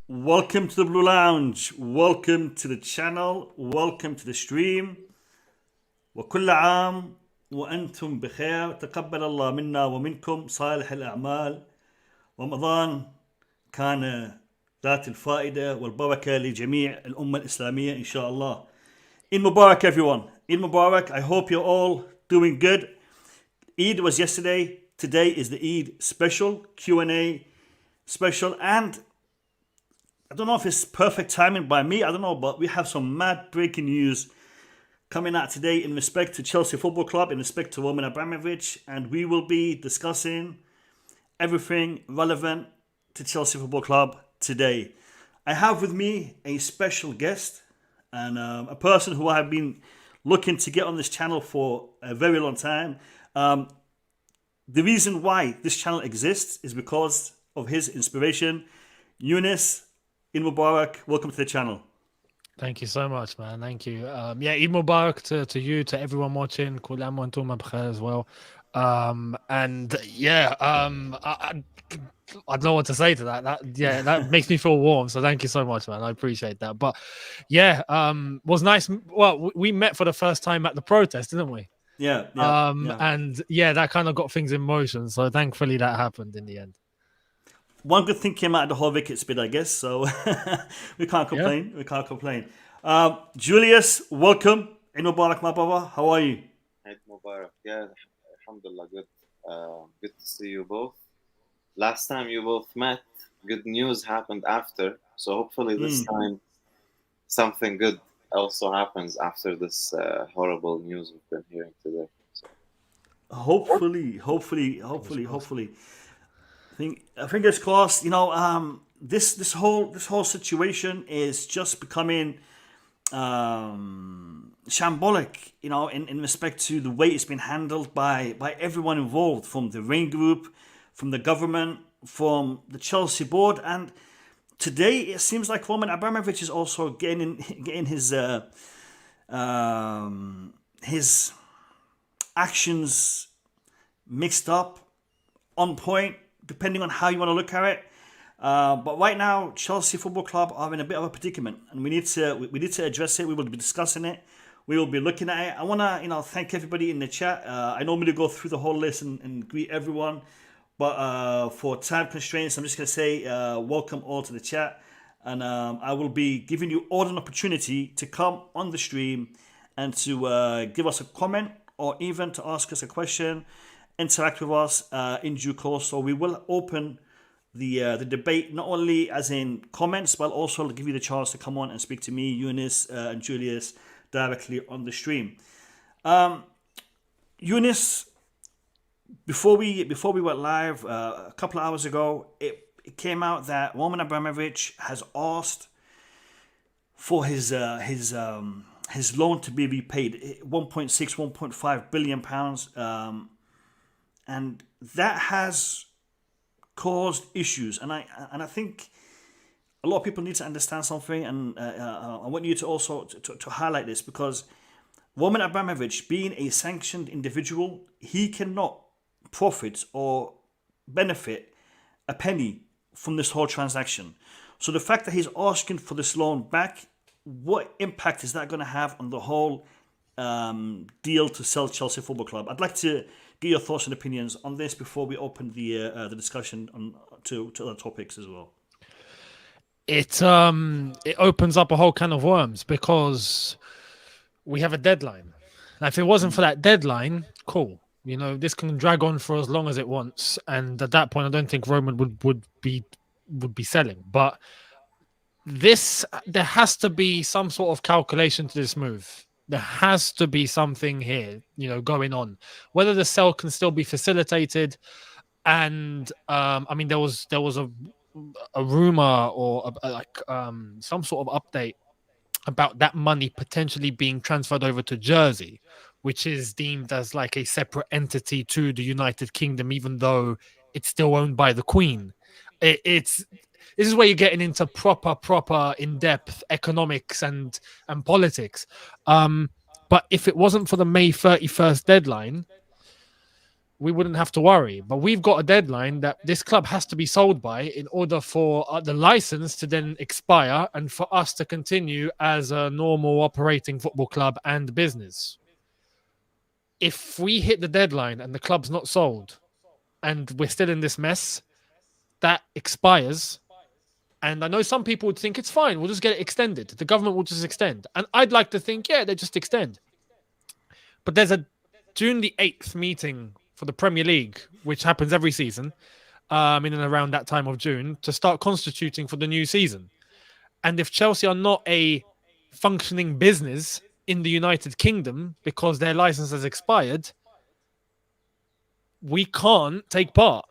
Welcome to the Blue Lounge. Welcome to the channel. Welcome to the stream. وكل عام وأنتم بخير. تقبل الله منا ومنكم صالح الأعمال. رمضان كان ذات الفائدة والبركة لجميع الأمة الإسلامية إن شاء الله. Eid Mubarak everyone. Eid Mubarak. I hope you're all doing good. Eid was yesterday. Today is the Eid special, Q&A special, and I don't know if it's perfect timing by me, I don't know, but we have some mad breaking news coming out today in respect to Chelsea Football Club, in respect to Roman Abramovich, and we will be discussing everything relevant to Chelsea Football Club today. I have with me a special guest and a person who I have been looking to get on this channel for a very long time. The reason why this channel exists is because of his inspiration. Yunus, Eid Mubarak, welcome to the channel. Thank you so much, man. Thank you. Eid Mubarak to you, to everyone watching. Kul aam wa antum bikhair as well. I don't know what to say to that. That makes me feel warm. So thank you so much, man. I appreciate that. But was nice. Well, we met for the first time at the protest, didn't we? Yeah. And that kind of got things in motion. So thankfully that happened in the end. One good thing came out of the whole Wickets bit, I guess. So we can't complain. Yeah. We can't complain. Julius, welcome. Eid Mubarak, my brother. How are you? Eid Mubarak. Yeah, alhamdulillah, good. Good to see you both. Last time you both met, good news happened after. So hopefully this time something good also happens after this horrible news we've been hearing today. So. Hopefully. Fingers crossed. You know, this whole situation is just becoming shambolic. You know, in respect to the way it's been handled by everyone involved, from the Rain Group, from the government, from the Chelsea board, and today it seems like Roman Abramovich is also getting his actions mixed up, on point, depending on how you want to look at it. But right now, Chelsea Football Club are in a bit of a predicament, and we need to address it. We will be discussing it. We will be looking at it. I want to thank everybody in the chat. I normally go through the whole list and greet everyone, but for time constraints, I'm just going to say welcome all to the chat, and I will be giving you all an opportunity to come on the stream and to give us a comment or even to ask us a question. Interact with us in due course. So we will open the debate, not only as in comments, but also give you the chance to come on and speak to me, Yunus, and Julius directly on the stream. Yunus, before we went live a couple of hours ago, it came out that Roman Abramovich has asked for his loan to be repaid, 1.5 billion pounds. And that has caused issues, and I think a lot of people need to understand something, and I want you to also to highlight this, because Roman Abramovich, being a sanctioned individual, he cannot profit or benefit a penny from this whole transaction. So the fact that he's asking for this loan back, what impact is that going to have on the whole deal to sell Chelsea Football Club? I'd like to get your thoughts and opinions on this before we open the discussion on to other topics as well. It opens up a whole can of worms, because we have a deadline. Now, if it wasn't for that deadline, cool. You know, this can drag on for as long as it wants, and at that point, I don't think Roman would be selling. But there has to be some sort of calculation to this move. There has to be something here, going on. Whether the sale can still be facilitated, and there was a rumor or some sort of update about that money potentially being transferred over to Jersey, which is deemed as like a separate entity to the United Kingdom, even though it's still owned by the Queen. This is where you're getting into proper in-depth economics and politics. But if it wasn't for the May 31st deadline, we wouldn't have to worry. But we've got a deadline that this club has to be sold by in order for the license to then expire and for us to continue as a normal operating football club and business. If we hit the deadline and the club's not sold and we're still in this mess, that expires. And I know some people would think it's fine, we'll just get it extended. The government will just extend. And I'd like to think, yeah, they just extend. But there's a June the 8th meeting for the Premier League, which happens every season, in and around that time of June, to start constituting for the new season. And if Chelsea are not a functioning business in the United Kingdom because their license has expired, we can't take part.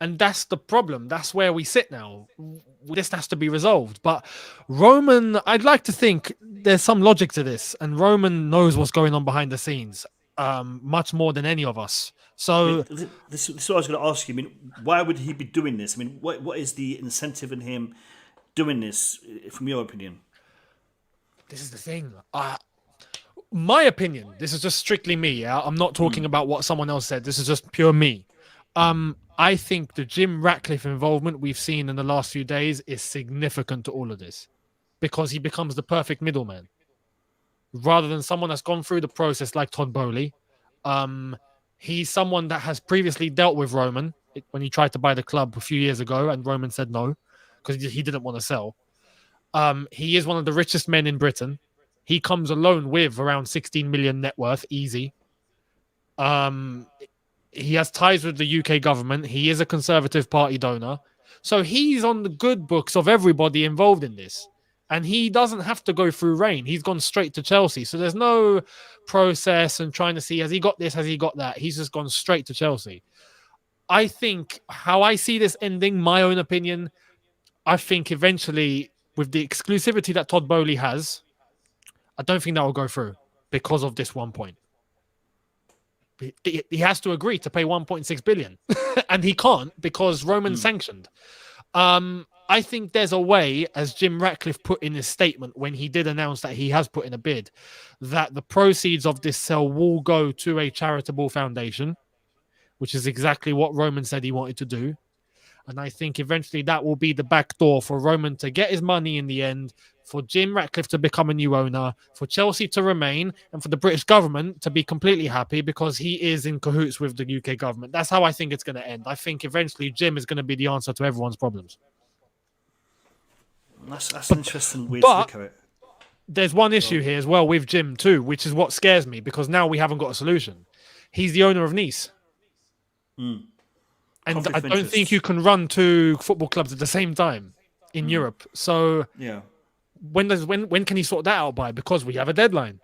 And that's the problem. That's where we sit now. This has to be resolved. But Roman, I'd like to think there's some logic to this. And Roman knows what's going on behind the scenes, much more than any of us. So this is what I was going to ask you. I mean, why would he be doing this? I mean, what is the incentive in him doing this, from your opinion? This is the thing. My opinion, this is just strictly me. Yeah? I'm not talking about what someone else said. This is just pure me. I think the Jim Ratcliffe involvement we've seen in the last few days is significant to all of this because he becomes the perfect middleman. Rather than someone that's gone through the process like Todd Boehly, he's someone that has previously dealt with Roman when he tried to buy the club a few years ago and Roman said no because he didn't want to sell. He is one of the richest men in Britain. He comes alone with around 16 million net worth, easy. He has ties with the UK government. He is a Conservative Party donor. So he's on the good books of everybody involved in this. And he doesn't have to go through rain. He's gone straight to Chelsea. So there's no process and trying to see, has he got this, has he got that? He's just gone straight to Chelsea. I think how I see this ending, my own opinion, I think eventually with the exclusivity that Todd Boehly has, I don't think that will go through because of this 1 point. He has to agree to pay 1.6 billion and he can't because Roman's sanctioned. I think there's a way, as Jim Ratcliffe put in his statement when he did announce that he has put in a bid, that the proceeds of this sale will go to a charitable foundation, which is exactly what Roman said he wanted to do. And I think eventually that will be the back door for Roman to get his money in the end, for Jim Ratcliffe to become a new owner, for Chelsea to remain, and for the British government to be completely happy because he is in cahoots with the UK government. That's how I think it's going to end. I think eventually Jim is going to be the answer to everyone's problems. That's an interesting way to look at it. There's one issue here as well with Jim too, which is what scares me because now we haven't got a solution. He's the owner of Nice. And I don't think you can run two football clubs at the same time in Europe. So yeah, when can he sort that out by? Because we have a deadline.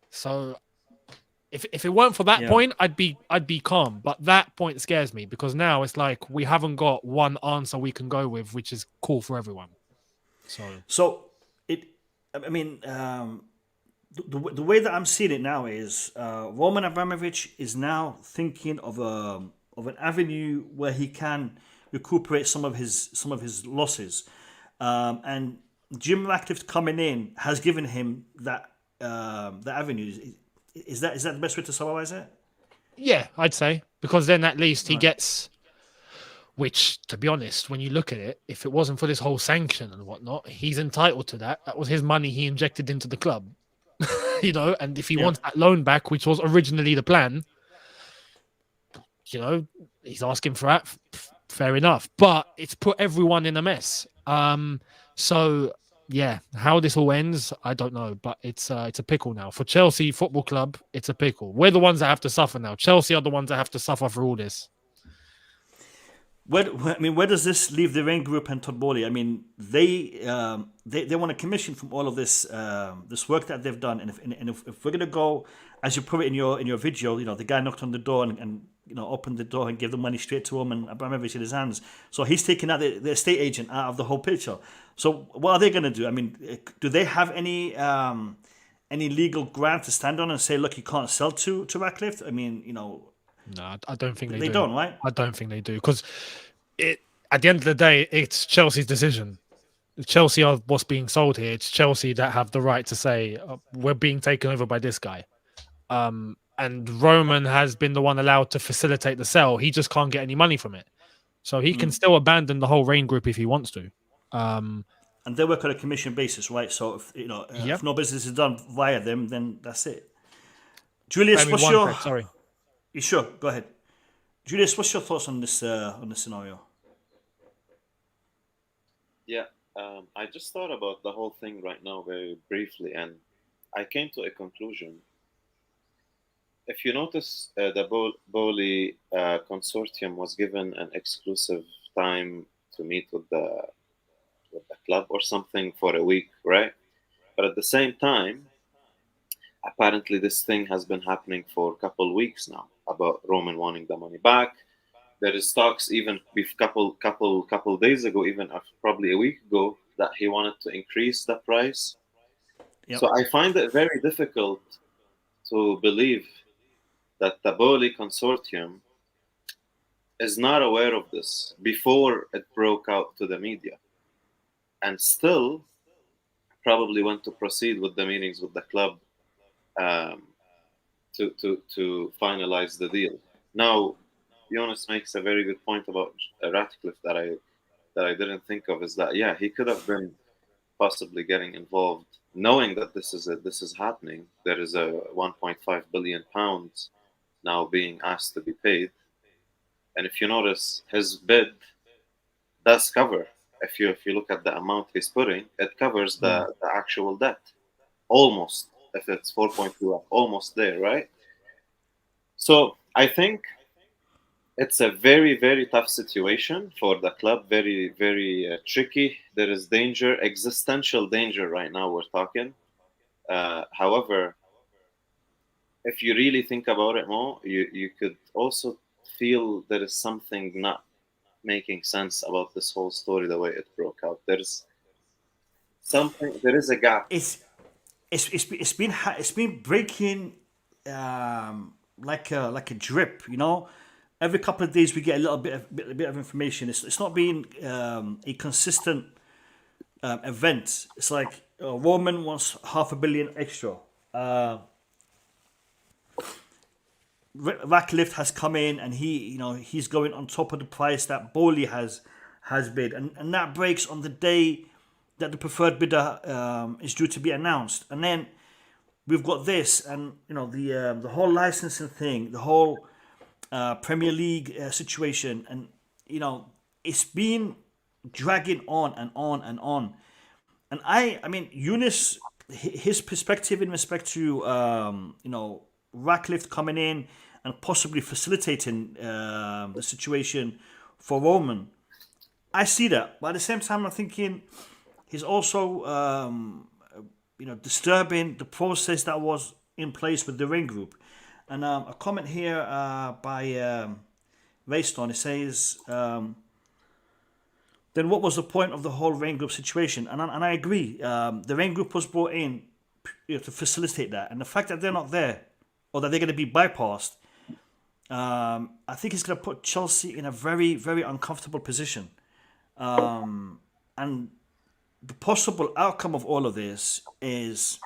So if it weren't for that point, I'd be calm. But that point scares me because now it's like we haven't got one answer we can go with, which is cool for everyone. So I mean, the way that I'm seeing it now is Roman Abramovich is now thinking of an avenue where he can recuperate some of his losses, and Jim Ratcliffe coming in has given him that avenue. Is that the best way to summarize it? Yeah, I'd say because then at least he gets. Which, to be honest, when you look at it, if it wasn't for this whole sanction and whatnot, he's entitled to that. That was his money he injected into the club, And if he wants that loan back, which was originally the plan. He's asking for that. Fair enough. But it's put everyone in a mess. So, yeah, how this all ends, I don't know. But it's a pickle now. For Chelsea Football Club, it's a pickle. We're the ones that have to suffer now. Chelsea are the ones that have to suffer for all this. Where does this leave the Rain Group and Todd Boehly? I mean, they want a commission from all of this work that they've done, and if we're gonna go, as you put it in your video, the guy knocked on the door and opened the door and gave the money straight to him, and Abramovich in his hands. So he's taking out the estate agent out of the whole picture. So what are they gonna do? I mean, do they have any legal ground to stand on and say, look, you can't sell to Ratcliffe? I mean, No, I don't think they do. They don't, right? I don't think they do because at the end of the day, it's Chelsea's decision. Chelsea are what's being sold here. It's Chelsea that have the right to say we're being taken over by this guy. and Roman has been the one allowed to facilitate the sale. He just can't get any money from it, so he can still abandon the whole Rain Group if he wants to. And they work on a commission basis, right? So if Yep. if no business is done via them, then that's it. Julius, I mean, what's one your? sec, sorry. You sure? Go ahead. Julius, what's your thoughts on this scenario? Yeah, I just thought about the whole thing right now very briefly, and I came to a conclusion. If you notice, the Boehly Consortium was given an exclusive time to meet with the club or something for a week, right? But at the same time, apparently this thing has been happening for a couple weeks now about Roman wanting the money back. There is talks even couple days ago, even probably a week ago, that he wanted to increase the price. Yep. So I find it very difficult to believe that the Boehly Consortium is not aware of this before it broke out to the media, and still probably went to proceed with the meetings with the club um, to finalize the deal. Now, Jonas makes a very good point about Ratcliffe that I didn't think of. Is that, yeah, he could have been possibly getting involved, knowing that this is happening. There is a 1.5 billion pounds now being asked to be paid, and if you notice, his bid does cover. If you look at the amount he's putting, it covers the actual debt almost. If it's 4.2, almost there, right? So I think it's a very, very tough situation for the club. Very, very tricky. There is danger, existential danger right now. We're talking. However, if you really think about it more, you could also feel there is something not making sense about this whole story, the way it broke out. There's something. There is a gap. It's been breaking like a drip, Every couple of days we get a little bit of information. It's not being a consistent event. It's like Roman wants 500 million extra. Ratcliffe has come in and he's going on top of the price that Boehly has bid, and that breaks on the day that the preferred bidder is due to be announced. And then we've got this, and the whole licensing thing, the whole Premier League situation, and it's been dragging on and on and on. And I mean, Eunice, his perspective in respect to Ratcliffe coming in and possibly facilitating the situation for Roman, I see that. But at the same time, I'm thinking he's also disturbing the process that was in place with the Ring Group. And a comment here by Raystone, it says, then what was the point of the whole Rain Group situation? And I agree. The Rain Group was brought in to facilitate that. And the fact that they're not there, or that they're going to be bypassed, I think it's going to put Chelsea in a very, very uncomfortable position. And the possible outcome of all of this is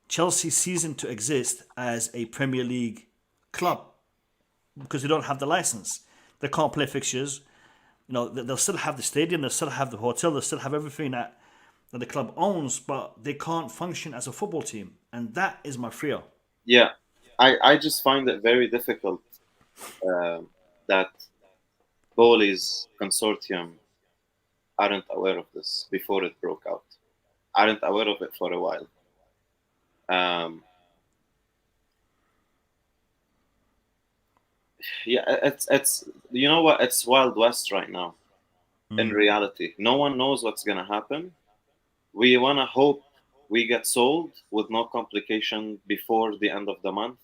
Chelsea ceasing to exist as a Premier League club because they don't have the license. They can't play fixtures. They'll still have the stadium, they'll still have the hotel, they'll still have everything that the club owns, but they can't function as a football team. And that is my fear. Yeah, I just find it very difficult that Bowley's consortium aren't aware of this before it broke out. Aren't aware of it for a while. Yeah, it's you know what? It's Wild West right now. In reality, no one knows what's gonna happen. We wanna hope we get sold with no complication before the end of the month.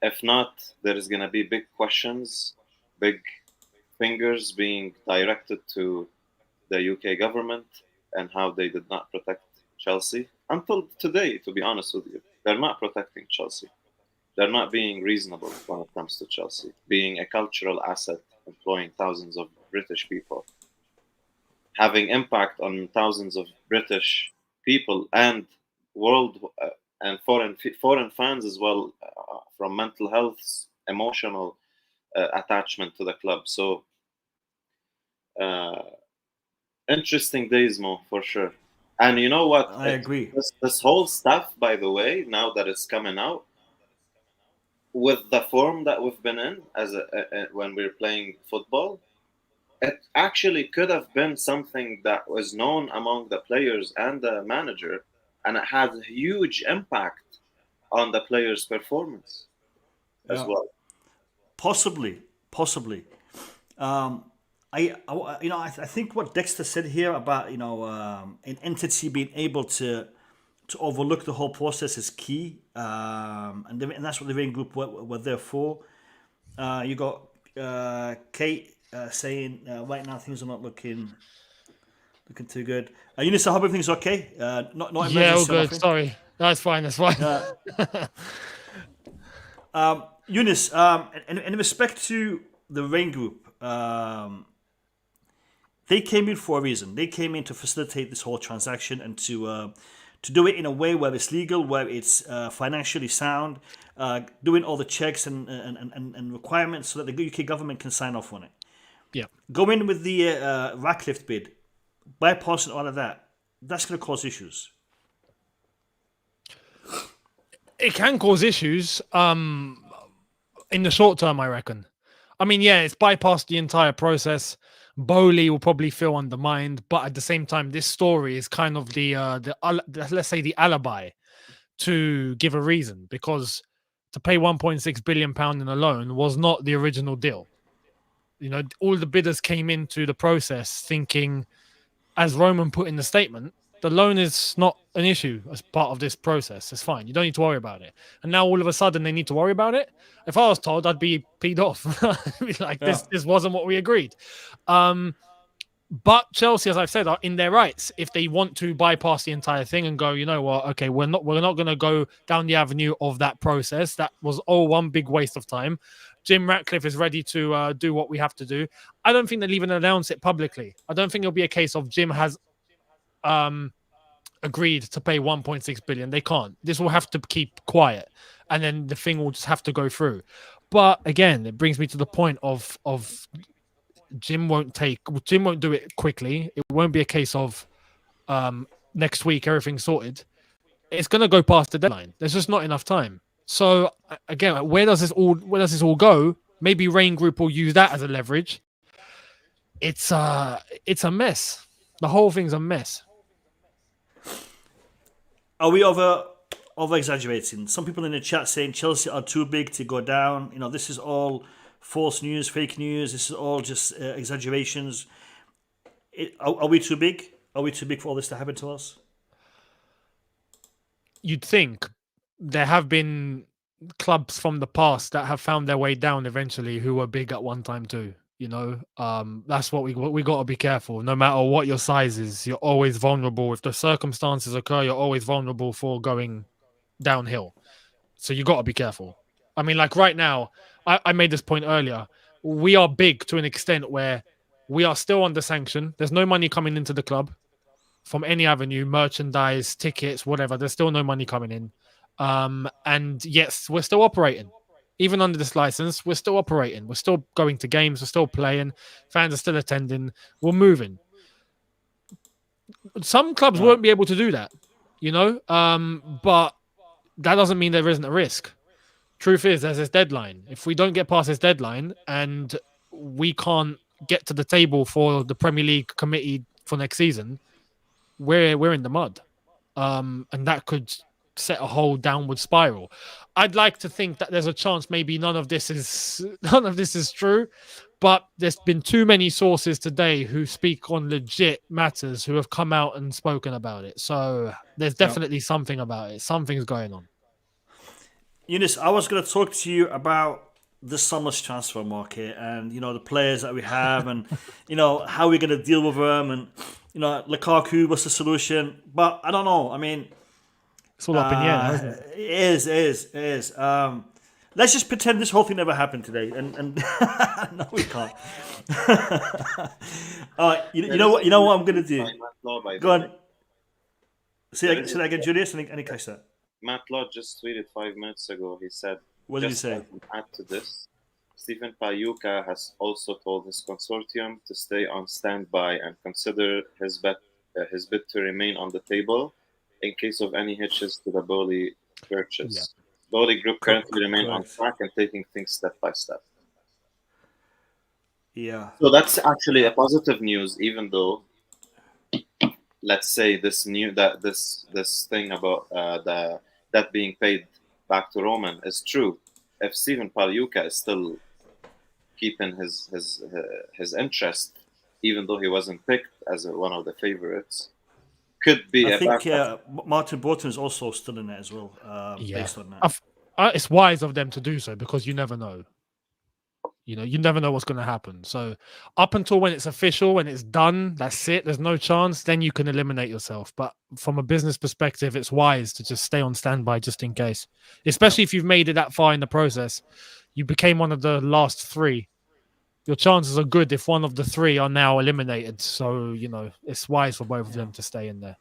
If not, there is gonna be big questions, big fingers being directed to the UK government and how they did not protect Chelsea until today. To be honest with you, they're not protecting Chelsea. They're not being reasonable when it comes to Chelsea, being a cultural asset, employing thousands of British people, having impact on thousands of British people and world and foreign fans as well, from mental health, emotional attachment to the club. So interesting days, Mo, for sure. And you know what? I agree. This whole stuff, by the way, now that it's coming out, with the form that we've been in as when we're playing football, it actually could have been something that was known among the players and the manager, and it had a huge impact on the players' performance as well. Possibly. I think what Dexter said here about an entity being able to overlook the whole process is key, and that's what the Rain Group were there for. You got Kate saying right now things are not looking too good. Eunice, I hope everything's okay. Not emergency. Yeah, all good. Nothing. Sorry, that's fine. Eunice, in respect to the Rain Group, they came in for a reason. They came in to facilitate this whole transaction and to do it in a way where it's legal, where it's financially sound, doing all the checks and requirements so that the UK government can sign off on it. Yeah. Go in with the Ratcliffe bid, bypassing all of that. That's going to cause issues. It can cause issues in the short term, I reckon. I mean, yeah, it's bypassed the entire process. Boehly will probably feel undermined, but at the same time, this story is kind of the let's say the alibi to give a reason, because to pay £1.6 billion in a loan was not the original deal. You know, all the bidders came into the process thinking, as Roman put in the statement, the loan is not an issue as part of this process. It's fine. You don't need to worry about it. And now all of a sudden they need to worry about it. If I was told, I'd be peed off. I'd be like, this wasn't what we agreed. But Chelsea, as I've said, are in their rights if they want to bypass the entire thing and go, you know what? Okay, we're not going to go down the avenue of that process. That was all one big waste of time. Jim Ratcliffe is ready to do what we have to do. I don't think they'll even announce it publicly. I don't think it'll be a case of Jim has agreed to pay 1.6 billion. They can't. This will have to keep quiet, and then the thing will just have to go through. But again, it brings me to the point of Jim won't do it quickly. It won't be a case of next week everything's sorted. It's going to go past the deadline. There's just not enough time. So again, where does this all go? Maybe Rain Group will use that as a leverage. It's a mess. The whole thing's a mess. Are we over exaggerating? Some people in the chat saying Chelsea are too big to go down. You know, this is all false news, fake news. This is all just exaggerations. Are we too big? Are we too big for all this to happen to us? You'd think there have been clubs from the past that have found their way down eventually who were big at one time too. You know, that's what we got to be careful. No matter what your size is, you're always vulnerable. If the circumstances occur, you're always vulnerable for going downhill. So you got to be careful. I mean, like right now, I made this point earlier. We are big to an extent where we are still under sanction. There's no money coming into the club from any avenue, merchandise, tickets, whatever. There's still no money coming in. And yes, we're still operating. Even under this license, we're still operating. We're still going to games. We're still playing. Fans are still attending. We're moving. Some clubs won't be able to do that, you know? But that doesn't mean there isn't a risk. Truth is, there's this deadline. If we don't get past this deadline and we can't get to the table for the Premier League committee for next season, we're in the mud. And that could set a whole downward spiral. I'd like to think that there's a chance maybe none of this is true, but there's been too many sources today who speak on legit matters who have come out and spoken about it. So there's definitely something about it. Something's going on. Eunice, I was going to talk to you about the summer's transfer market and, you know, the players that we have and, you know, how we're going to deal with them and, you know, Lukaku, what's the solution? But I don't know. I mean, it's all up in the air, isn't it? It is. Let's just pretend this whole thing never happened today, and no, we can't. You know what I'm gonna do. Go on. Say that again, Julius. I think catch that. Matt Lodge just tweeted 5 minutes ago. He said What did he just say? as an add to this, Stephen Payuka has also told his consortium to stay on standby and consider his bid to remain on the table in case of any hitches to the Boehly purchase. Yeah. Boehly Group currently remain on Correct. track and taking things step by step. Yeah. So that's actually a positive news, even though, let's say, this thing about the that being paid back to Roman is true. If Stephen Pagliuca is still keeping his interest, even though he wasn't picked as one of the favorites, could be I a think backup. Martin Broughton is also still in it as well, Yeah. based on that. It's wise of them to do so because you never know. You never know what's going to happen. So up until when it's official, when it's done, that's it. There's no chance. Then you can eliminate yourself. But from a business perspective, it's wise to just stay on standby just in case. Especially if you've made it that far in the process. You became one of the last three. Your chances are good if one of the three are now eliminated. So, it's wise for both of them to stay in there.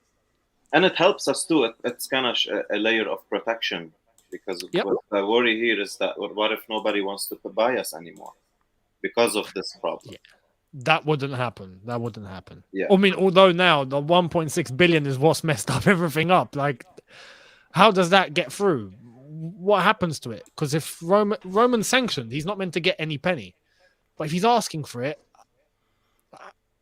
And it helps us too. It's kind of a layer of protection, because Yep. what the worry here is that what if nobody wants to buy us anymore because of this problem? Yeah. That wouldn't happen. Yeah. I mean, although now the 1.6 billion is what's messed up everything up. Like, how does that get through? What happens to it? Because if Roman's sanctioned, he's not meant to get any penny. But if he's asking for it,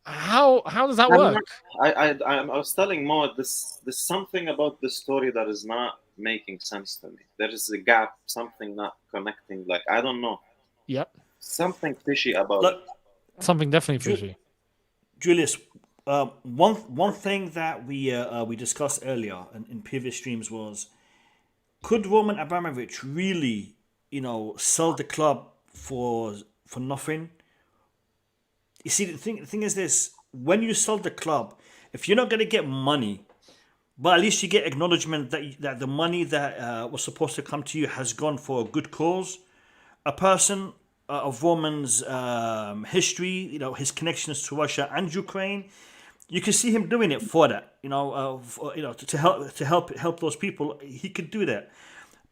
how does that work? I was telling Mo, there's something about this story that is not making sense to me. There is a gap, something not connecting. Like, I don't know, Yep. something fishy about it. Look, Something definitely fishy. Julius, one thing that we discussed earlier in previous streams was, could Roman Abramovich really, sell the club for nothing? You see, the thing is this: when you sell the club, if you're not going to get money, but at least you get acknowledgement that the money that was supposed to come to you has gone for a good cause. A person of Roman's history, his connections to Russia and Ukraine, you can see him doing it for that. To help those people, he could do that.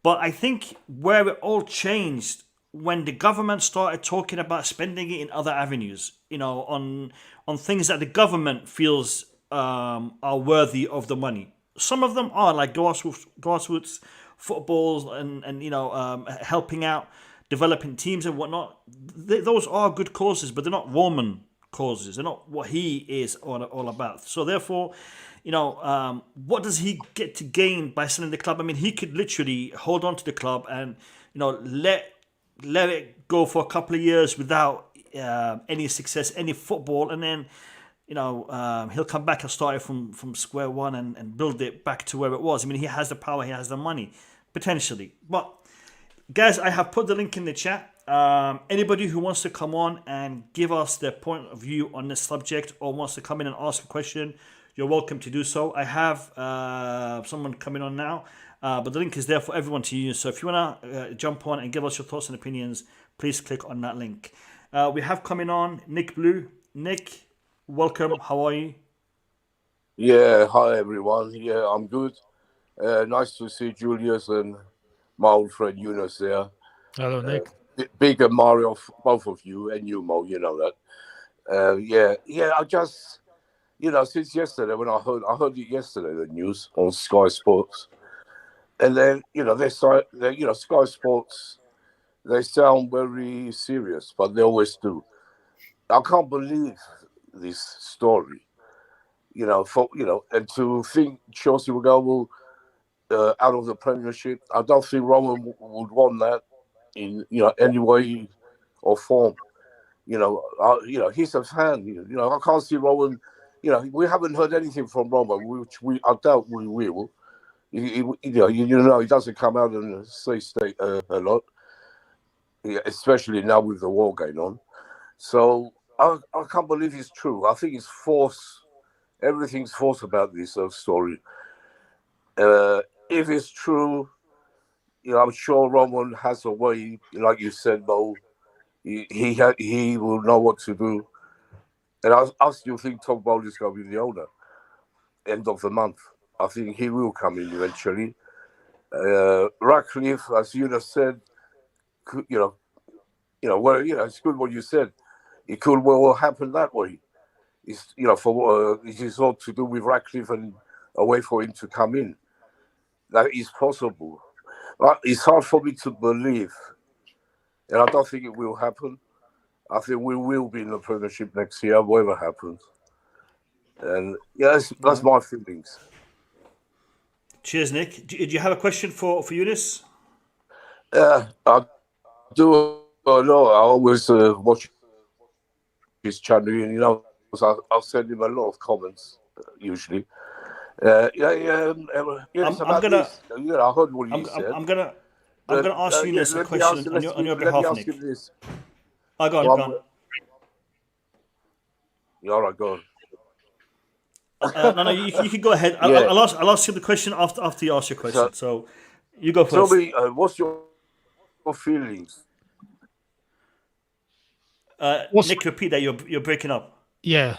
But I think where it all changed when the government started talking about spending it in other avenues, on things that the government feels are worthy of the money. Some of them are like grassroots footballs and helping out developing teams and whatnot. Those are good causes, but they're not Roman causes. They're not what he is all about. So therefore, what does he get to gain by selling the club? I mean, he could literally hold on to the club and let it go for a couple of years without any success, any football, and then he'll come back and start it from square one and build it back to where it was. I mean, he has the power, he has the money, potentially. But guys, I have put the link in the chat. Anybody who wants to come on and give us their point of view on this subject or wants to come in and ask a question, you're welcome to do so. I have someone coming on now, but the link is there for everyone to use. So if you want to jump on and give us your thoughts and opinions, please click on that link. We have coming on Nick Blue. Nick, welcome. How are you? Yeah, hi everyone. Yeah, I'm good. Nice to see Julius and my old friend Yunus there. Hello, Nick. Big admirer of both of you and you, Mo. You know that. Yeah. I just, since yesterday when I heard it yesterday, the news on Sky Sports, and then Sky Sports, they sound very serious, but they always do. I can't believe this story. And to think Chelsea will go out of the Premiership, I don't think Roman would want that in any way or form. He's a fan. I can't see Roman. We haven't heard anything from Roman, which I doubt we will. He doesn't come out and say a lot, especially now with the war going on. So I can't believe it's true. I think it's false. Everything's false about this story. If it's true, I'm sure Roman has a way, like you said, Mo. He will know what to do. And I still think Todd Boehly is going to be the owner. End of the month. I think he will come in eventually. Ratcliffe, as you have said, could, well, it's good what you said. It could well happen that way. It's, it is all to do with Ratcliffe and a way for him to come in. That is possible. But it's hard for me to believe, and I don't think it will happen. I think we will be in the Premiership next year, whatever happens. And that's my feelings. Cheers, Nick. Do you have a question for Eunice? I do. No, I always watch his channel. So I'll send him a lot of comments usually. I'm about gonna. this. I heard what you said. I'm gonna ask Eunice a question on your behalf, Nick. This. Go on. All right, go on. No, you can go ahead. Yeah. I'll ask you the question after you ask your question. So you go first. Tell me, what's your feelings? Nick, repeat that. You're breaking up. Yeah.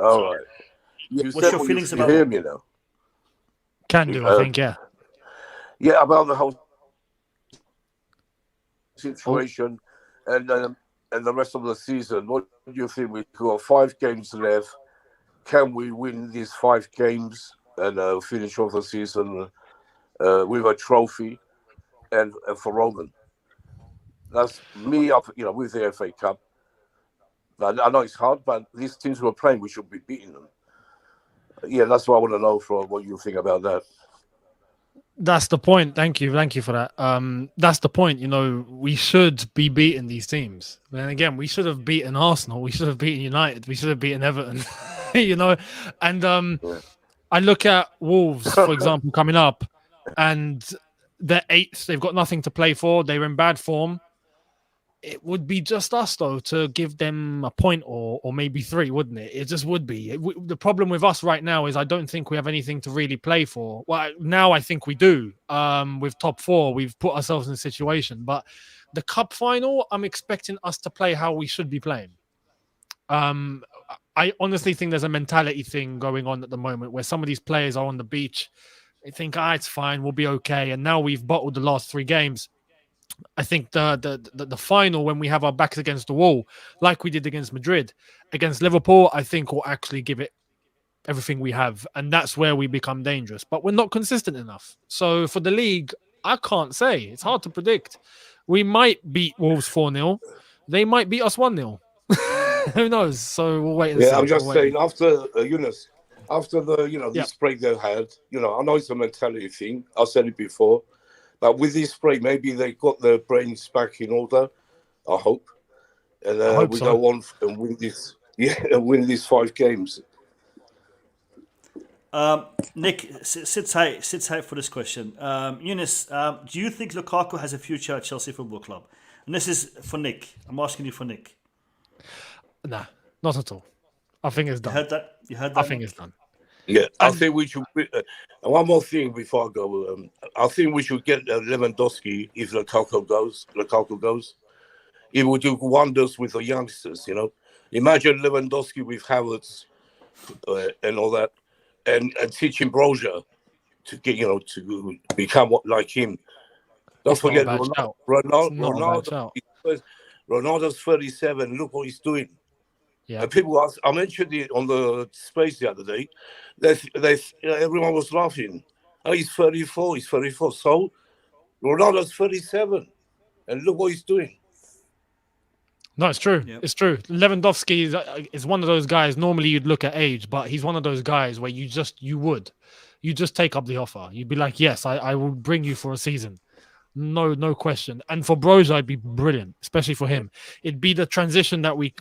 All right. What's your feelings about? You hear me now? Can do, I think, yeah. Yeah, about the whole situation and the rest of the season. What do you think? We've got 5 games left. Can we win these 5 games and finish off the season with a trophy and for Roman? That's me up, with the FA Cup. I know it's hard, but these teams we're playing, we should be beating them. Yeah, that's what I want to know from what you think about that. That's the point. Thank you for that. That's the point. We should be beating these teams. And again, we should have beaten Arsenal. We should have beaten United. We should have beaten Everton. And I look at Wolves, for example, coming up, and they're 8th. They've got nothing to play for. They're in bad form. It would be just us, though, to give them a point or maybe 3, wouldn't it? It just would be. The problem with us right now is I don't think we have anything to really play for. Well, now I think we do. With top 4, we've put ourselves in a situation. But the cup final, I'm expecting us to play how we should be playing. I honestly think there's a mentality thing going on at the moment where some of these players are on the beach. They think, it's fine, we'll be okay. And now we've bottled the last 3 games. I think the final, when we have our backs against the wall, like we did against Madrid, against Liverpool, I think we'll actually give it everything we have. And that's where we become dangerous. But we're not consistent enough. So for the league, I can't say. It's hard to predict. We might beat Wolves 4-0. They might beat us 1-0. Who knows? So we'll wait and see. Yeah, I'm just saying, after Eunice, after this break they had, I know it's a mentality thing. I said it before. But with this break, maybe they got their brains back in order. I hope, and we go on and win this. Win these 5 games. Nick, sit tight for this question. Eunice, do you think Lukaku has a future at Chelsea Football Club? And this is for Nick. I'm asking you for Nick. Nah, not at all. I think it's done. You heard that? I think it's done. Yeah, I think we should. One more thing before I go. I think we should get Lewandowski if Lukaku goes. It will do wonders with the youngsters. Imagine Lewandowski with Havertz and all that, and teaching Broja to get to become like him. Don't forget Ronaldo. Ronaldo's 37. Look what he's doing. Yeah. And people ask, I mentioned it on the space the other day. Everyone was laughing. Oh, he's 34. He's 34. So Ronaldo's 37, and look what he's doing. No, it's true. Yep. It's true. Lewandowski is one of those guys. Normally, you'd look at age, but he's one of those guys where you just take up the offer. You'd be like, yes, I will bring you for a season. No question. And for Broja, it'd be brilliant, especially for him. It'd be the transition that we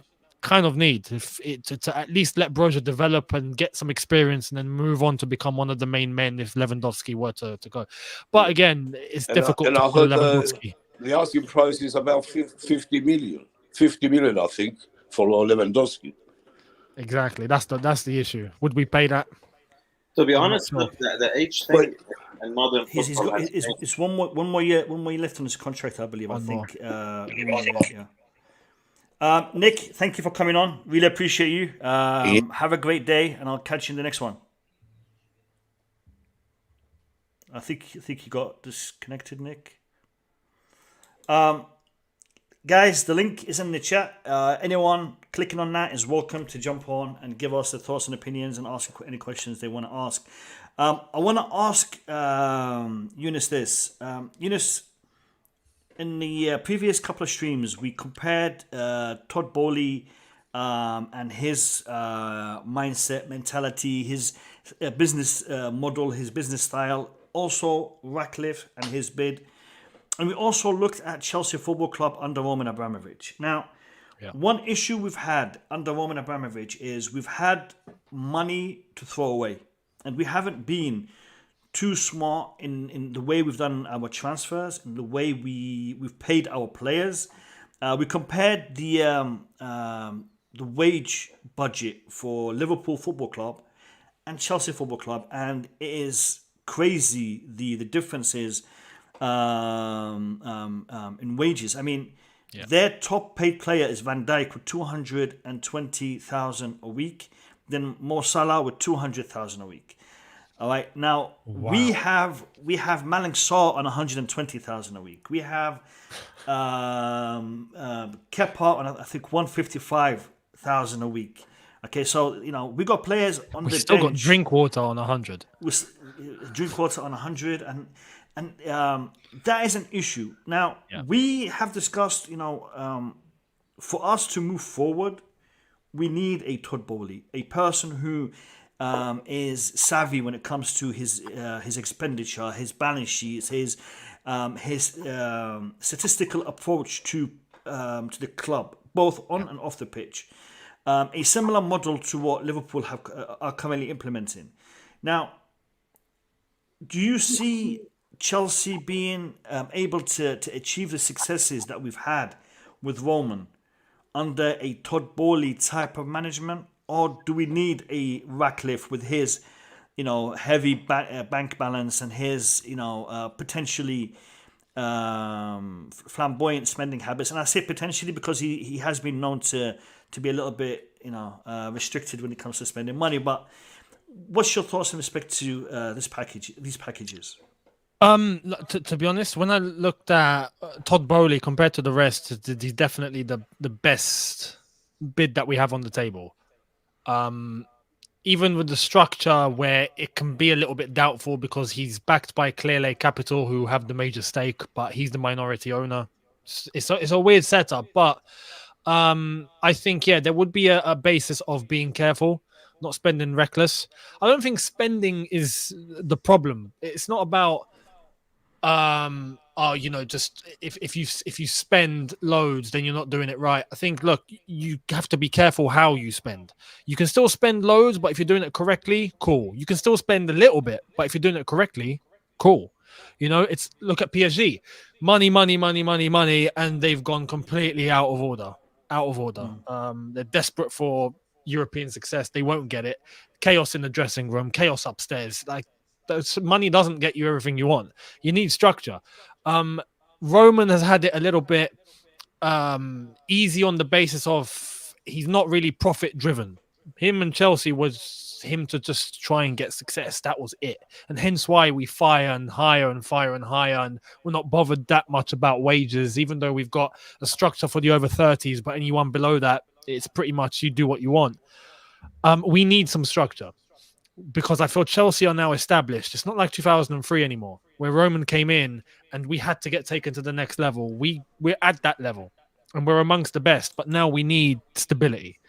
kind of need to at least let Broja develop and get some experience and then move on to become one of the main men if Lewandowski were to go. But again, it's difficult to call Lewandowski. The asking price is about 50 million. 50 million, I think, for Lewandowski. Exactly. That's the issue. Would we pay that? To be honest, look, the age thing in modern football it's one more year left on his contract, I believe. Nick, thank you for coming on. Really appreciate you. Have a great day, and I'll catch you in the next one. I think you got disconnected, Nick. Guys, the link is in the chat. Anyone clicking on that is welcome to jump on and give us their thoughts and opinions and ask any questions they want to ask. I want to ask Yunus this. Yunus, in the previous couple of streams, we compared Todd Boehly and his mindset, mentality, his business model, his business style, also Ratcliffe and his bid. And we also looked at Chelsea Football Club under Roman Abramovich. Now, one issue we've had under Roman Abramovich is we've had money to throw away. And we haven't been too smart in the way we've done our transfers, in the way we've paid our players. We compared the wage budget for Liverpool Football Club and Chelsea Football Club, and it is crazy the differences in wages. I mean, their top paid player is Van Dijk with 220,000 a week. Then Mo Salah with 200,000 a week. All right. Now we have Malang Sarr on 120,000 a week. We have Kepa on I think 155,000 a week. Okay, so we got players on the bench. We still got Drinkwater on 100. Drinkwater on 100, and that is an issue. Now we have discussed, for us to move forward, we need a Todd Boehly, a person who is savvy when it comes to his expenditure, his balance sheets, his statistical approach to the club, both on and off the pitch. A similar model to what Liverpool are currently implementing. Now, do you see Chelsea being able to achieve the successes that we've had with Roman under a Todd Boehly type of management, or do we need a Ratcliffe with his, heavy bank balance and his, potentially flamboyant spending habits? And I say potentially because he has been known to be a little bit, restricted when it comes to spending money. But what's your thoughts in respect to these packages? To be honest, when I looked at Todd Boehly compared to the rest, he's definitely the best bid that we have on the table. Even with the structure where it can be a little bit doubtful because he's backed by Clearlake Capital, who have the major stake, but he's the minority owner. It's a weird setup, but I think, there would be a basis of being careful, not spending reckless. I don't think spending is the problem. It's not about just if you spend loads, then you're not doing it right. I think, look, you have to be careful how you spend. You can still spend loads, but if you're doing it correctly, cool. You can still spend a little bit, but if you're doing it correctly, cool. It's look at PSG, money, and they've gone completely out of order. They're desperate for European success. They won't get it. Chaos in the dressing room, chaos upstairs. Like, money doesn't get you everything you want. You need structure. Roman has had it a little bit easy on the basis of he's not really profit driven. Him and Chelsea was him to just try and get success. That was it. And hence why we fire and hire, and we're not bothered that much about wages, even though we've got a structure for the over 30s, but anyone below that, it's pretty much you do what you want. We need some structure, because I feel Chelsea are now established. It's not like 2003 anymore, where Roman came in and we had to get taken to the next level. We're at that level and we're amongst the best, but now we need stability.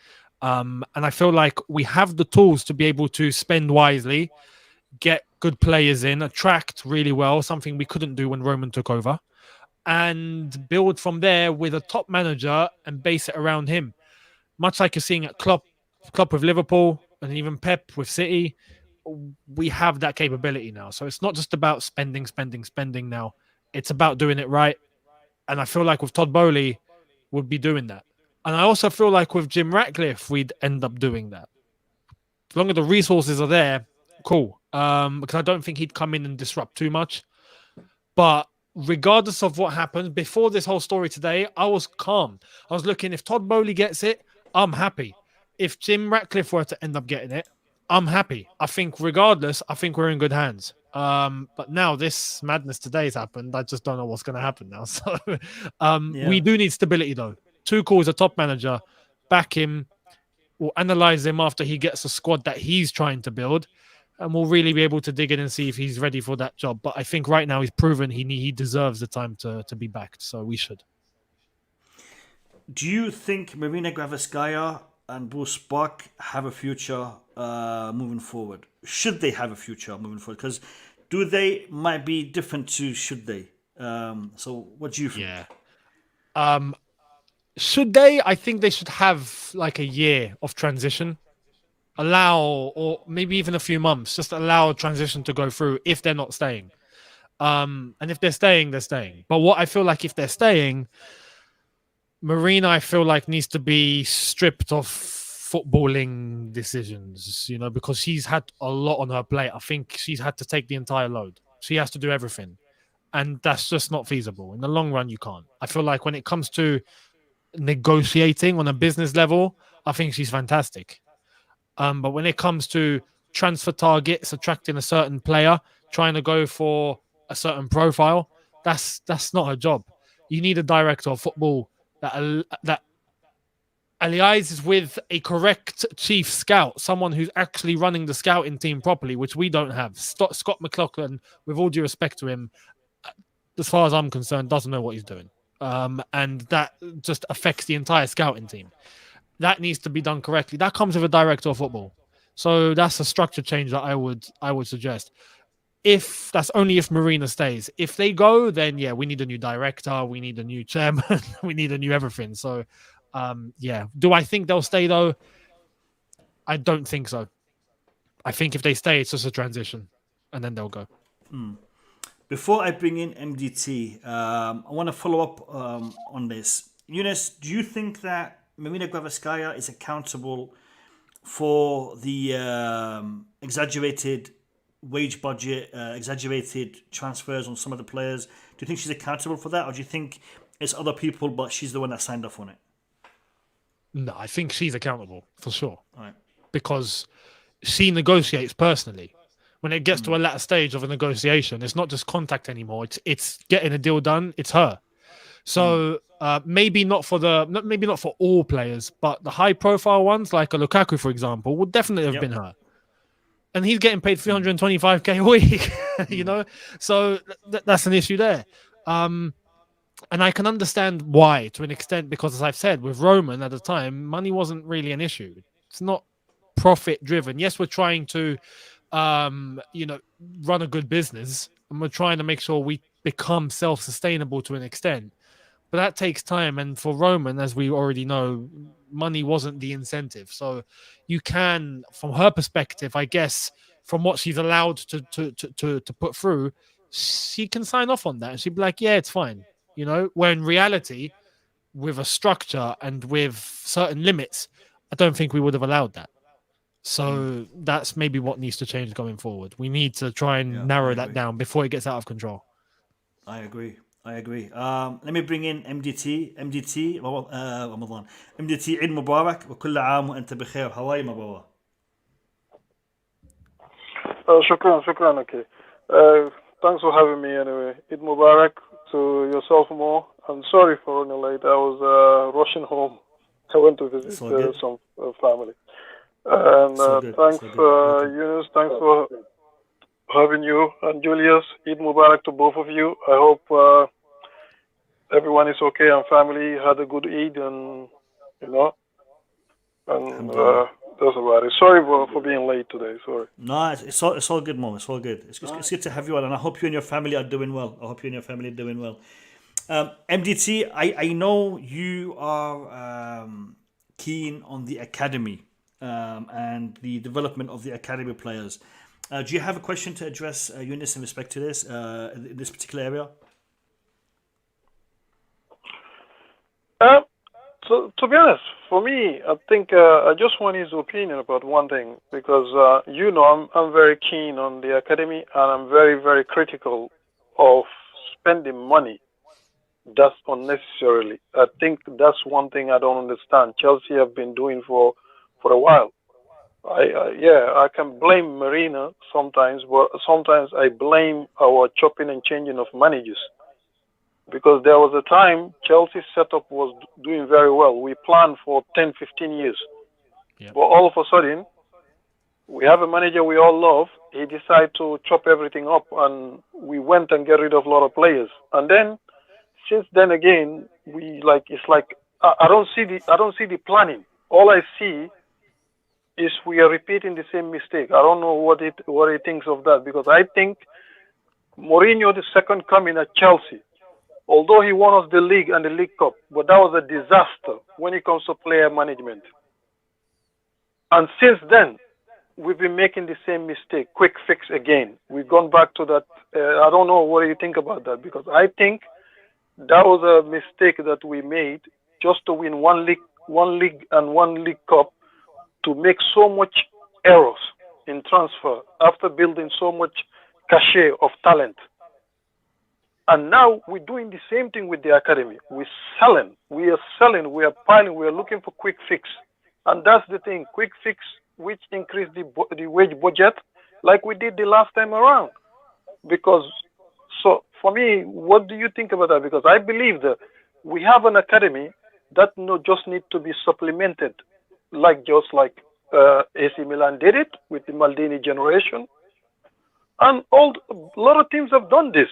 And I feel like we have the tools to be able to spend wisely, get good players in, attract really well, something we couldn't do when Roman took over, and build from there with a top manager and base it around him. Much like you're seeing at Klopp with Liverpool, and even Pep with City, we have that capability now. So it's not just about spending now. It's about doing it right. And I feel like with Todd Boehly, we'd be doing that. And I also feel like with Jim Ratcliffe, we'd end up doing that. As long as the resources are there, cool. Because I don't think he'd come in and disrupt too much. But regardless of what happened, before this whole story today, I was calm. I was looking, if Todd Boehly gets it, I'm happy. If Jim Ratcliffe were to end up getting it, I'm happy. I think regardless, I think we're in good hands. But now this madness today has happened. I just don't know what's going to happen now. So Yeah. we do need stability, though. Tuchel is a top manager. Back him. We'll analyze him after he gets a squad that he's trying to build, and we'll really be able to dig in and see if he's ready for that job. But I think right now he's proven he deserves the time to be backed. So we should. Do you think Marina Granovskaia and Bruce Buck have a future moving forward? Should they have a future moving forward? Because do they might be different to should they? So what do you think? Yeah. Should they? I think they should have like a year of transition. Allow, or maybe even a few months, just allow a transition to go through if they're not staying. And if they're staying, they're staying. But what I feel like if they're staying, Marina, I feel like needs to be stripped of footballing decisions, because she's had a lot on her plate. I think she's had to take the entire load. She has to do everything. And that's just not feasible. In the long run, you can't. I feel like when it comes to negotiating on a business level, I think she's fantastic. But when it comes to transfer targets, attracting a certain player, trying to go for a certain profile, that's not her job. You need a director of football that liaises with a correct chief scout, someone who's actually running the scouting team properly, which we don't have. Scott McLaughlin, with all due respect to him, as far as I'm concerned, doesn't know what he's doing. And that just affects the entire scouting team. That needs to be done correctly. That comes with a director of football. So that's a structure change that I would suggest. If that's only if Marina stays. If they go, then yeah, we need a new director, we need a new chairman, we need a new everything. So yeah. Do I think they'll stay though? I don't think so. I think if they stay, it's just a transition and then they'll go. Before I bring in MDT, I want to follow up on this. Yunus, do you think that Marina Granovskaia is accountable for the exaggerated wage budget, exaggerated transfers on some of the players? Do you think she's accountable for that, or do you think it's other people, but she's the one that signed off on it? No, I think she's accountable for sure. Right. Because she negotiates personally. When it gets to a latter stage of a negotiation, it's not just contact anymore. It's getting a deal done. It's her. So maybe not for all players, but the high-profile ones, like a Lukaku, for example, would definitely have been her. And he's getting paid 325k a week, So that's an issue there. And I can understand why to an extent, because as I've said, with Roman at the time, money wasn't really an issue. It's not profit-driven. Yes, we're trying to, run a good business, and we're trying to make sure we become self-sustainable to an extent. But that takes time, and for Roman, as we already know, money wasn't the incentive. So you can, from her perspective, I guess, from what she's allowed to put through, she can sign off on that, and she'd be like, "Yeah, it's fine," Where in reality, with a structure and with certain limits, I don't think we would have allowed that. So that's maybe what needs to change going forward. We need to try and narrow that down before it gets out of control. I agree. Let me bring in MDT رمضان. MDT عيد مبارك وكل عام وأنت بخير. How are you, my brother? شكرا. Okay. Thanks for having me anyway. Eid Mubarak to yourself more. I'm sorry for running late. I was rushing home. I went to visit some family. And thanks, Yunus. Thanks for having you and Julius. Eid Mubarak to both of you. I hope everyone is okay and family had a good Eid, and that's about it. Sorry for being late today. Sorry. No, it's all good, Mom. It's all good. It's good to have you on, and I hope you and your family are doing well. MDT, I know you are keen on the academy and the development of the academy players. Do you have a question to address, Yunus, in respect to this, in this particular area? So, to be honest, for me, I think I just want his opinion about one thing, because I'm very keen on the academy, and I'm very, very critical of spending money that's unnecessarily. I think that's one thing I don't understand. Chelsea have been doing for a while. I can blame Marina sometimes, but sometimes I blame our chopping and changing of managers. Because there was a time Chelsea's setup was doing very well. We planned for 10, 15 years. Yep. But all of a sudden, we have a manager we all love. He decided to chop everything up, and we went and get rid of a lot of players. And then, since then again, I don't see the planning. All I see is we are repeating the same mistake. I don't know what he thinks of that, because I think Mourinho, the second coming at Chelsea, although he won us the league and the League Cup, but that was a disaster when it comes to player management. And since then, we've been making the same mistake, quick fix again. We've gone back to that. I don't know what you think about that, because I think that was a mistake that we made just to win one league and one League Cup, to make so much errors in transfer after building so much cachet of talent. And now we're doing the same thing with the academy. We are selling, we are piling, we are looking for quick fix. And that's the thing, quick fix, which increase the wage budget like we did the last time around. Because, so for me, what do you think about that? Because I believe that we have an academy that just need to be supplemented, just like AC Milan did it with the Maldini generation. And a lot of teams have done this.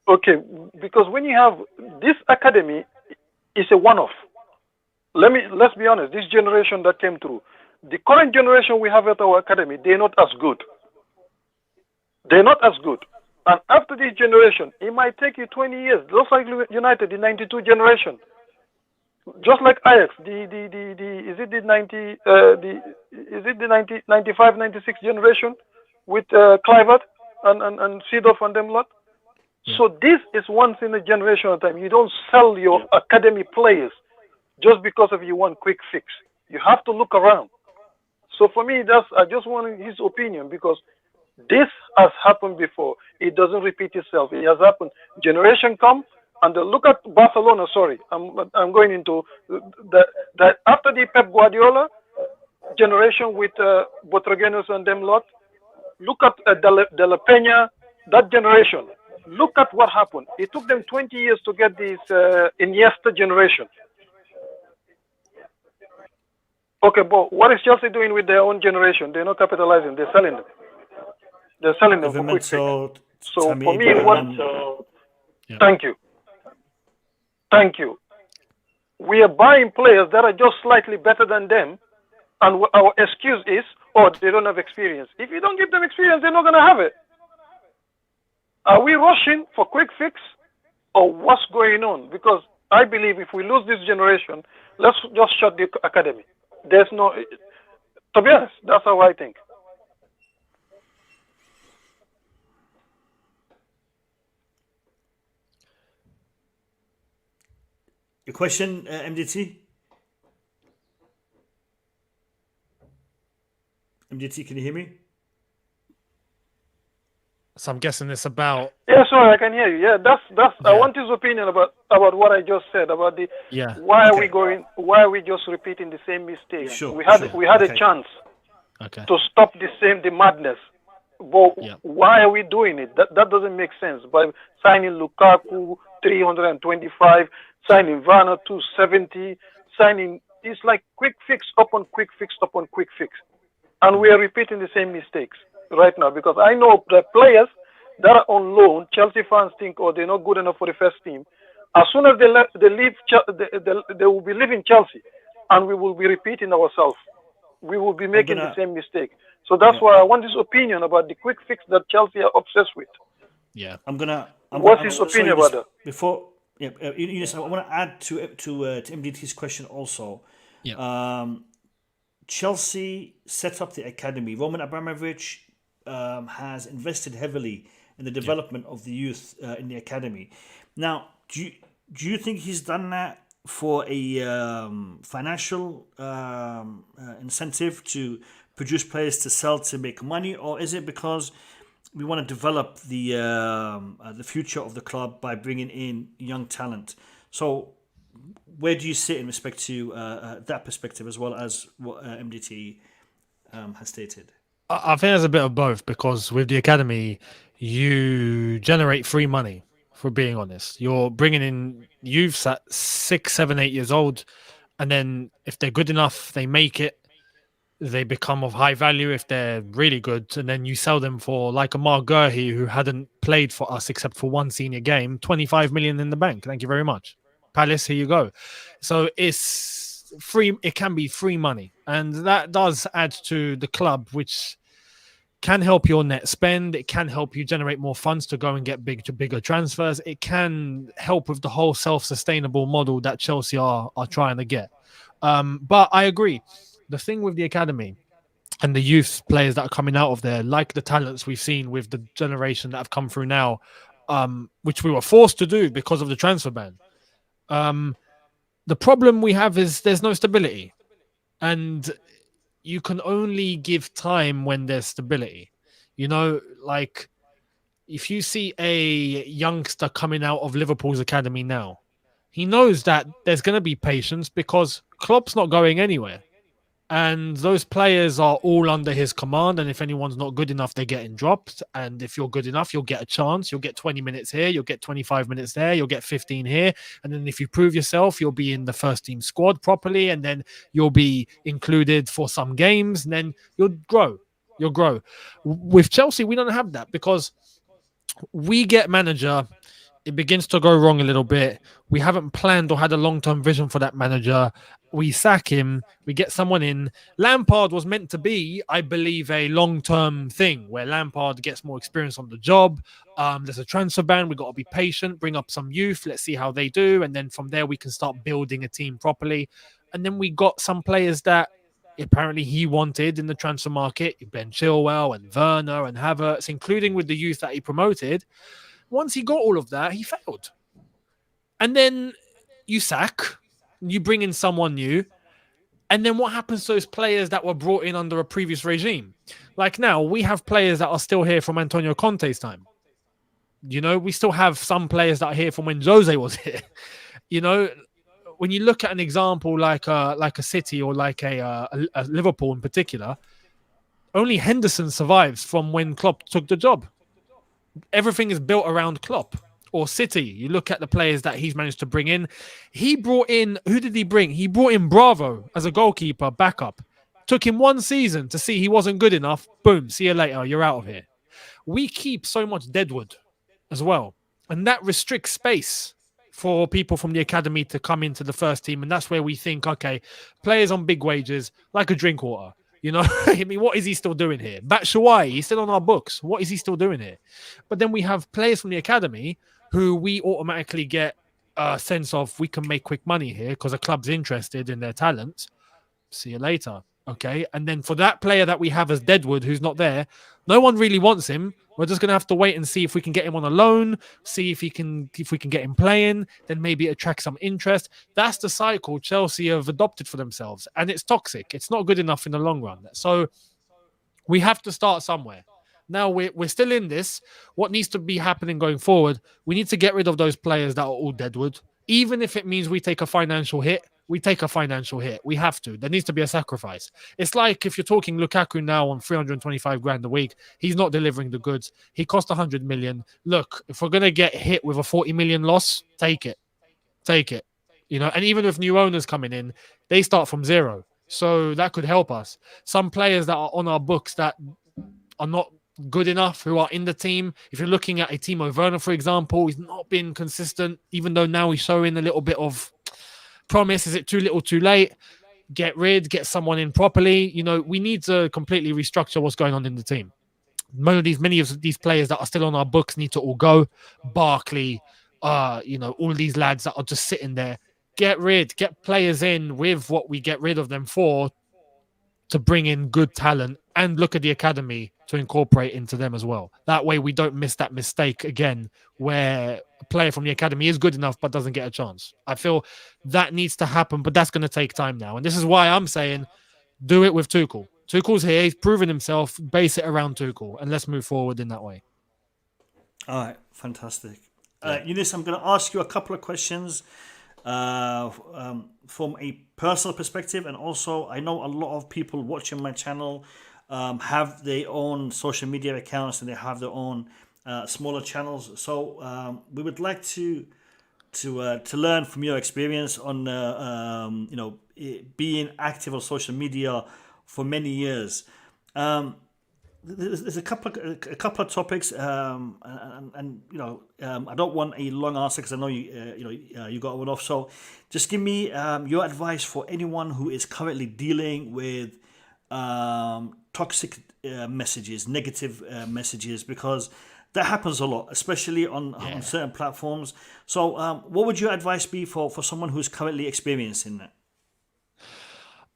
Okay, because when you have this academy, is a one-off. Let's be honest. This generation that came through, the current generation we have at our academy, they're not as good. They're not as good. And after this generation, it might take you 20 years. Just like United, the '92 generation, just like Ajax, is it the 95, 96 generation with Kluivert and Seedorf and them lot. Yeah. So this is once in a generation time. You don't sell your academy players just because of you want quick fix. You have to look around. So for me, I just wanted his opinion, because this has happened before. It doesn't repeat itself. It has happened. Generation come and look at Barcelona. Sorry, I'm going into that after the Pep Guardiola generation with Botraguenos and them lot. Look at De La Peña, that generation. Look at what happened. It took them 20 years to get this Iniesta generation. Okay, but what is Chelsea doing with their own generation? They're not capitalizing. They're selling them. They're selling them for quick fix. So for me, Thank you. We are buying players that are just slightly better than them, and our excuse is, they don't have experience. If you don't give them experience, they're not going to have it. Are we rushing for quick fix, or what's going on? Because I believe if we lose this generation, let's just shut the academy. There's no, to be honest, that's how I think. Your question, MDT? MDT, can you hear me? So I'm guessing it's about. Yeah, sorry, I can hear you. Yeah, that's. Yeah. I want his opinion about what I just said about the. Yeah. Why are we just repeating the same mistake? Sure. We had a chance. Okay. To stop the madness, but why are we doing it? That doesn't make sense. By signing Lukaku 325, signing Werner 270, it's like quick fix upon quick fix upon quick fix, and we are repeating the same mistakes right now, because I know the players that are on loan, Chelsea fans think, they're not good enough for the first team. As soon as they leave, they will be leaving Chelsea, and we will be repeating ourselves. We will be making the same mistake. So that's why I want his opinion about the quick fix that Chelsea are obsessed with. Yeah, What's his opinion about that? Before, I want to add to MDT's question also. Yeah. Chelsea set up the academy. Roman Abramovich has invested heavily in the development of the youth in the academy. Now, do you think he's done that for a financial incentive to produce players to sell to make money, or is it because we want to develop the future of the club by bringing in young talent? So, where do you sit in respect to that perspective as well as what MDT has stated? I think there's a bit of both, because with the academy, you generate free money. For being honest, you're bringing in youths at 6, 7, 8 years old, and then if they're good enough, they make it. They become of high value if they're really good, and then you sell them for, like a Mark Gurhey, who hadn't played for us except for one senior game, 25 million in the bank. Thank you very much, Palace. Here you go. So it's free. It can be free money, and that does add to the club, which can help your net spend. It can help you generate more funds to go and get bigger transfers. It can help with the whole self-sustainable model that Chelsea are trying to get. But I agree. The thing with the academy and the youth players that are coming out of there, like the talents we've seen with the generation that have come through now, which we were forced to do because of the transfer ban. The problem we have is there's no stability. And you can only give time when there's stability. You know, like if you see a youngster coming out of Liverpool's academy now, he knows that there's going to be patience because Klopp's not going anywhere. And those players are all under his command. And if anyone's not good enough, they're getting dropped. And if you're good enough, you'll get a chance. You'll get 20 minutes here. You'll get 25 minutes there. You'll get 15 here. And then if you prove yourself, you'll be in the first team squad properly. And then you'll be included for some games. And then you'll grow. You'll grow. With Chelsea, we don't have that because we get manager. It begins to go wrong a little bit. We haven't planned or had a long-term vision for that manager. We sack him. We get someone in. Lampard was meant to be, I believe, a long-term thing where Lampard gets more experience on the job. There's a transfer ban. We've got to be patient, bring up some youth. Let's see how they do. And then from there, we can start building a team properly. And then we got some players that apparently he wanted in the transfer market. Ben Chilwell and Werner and Havertz, including with the youth that he promoted. Once he got all of that, he failed. And then you sack, you bring in someone new, and then what happens to those players that were brought in under a previous regime? Like now, we have players that are still here from Antonio Conte's time. You know, we still have some players that are here from when Jose was here. You know, when you look at an example like a City or like a Liverpool in particular, only Henderson survives from when Klopp took the job. Everything is built around Klopp. Or City, you look at the players that he's managed to bring in. He brought in, who did he bring? He brought in Bravo as a goalkeeper backup. Took him one season to see he wasn't good enough. Boom, see you later, you're out of here. We keep so much deadwood as well. And that restricts space for people from the academy to come into the first team. And that's where we think, okay, players on big wages, like a Drinkwater. You know, I mean, what is he still doing here? Batshuayi, he's still on our books. What is he still doing here? But then we have players from the academy who we automatically get a sense of we can make quick money here because a club's interested in their talents. See you later. Okay. And then for that player that we have as Deadwood, who's not there, no one really wants him. We're just going to have to wait and see if we can get him on a loan, see if we can get him playing, then maybe attract some interest. That's the cycle Chelsea have adopted for themselves. And it's toxic. It's not good enough in the long run. So we have to start somewhere. Now we're still in this. What needs to be happening going forward? We need to get rid of those players that are all deadwood. Even if it means we take a financial hit, we take a financial hit. We have to. There needs to be a sacrifice. It's like if you're talking Lukaku now on 325 grand a week, he's not delivering the goods. He cost 100 million. Look, if we're going to get hit with a 40 million loss, take it. Take it. You know, and even with new owners coming in, they start from zero. So that could help us. Some players that are on our books that are not good enough, who are in the team. If you're looking at a Timo Werner, for example, he's not been consistent, even though now he's showing a little bit of promise. Is it too little, too late? Get someone in properly. You know, we need to completely restructure what's going on in the team. Many of these players that are still on our books need to all go. Barkley, you know, all these lads that are just sitting there. Get players in with what we get rid of them for, to bring in good talent, and look at the academy to incorporate into them as well. That way we don't miss that mistake again where a player from the academy is good enough but doesn't get a chance. I feel that needs to happen, but that's going to take time now. And this is why I'm saying do it with Tuchel. Tuchel's here. He's proven himself. Base it around Tuchel and let's move forward in that way. All right. Fantastic. Yunus, I'm going to ask you a couple of questions from a personal perspective, and also I know a lot of people watching my channel have their own social media accounts and they have their own smaller channels. So we would like to learn from your experience on being active on social media for many years. There's a couple of topics, and I don't want a long answer because I know you got one off. So just give me your advice for anyone who is currently dealing with toxic messages, negative messages, because that happens a lot, especially on certain platforms. So what would your advice be for someone who's currently experiencing that?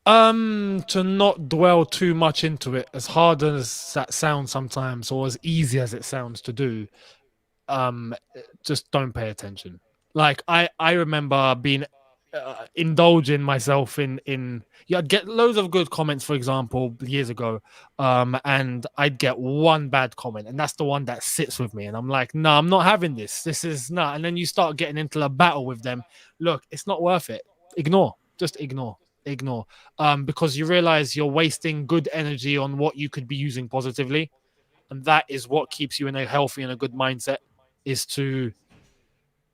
To not dwell too much into it, as hard as that sounds sometimes, or as easy as it sounds to do. Just don't pay attention. Like I remember being indulging myself in I'd get loads of good comments, for example, years ago, and I'd get one bad comment, and that's the one that sits with me, and I'm like, no, I'm not having this. This is not. And then you start getting into a battle with them. Look, it's not worth it. Ignore. Just ignore. Because you realize you're wasting good energy on what you could be using positively, and that is what keeps you in a healthy and a good mindset, is to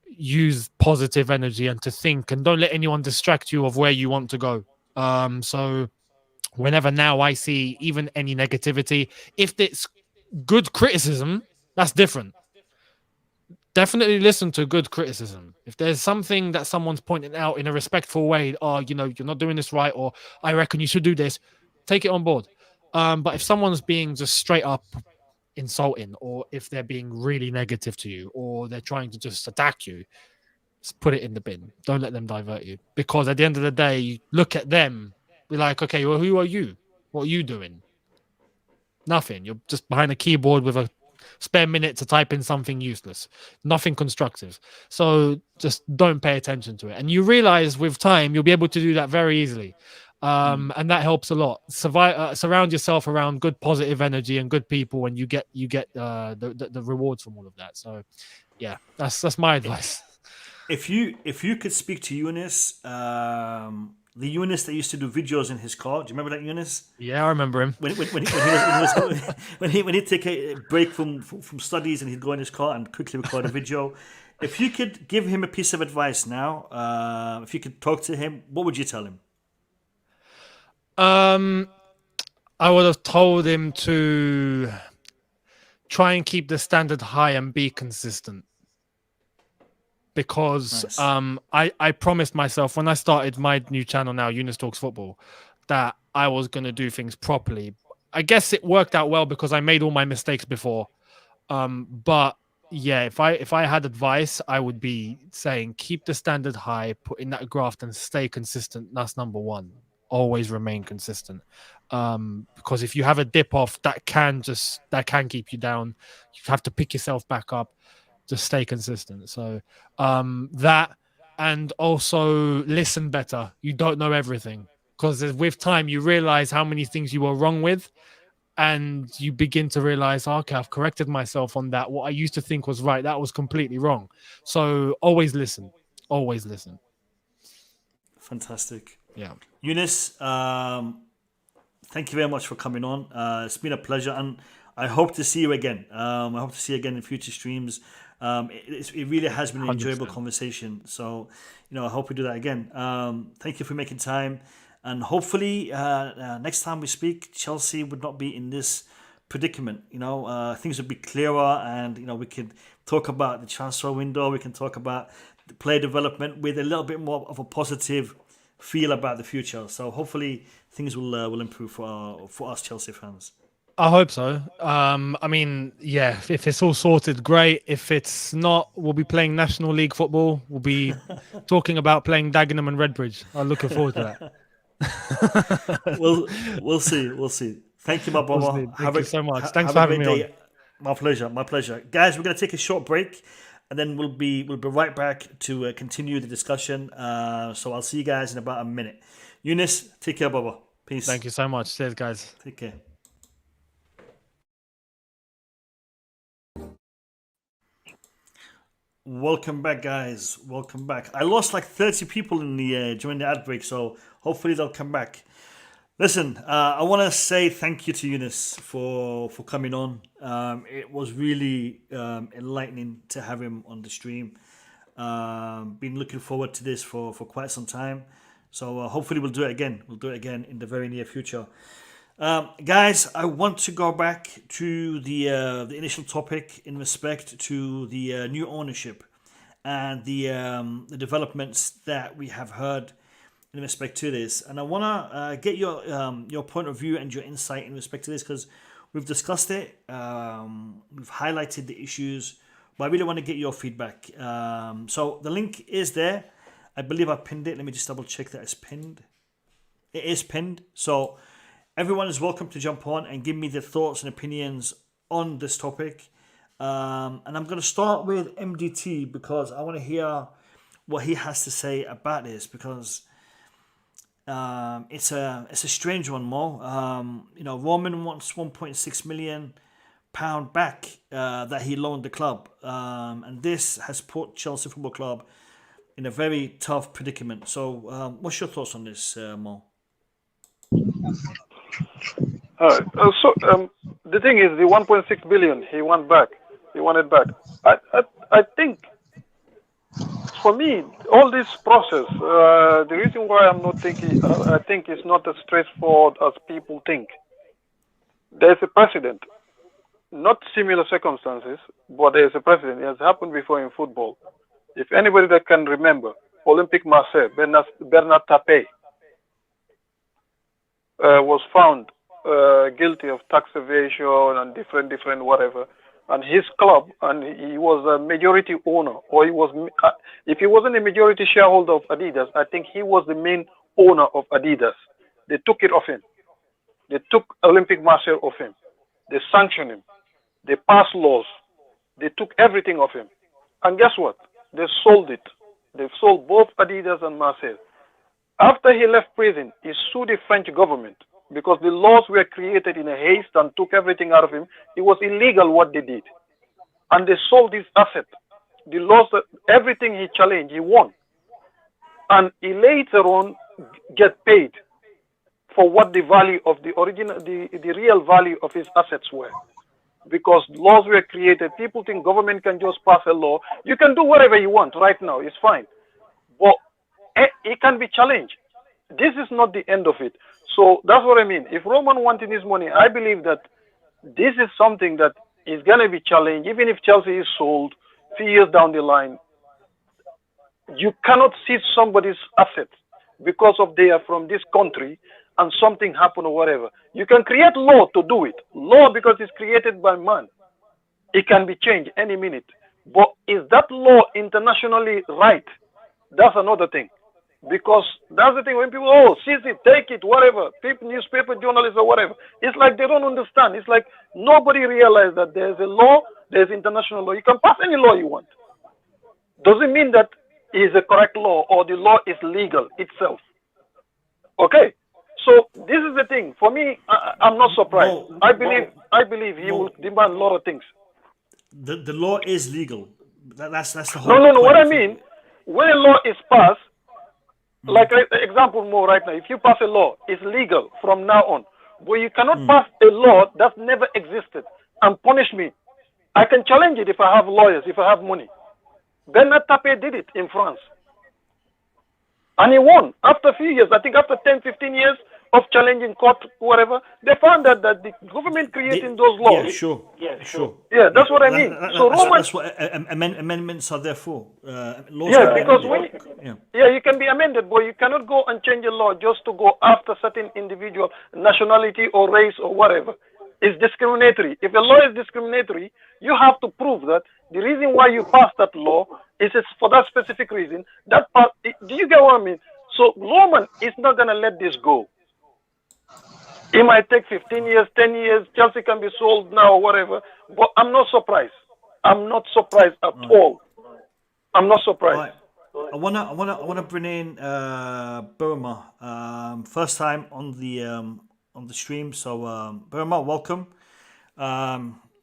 use positive energy and to think, and don't let anyone distract you of where you want to go. So whenever now I see even any negativity, if it's good criticism, that's different. Definitely listen to good criticism. If there's something that someone's pointing out in a respectful way, you're not doing this right, or I reckon you should do this, take it on board. But if someone's being just straight up insulting, or if they're being really negative to you, or they're trying to just attack you, just put it in the bin. Don't let them divert you. Because at the end of the day, you look at them, be like, okay, well, who are you? What are you doing? Nothing. You're just behind a keyboard with a spare minute to type in something useless, nothing constructive. So just don't pay attention to it. And you realize with time, you'll be able to do that very easily. And that helps a lot. Surround yourself around good, positive energy and good people, and you get the rewards from all of that. So yeah, that's my advice. If you could speak to Eunice, the Eunice that used to do videos in his car, do you remember that Eunice? Yeah, I remember him. When he'd take a break from studies and he'd go in his car and quickly record a video. If you could give him a piece of advice now, if you could talk to him, what would you tell him? I would have told him to try and keep the standard high and be consistent. Because nice. I promised myself when I started my new channel now, Eunice Talks Football, that I was going to do things properly. I guess it worked out well because I made all my mistakes before. But yeah, if I had advice, I would be saying keep the standard high, put in that graft, and stay consistent. That's number one. Always remain consistent. Because if you have a dip off, that can keep you down. You have to pick yourself back up. Just stay consistent. So that, and also listen better. You don't know everything, because with time you realize how many things you were wrong with, and you begin to realize, okay, I've corrected myself on that. What I used to think was right, that was completely wrong. So always listen. Always listen. Fantastic. Yeah. Eunice, thank you very much for coming on. It's been a pleasure, and I hope to see you again. I hope to see you again in future streams. It really has been an 100%. Enjoyable conversation. So, I hope we do that again. Thank you for making time. And hopefully, next time we speak, Chelsea would not be in this predicament. Things would be clearer, and we could talk about the transfer window. We can talk about the player development with a little bit more of a positive feel about the future. So hopefully, things will improve for us Chelsea fans. I hope so. I mean, yeah, if it's all sorted, great. If it's not, we'll be playing National League football. We'll be talking about playing Dagenham and Redbridge. I'm looking forward to that. We'll see. We'll see. Thank you, my brother. Thank you so much. Thanks for having me on. My pleasure. My pleasure. Guys, we're going to take a short break, and then we'll be right back to continue the discussion. So I'll see you guys in about a minute. Eunice, take care, brother. Peace. Thank you so much. Cheers, guys. Take care. Welcome back, guys. Welcome back. I lost like 30 people in the during the ad break, so hopefully they'll come back. Listen, I want to say thank you to Yunus for coming on. It was really enlightening to have him on the stream. Been looking forward to this for quite some time. So hopefully we'll do it again. We'll do it again in the very near future. Guys, I want to go back to the initial topic in respect to the new ownership and the developments that we have heard in respect to this. And I want to get your point of view and your insight in respect to this, because we've discussed it, we've highlighted the issues, but I really want to get your feedback. So the link is there. I believe I pinned it. Let me just double check that it's pinned. It is pinned. So everyone is welcome to jump on and give me their thoughts and opinions on this topic. And I'm going to start with MDT because I want to hear what he has to say about this, because it's a strange one, Mo. Roman wants £1.6 million back that he loaned the club, and this has put Chelsea Football Club in a very tough predicament. So, what's your thoughts on this, Mo? The thing is, the 1.6 billion he wanted back. I think, for me, all this process, the reason why I'm not thinking, I think it's not as straightforward as people think. There's a precedent, not similar circumstances, but there's a precedent. It has happened before in football. If anybody that can remember, Olympique Marseille, Bernard Tapie was found guilty of tax evasion and different whatever, and his club, and he was a majority owner, or he was, if he wasn't a majority shareholder of Adidas, I think he was the main owner of Adidas. They took it off him. They took Olympique Marseille off him. They sanctioned him. They passed laws. They took everything off him. And guess what? They sold it. They sold both Adidas and Marseille. After he left prison, he sued the French government because the laws were created in a haste and took everything out of him. It was illegal what they did. And they sold his asset. The laws, everything he challenged, he won. And he later on get paid for what the value of the original, the real value of his assets were. Because laws were created, people think government can just pass a law. You can do whatever you want right now, it's fine. But it can be challenged. This is not the end of it. So that's what I mean. If Roman wanted his money, I believe that this is something that is going to be challenged. Even if Chelsea is sold 3 years down the line, you cannot seize somebody's assets because of they are from this country and something happened or whatever. You can create law to do it. Law, because it's created by man, it can be changed any minute. But is that law internationally right? That's another thing. Because that's the thing, when people, seize it, take it, whatever, people, newspaper journalists or whatever, it's like they don't understand. It's like nobody realized that there's a law, there's international law. You can pass any law you want. Doesn't mean that is a correct law or the law is legal itself. Okay? So this is the thing. For me, I'm not surprised. I believe he will demand a lot of things. The law is legal. That's the whole No. What I mean, when a law is passed, like example more right now, if you pass a law, it's legal from now on. But you cannot pass a law that never existed and punish me. I can challenge it if I have lawyers, if I have money. Bernard Tapie did it in France. And he won. After a few years, I think after 10, 15 years of challenging court, whatever, they found that the government creating those laws. Yeah, sure. Yeah, that's what I mean. So that's what amendments are there for. Laws because you can be amended, but you cannot go and change a law just to go after certain individual nationality or race or whatever. It's discriminatory. If a law is discriminatory, you have to prove that the reason why you passed that law is for that specific reason. That part, do you get what I mean? So Roman is not going to let this go. It might take 15 years, 10 years. Chelsea can be sold now or whatever. But I'm not surprised. I'm not surprised at all. I'm not surprised. Right. I wanna bring in Burma. First time on the stream. So Burma, welcome.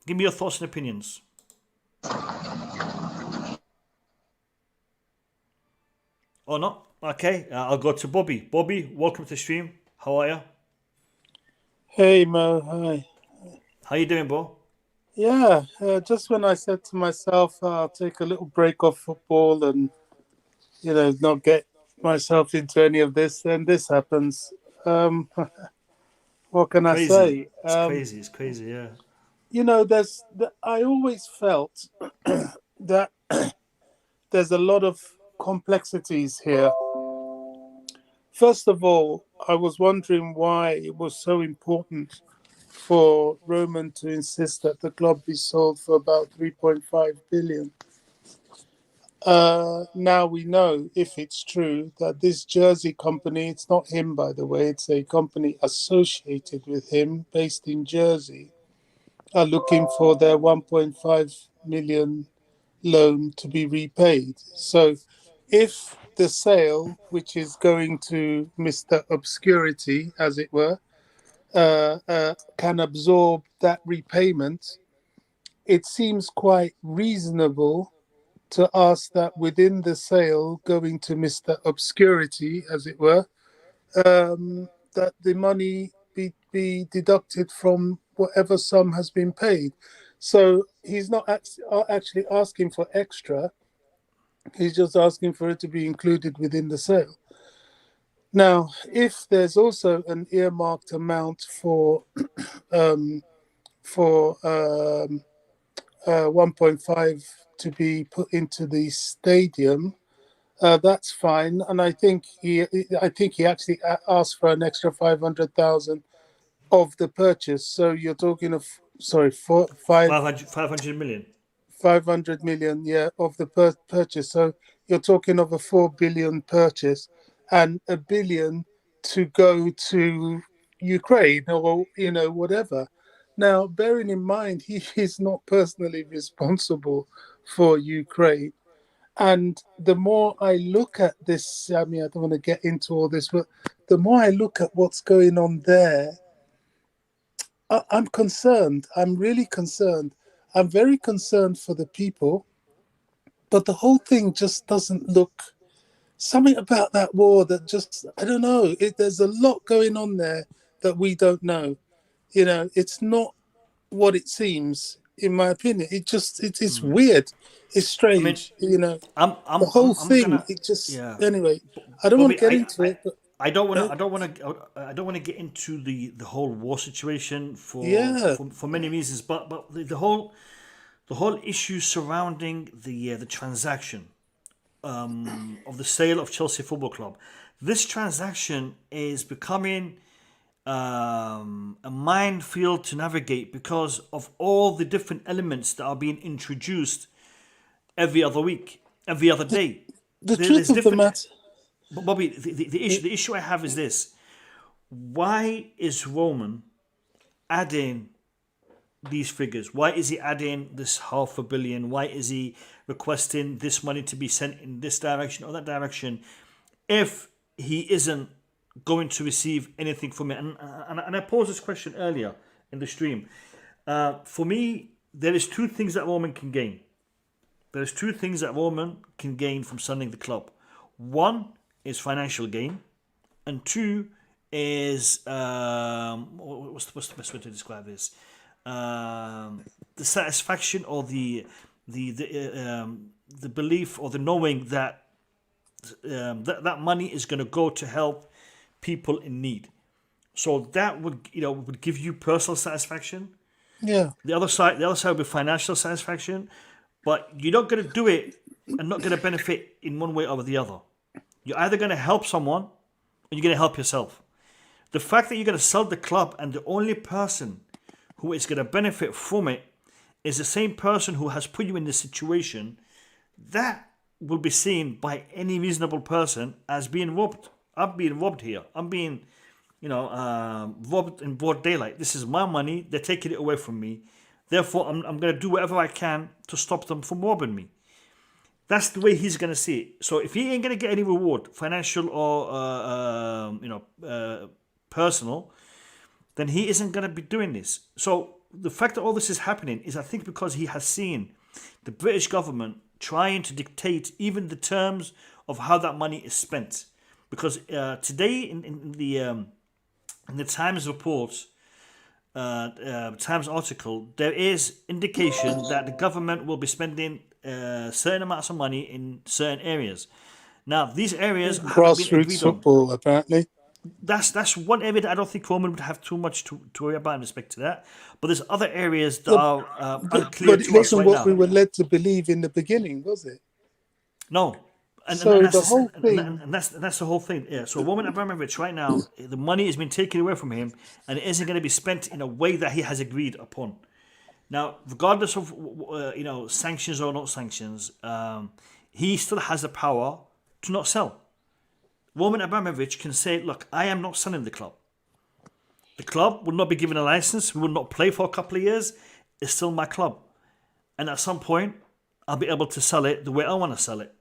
Give me your thoughts and opinions. Or not? Okay, I'll go to Bobby. Bobby, welcome to the stream. How are you? Hey Mo, hi. How you doing, bro? Yeah, just when I said to myself, I'll take a little break off football and not get myself into any of this, then this happens. Um, what can I Crazy. say? It's crazy. It's crazy. Yeah. I always felt that there's a lot of complexities here. First of all, I was wondering why it was so important for Roman to insist that the club be sold for about 3.5 billion. Now we know, if it's true, that this Jersey company, it's not him, by the way, it's a company associated with him based in Jersey, are looking for their 1.5 million loan to be repaid. So if the sale, which is going to Mr. Obscurity, as it were, can absorb that repayment, it seems quite reasonable to ask that within the sale going to Mr. Obscurity, as it were, that the money be deducted from whatever sum has been paid. So he's not actually asking for extra. He's just asking for it to be included within the sale. Now, if there's also an earmarked amount for 1.5 to be put into the stadium, that's fine. And I think he actually asked for an extra 500,000 of the purchase. So you're talking of 500 million. 500 million, yeah, of the purchase. So you're talking of a 4 billion purchase and a billion to go to Ukraine or whatever. Now, bearing in mind, he is not personally responsible for Ukraine. And the more I look at this, I mean, I don't want to get into all this, but the more I look at what's going on there, I'm concerned. I'm really concerned. I'm very concerned for the people, but the whole thing just doesn't look, something about that war that just, I don't know. There's a lot going on there that we don't know. It's not what it seems, in my opinion. It's weird. It's I mean, strange. The whole I'm thing. gonna. It just Yeah. anyway. I don't want to Bobby, get into it, but I don't want to. I don't want to get into the whole war situation yeah, for many reasons. But the whole issue surrounding the transaction of the sale of Chelsea Football Club. This transaction is becoming a minefield to navigate because of all the different elements that are being introduced every other week, every other day. the There's truth of the different. matter. But Bobby, the issue I have is this: why is Roman adding these figures? Why is he adding this 500 million? Why is he requesting this money to be sent in this direction or that direction if he isn't going to receive anything from it? And I posed this question earlier in the stream. For me, there is two things that Roman can gain. There's two things that Roman can gain from selling the club. One is financial gain, and two is what's the best way to describe this? The satisfaction or the belief or the knowing that that money is going to go to help people in need. So that would give you personal satisfaction. Yeah. The other side would be financial satisfaction, but you're not going to do it and not going to benefit in one way or the other. You're either going to help someone or you're going to help yourself. The fact that you're going to sell the club and the only person who is going to benefit from it is the same person who has put you in this situation, that will be seen by any reasonable person as being robbed. I'm being robbed here. I'm being, robbed in broad daylight. This is my money. They're taking it away from me. Therefore, I'm going to do whatever I can to stop them from robbing me. That's the way he's going to see it. So if he ain't going to get any reward, financial or personal, then he isn't going to be doing this. So the fact that all this is happening is, I think, because he has seen the British government trying to dictate even the terms of how that money is spent. Because today in the Times report, Times article, there is indication that the government will be spending certain amounts of money in certain areas. Now, these areas haven't been Grassroots agreed on. football, apparently. That's one area that I don't think Roman would have too much to worry about in respect to that. But there's other areas that are unclear But it to us wasn't right what we now. were led to believe in the beginning, was it? No. So that's the whole thing. and that's the whole thing. Yeah. So Roman Abramovich right now, the money has been taken away from him, and it isn't going to be spent in a way that he has agreed upon. Now, regardless of sanctions or not sanctions, he still has the power to not sell. Roman Abramovich can say, "Look, I am not selling the club. The club will not be given a license. We will not play for a couple of years. It's still my club, and at some point, I'll be able to sell it the way I want to sell it.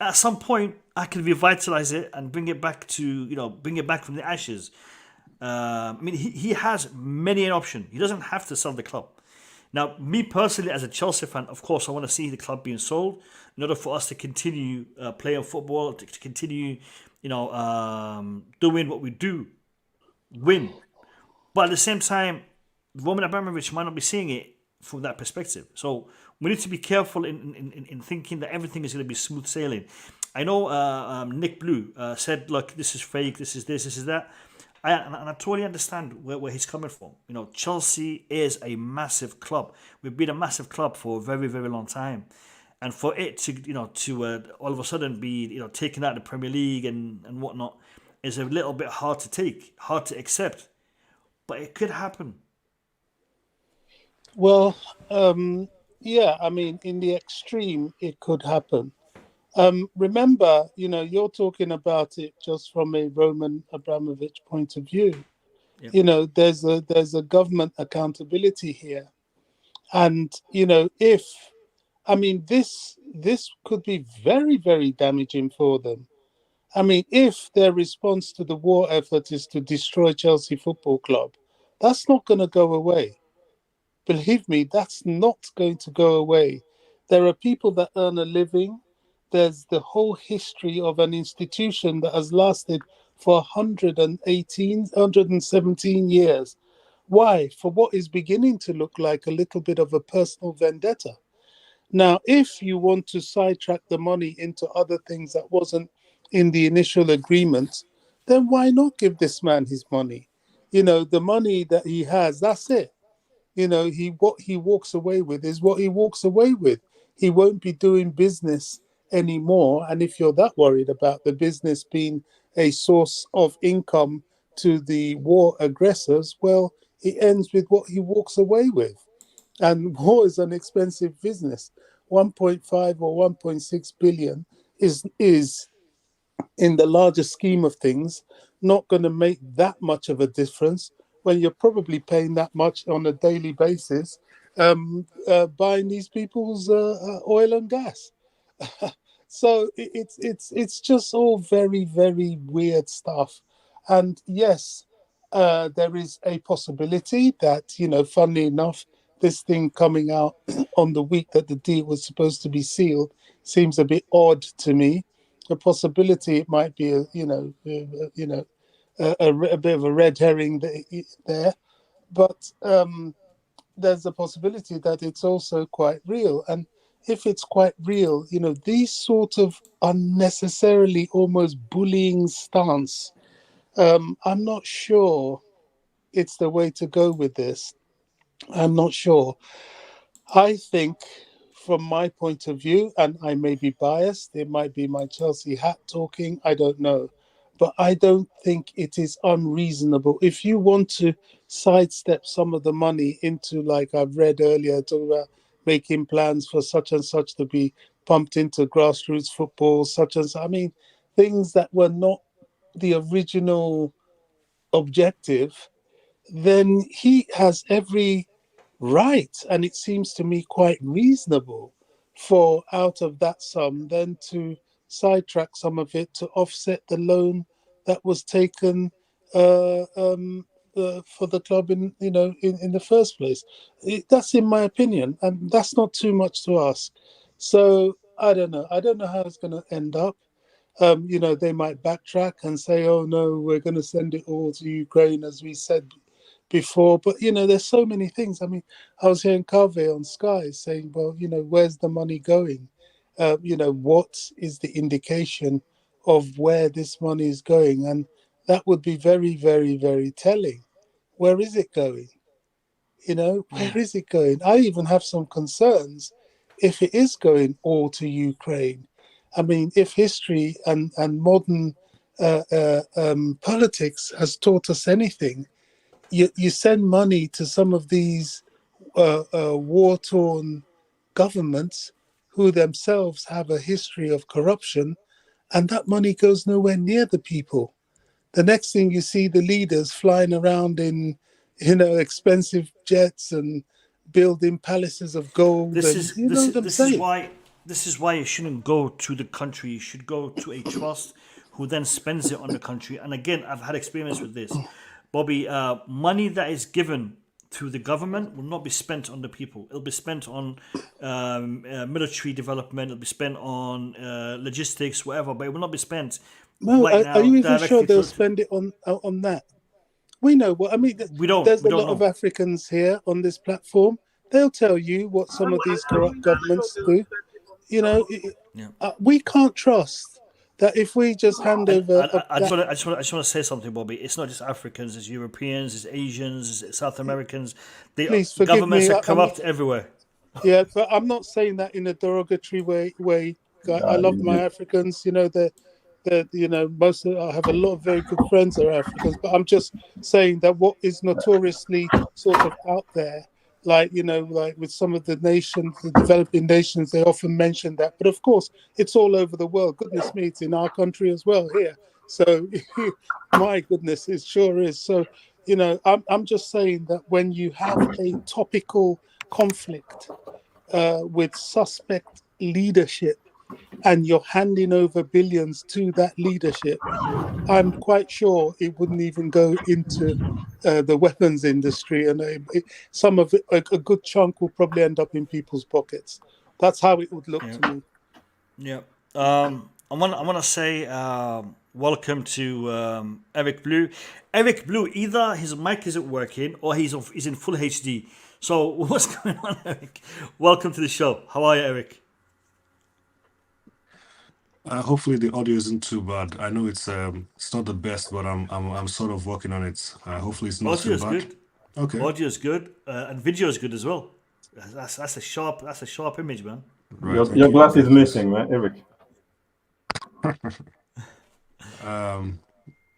At some point, I can revitalize it and bring it back from the ashes." He has many an option. He doesn't have to sell the club. Now, me personally, as a Chelsea fan, of course, I want to see the club being sold in order for us to continue playing football, to continue, doing what we do, win. But at the same time, Roman Abramovich might not be seeing it from that perspective. So we need to be careful in thinking that everything is going to be smooth sailing. I know Nick Blue said, "Look, this is fake. This is this. This is that." And I totally understand where he's coming from. Chelsea is a massive club. We've been a massive club for a very, very long time, and for it to all of a sudden be taken out of the Premier League and whatnot is a little bit hard to take, hard to accept, but it could happen. Well, yeah, I mean, in the extreme, it could happen. Remember, you're talking about it just from a Roman Abramovich point of view. Yep. There's a government accountability here, and this could be very, very damaging for them. I mean, if their response to the war effort is to destroy Chelsea Football Club, that's not going to go away. Believe me, that's not going to go away. There are people that earn a living. There's the whole history of an institution that has lasted for 117 years. Why? For what is beginning to look like a little bit of a personal vendetta. Now, if you want to sidetrack the money into other things that wasn't in the initial agreement, then why not give this man his money? The money that he has, that's it. What he walks away with is what he walks away with. He won't be doing business anymore. And if you're that worried about the business being a source of income to the war aggressors, well, it ends with what he walks away with. And war is an expensive business. 1.5 or 1.6 billion is in the larger scheme of things not going to make that much of a difference when you're probably paying that much on a daily basis buying these people's oil and gas. So it's just all very, very weird stuff. And yes, there is a possibility that, funnily enough, this thing coming out on the week that the deal was supposed to be sealed seems a bit odd to me. A possibility it might be a bit of a red herring there, but there's a possibility that it's also quite real. And if it's quite real, these sort of unnecessarily almost bullying stance, I'm not sure it's the way to go with this. I'm not sure. I think, from my point of view, and I may be biased, it might be my Chelsea hat talking, I don't know. But I don't think it is unreasonable. If you want to sidestep some of the money into, like I've read earlier, talking about making plans for such and such to be pumped into grassroots football, such as, things that were not the original objective, then he has every right, and it seems to me quite reasonable for out of that sum then to sidetrack some of it to offset the loan that was taken for the club in the first place. That's in my opinion, and that's not too much to ask. So I don't know how it's going to end up. they might backtrack and say, "Oh no, we're going to send it all to Ukraine," as we said before. But there's so many things. I mean, I was hearing Carve on Sky saying, "Well, where's the money going? What is the indication of where this money is going?" And that would be very, very, very telling. Where is it going? Where is it going? I even have some concerns if it is going all to Ukraine. I mean, if history and modern politics has taught us anything, you send money to some of these war-torn governments who themselves have a history of corruption, and that money goes nowhere near the people. The next thing you see the leaders flying around in, expensive jets and building palaces of gold, This and is you this know is what I'm this is saying. why this is why you shouldn't go to the country. You should go to a trust who then spends it on the country. And again, I've had experience with this, Bobby. Money that is given to the government will not be spent on the people. It'll be spent on military development. It'll be spent on logistics, whatever. But it will not be spent No, right are now you even sure directly they'll to. spend it on that? We know what I mean. We don't. There's We a don't lot of know. Africans here on this platform. They'll tell you what some of these corrupt governments do. Yeah. We can't trust that if we just hand And over I just that. want to, say something, Bobby. It's not just Africans. It's Europeans. It's Asians. It's South Americans. The Please forgive governments me. are I'm not. corrupt everywhere. Yeah, but I'm not saying that in a derogatory way. I love my Africans. Most I have a lot of very good friends that are Africans, but I'm just saying that what is notoriously sort of out there, like with some of the nations, the developing nations, they often mention that. But of course, it's all over the world. Goodness me, it's in our country as well here. So, my goodness, it sure is. So, I'm just saying that when you have a topical conflict with suspect leadership and you're handing over billions to that leadership, I'm quite sure it wouldn't even go into the weapons industry, and some of it, a good chunk will probably end up in people's pockets. That's how it would look Yeah. to me. Yeah. I want to say welcome to Eric Blue. Eric Blue, either his mic isn't working or he's in full HD. So what's going on, Eric? Welcome to the show. How are you, Eric? Hopefully the audio isn't too bad. I know it's not the best, but I'm sort of working on it. Hopefully it's not Audio too is bad. good. Okay. Audio is good, and video is good as well. That's a sharp image, man. Right. Your glass is missing, man, Eric.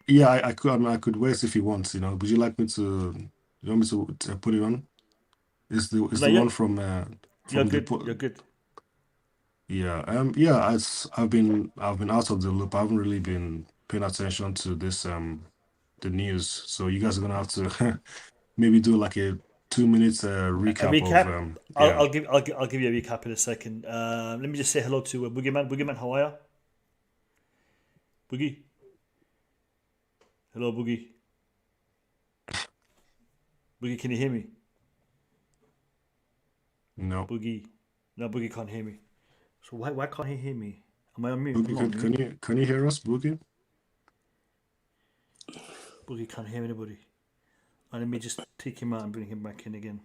Yeah, I could wait if you want. Would you like me to? You want me to put it on? Is the one from You're the good. You're good. Yeah. Yeah. I've been out of the loop. I haven't really been paying attention to this the news. So you guys are gonna have to maybe do like a 2 minutes recap A recap. of I'll yeah. give you a recap in a second. Let me just say hello to Boogeyman. Boogeyman, how are you? Boogie. Hello, Boogie. Boogie, can you hear me? No. Boogie. No, Boogie can't hear me. So why can't he hear me? Am I on mute? Boogie, can you hear us, Boogie? Boogie can't hear anybody. And let me just take him out and bring him back in again.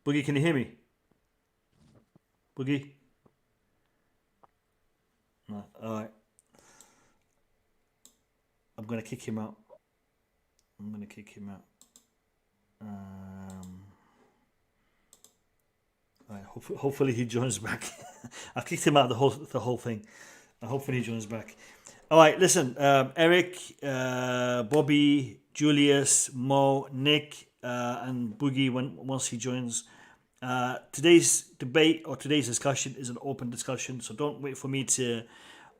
Boogie, can you hear me? Boogie? No, alright. I'm gonna kick him out. Alright, hopefully he joins back. I've kicked him out the whole thing. Hopefully he joins back. Alright, listen, Eric, Bobby, Julius, Mo, Nick, and Boogie once he joins. Today's debate or today's discussion is an open discussion, so don't wait for me to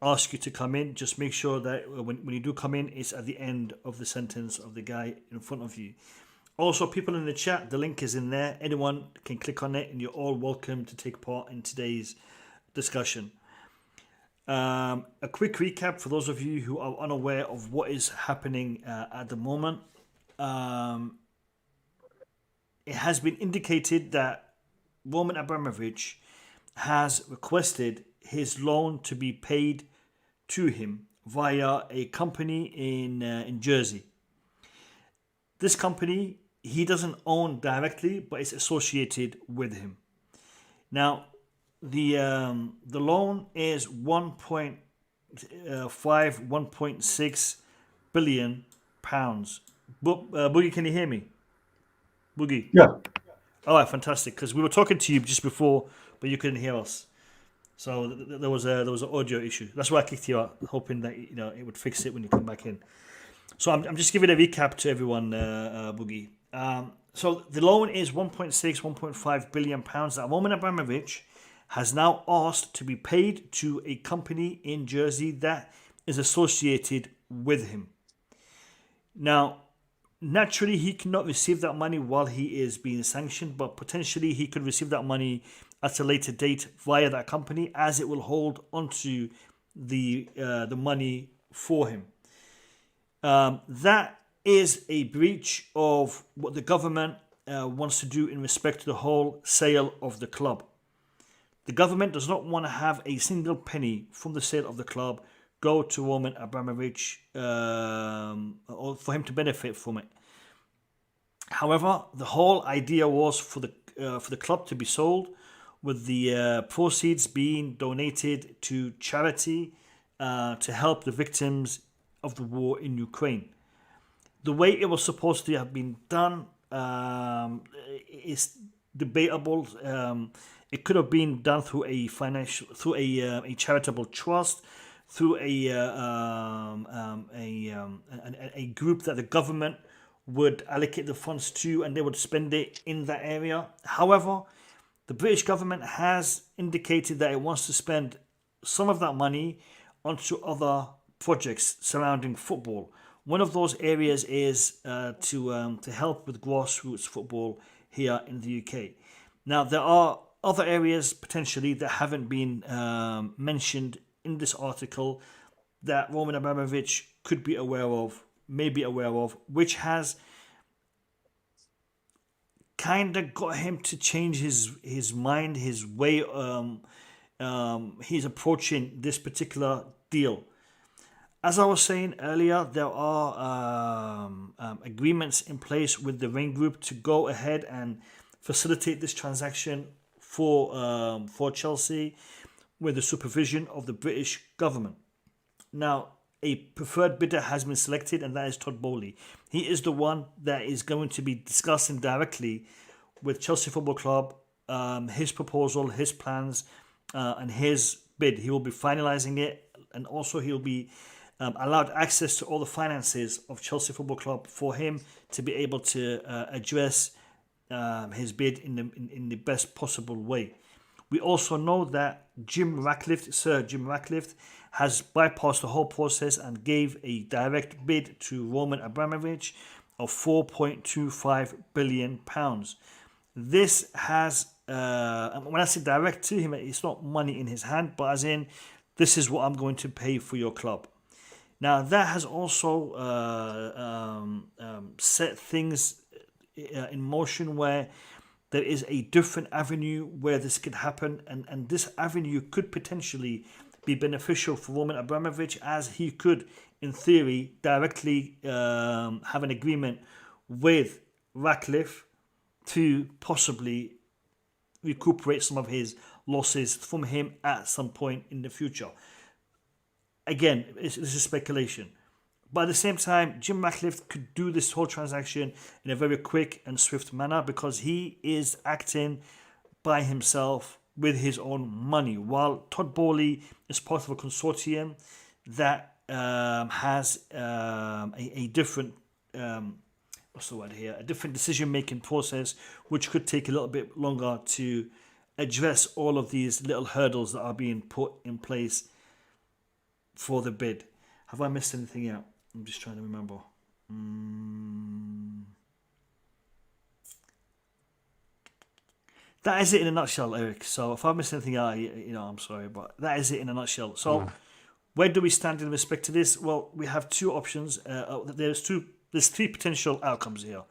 ask you to come in. Just make sure that when you do come in, it's at the end of the sentence of the guy in front of you. Also, people in the chat, the link is in there. Anyone can click on it, and you're all welcome to take part in today's discussion. A quick recap for those of you who are unaware of what is happening at the moment. It has been indicated that Roman Abramovich has requested his loan to be paid to him via a company in Jersey. This company he doesn't own directly, but it's associated with him. Now, the loan is 1.6 billion pounds. Boogie, can you hear me? Boogie. Yeah. All right, fantastic. Because we were talking to you just before, but you couldn't hear us. So there was an audio issue. That's why I kicked you out, hoping that it would fix it when you come back in. So I'm just giving a recap to everyone, Boogie. So the loan is 1.5 billion pounds that Roman Abramovich has now asked to be paid to a company in Jersey that is associated with him. Now, naturally, he cannot receive that money while he is being sanctioned, but potentially he could receive that money at a later date via that company, as it will hold onto the money for him. That is a breach of what the government wants to do in respect to the whole sale of the club. The government does not want to have a single penny from the sale of the club go to Roman Abramovich or for him to benefit from it. However, the whole idea was for the club to be sold, with the proceeds being donated to charity to help the victims of the war in Ukraine. The way it was supposed to have been done is debatable. It could have been done through a charitable trust, through a group that the government would allocate the funds to, and they would spend it in that area. However, the British government has indicated that it wants to spend some of that money onto other projects surrounding football. One of those areas is to help with grassroots football here in the UK. Now, there are other areas potentially that haven't been mentioned in this article that Roman Abramovich could be aware of, may be aware of, which has kind of got him to change his mind, his way he's approaching this particular deal. As I was saying earlier, there are agreements in place with the Rain Group to go ahead and facilitate this transaction for Chelsea with the supervision of the British government. Now, a preferred bidder has been selected, and that is Todd Boehly. He is the one that is going to be discussing directly with Chelsea Football Club his proposal, his plans, and his bid. He will be finalising it, and also he'll be allowed access to all the finances of Chelsea Football Club for him to be able to address his bid in the best possible way. We also know that Sir Jim Ratcliffe, has bypassed the whole process and gave a direct bid to Roman Abramovich of £4.25 billion. This has, when I say direct to him, it's not money in his hand, but as in, this is what I'm going to pay for your club. Now, that has also set things in motion where there is a different avenue where this could happen, and this avenue could potentially be beneficial for Roman Abramovich, as he could, in theory, directly have an agreement with Ratcliffe to possibly recuperate some of his losses from him at some point in the future. Again, this is speculation. But at the same time, Jim Ratcliffe could do this whole transaction in a very quick and swift manner because he is acting by himself with his own money, while Todd Boehly is part of a consortium that has a different a different decision-making process, which could take a little bit longer to address all of these little hurdles that are being put in place for the bid. Have I missed anything out? I'm just trying to remember. That is it in a nutshell, Eric. So if I missed anything out, I'm sorry, but that is it in a nutshell. So where do we stand in respect to this? Well, we have two options. There's three potential outcomes here.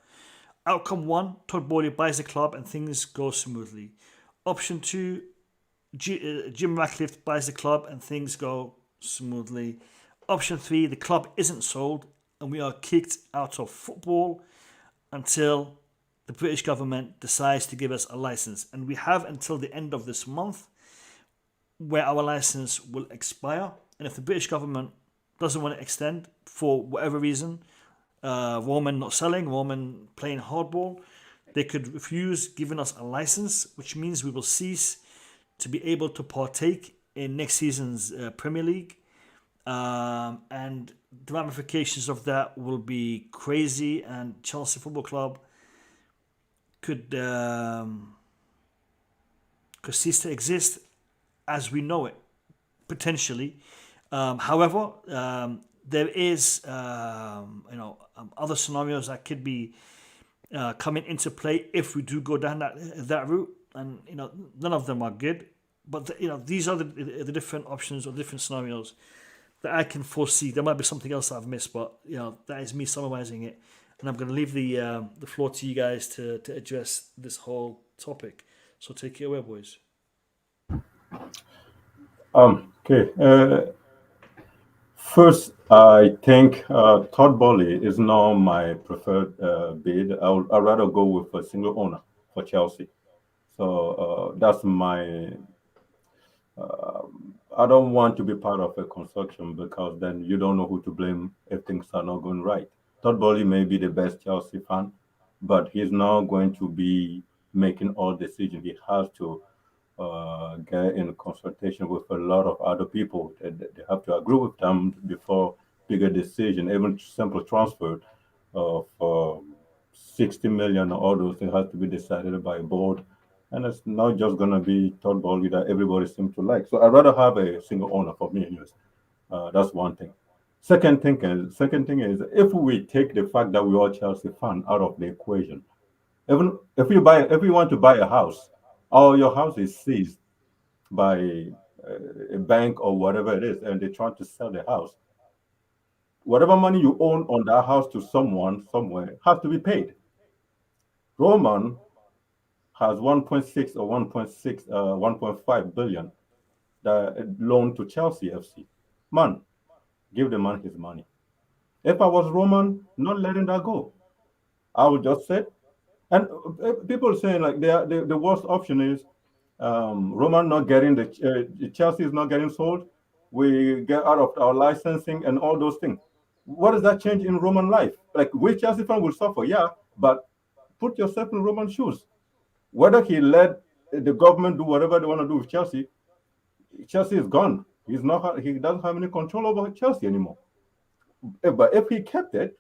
Outcome one, Todd Boehly buys the club and things go smoothly. Option two, Jim Ratcliffe buys the club and things go smoothly. Option 3, the club isn't sold and we are kicked out of football until the British government decides to give us a license. And we have until the end of this month where our license will expire. And if the British government doesn't want to extend for whatever reason, Roman not selling, Roman playing hardball, they could refuse giving us a license, which means we will cease to be able to partake in next season's Premier League. And the ramifications of that will be crazy, and Chelsea Football Club could cease to exist as we know it, potentially. However, there is other scenarios that could be coming into play if we do go down that route, and none of them are good. But these are the different options or different scenarios that I can foresee. There might be something else that I've missed, but that is me summarizing it. And I'm going to leave the floor to you guys to address this whole topic. So take it away, boys. Okay. First, I think Todd Boehly is now my preferred bid. I'd rather go with a single owner for Chelsea. So that's my. I don't want to be part of a consortium because then you don't know who to blame if things are not going right. Todd Boehly may be the best Chelsea fan, but he's now going to be making all decisions. He has to get in consultation with a lot of other people. They have to agree with them before bigger decision, even simple transfer of 60 million, all those things has to be decided by a board. And it's not just going to be Todd Boehly that everybody seems to like. So I'd rather have a single owner for me, anyways. That's one thing. Second thing is, if we take the fact that we are Chelsea fan out of the equation, even if you want to buy a house, or your house is seized by a bank or whatever it is, and they're trying to sell the house, whatever money you own on that house to someone somewhere has to be paid. Roman has 1.6 or 1.5 billion loan to Chelsea FC. Man, give the man his money. If I was Roman, not letting that go, I would just say. And people saying like the worst option is Roman not getting the Chelsea is not getting sold. We get out of our licensing and all those things. What does that change in Roman life? Like we Chelsea fan will suffer, yeah, but put yourself in Roman shoes. Whether he let the government do whatever they want to do with Chelsea, Chelsea is gone. He doesn't have any control over Chelsea anymore. But if he kept it,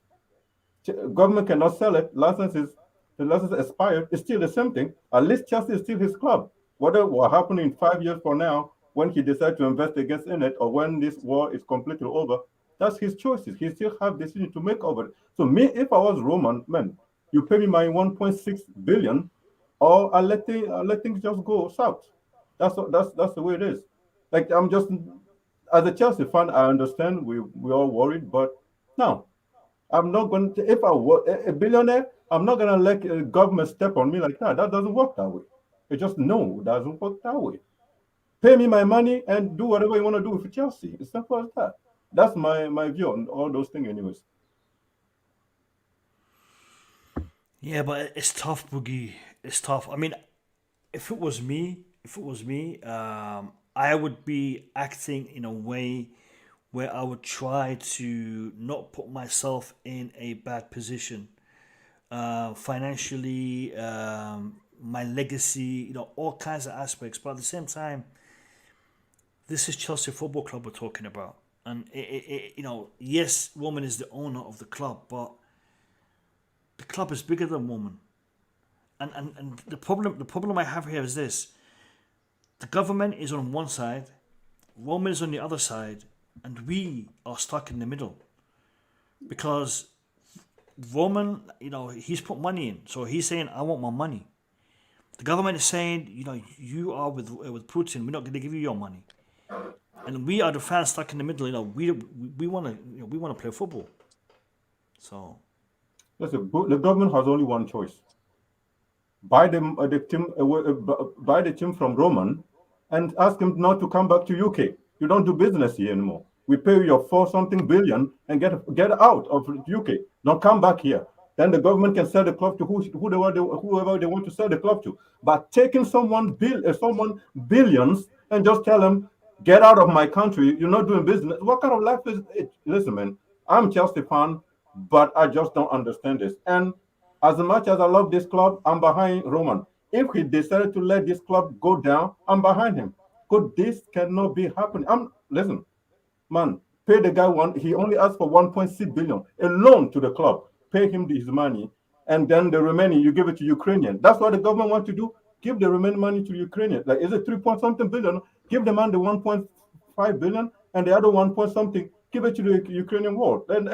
government cannot sell it. The license expired. It's still the same thing. At least Chelsea is still his club. Whether what happen in 5 years from now, when he decides to invest against in it, or when this war is completely over, that's his choices. He still have decision to make over it. So me, if I was Roman, man, you pay me my 1.6 billion, or I let things just go south. That's the way it is. Like I'm just as a Chelsea fan, I understand we all worried, but no, I'm not going to. If I were a billionaire, I'm not going to let government step on me like that. That doesn't work that way. It just no, it doesn't work that way. Pay me my money and do whatever you want to do with Chelsea. It's simple as that. That's my view on all those things, anyways. Yeah, but it's tough, Boogie. It's tough. I mean, if it was me, I would be acting in a way where I would try to not put myself in a bad position financially, my legacy, all kinds of aspects. But at the same time, this is Chelsea Football Club we're talking about, and yes, Roman is the owner of the club, but the club is bigger than Roman. And the problem I have here is this: the government is on one side, Roman is on the other side, and we are stuck in the middle because Roman, he's put money in, so he's saying, "I want my money." The government is saying, "You are with Putin. We're not going to give you your money," and we are the fans stuck in the middle. We want to play football. So Listen, the government has only one choice: buy the team from Roman, and ask him not to come back to UK. You don't do business here anymore. We pay you your 4-something billion and get out of UK. Don't come back here. Then the government can sell the club to whoever they want to sell the club to. But taking someone billions and just tell them, get out of my country, you're not doing business. What kind of life is it? Listen, man, I'm Chelsea fan, but I just don't understand this. And as much as I love this club, I'm behind Roman. If he decided to let this club go down, I'm behind him. Because this cannot be happening. Listen, man, pay the guy one. He only asked for 1.6 billion, a loan to the club. Pay him his money, and then the remaining you give it to Ukrainian. That's what the government wants to do. Give the remaining money to Ukrainian. Like, is it 3-point-something billion? Give the man the 1.5 billion, and the other 1-point-something, give it to the Ukrainian war, and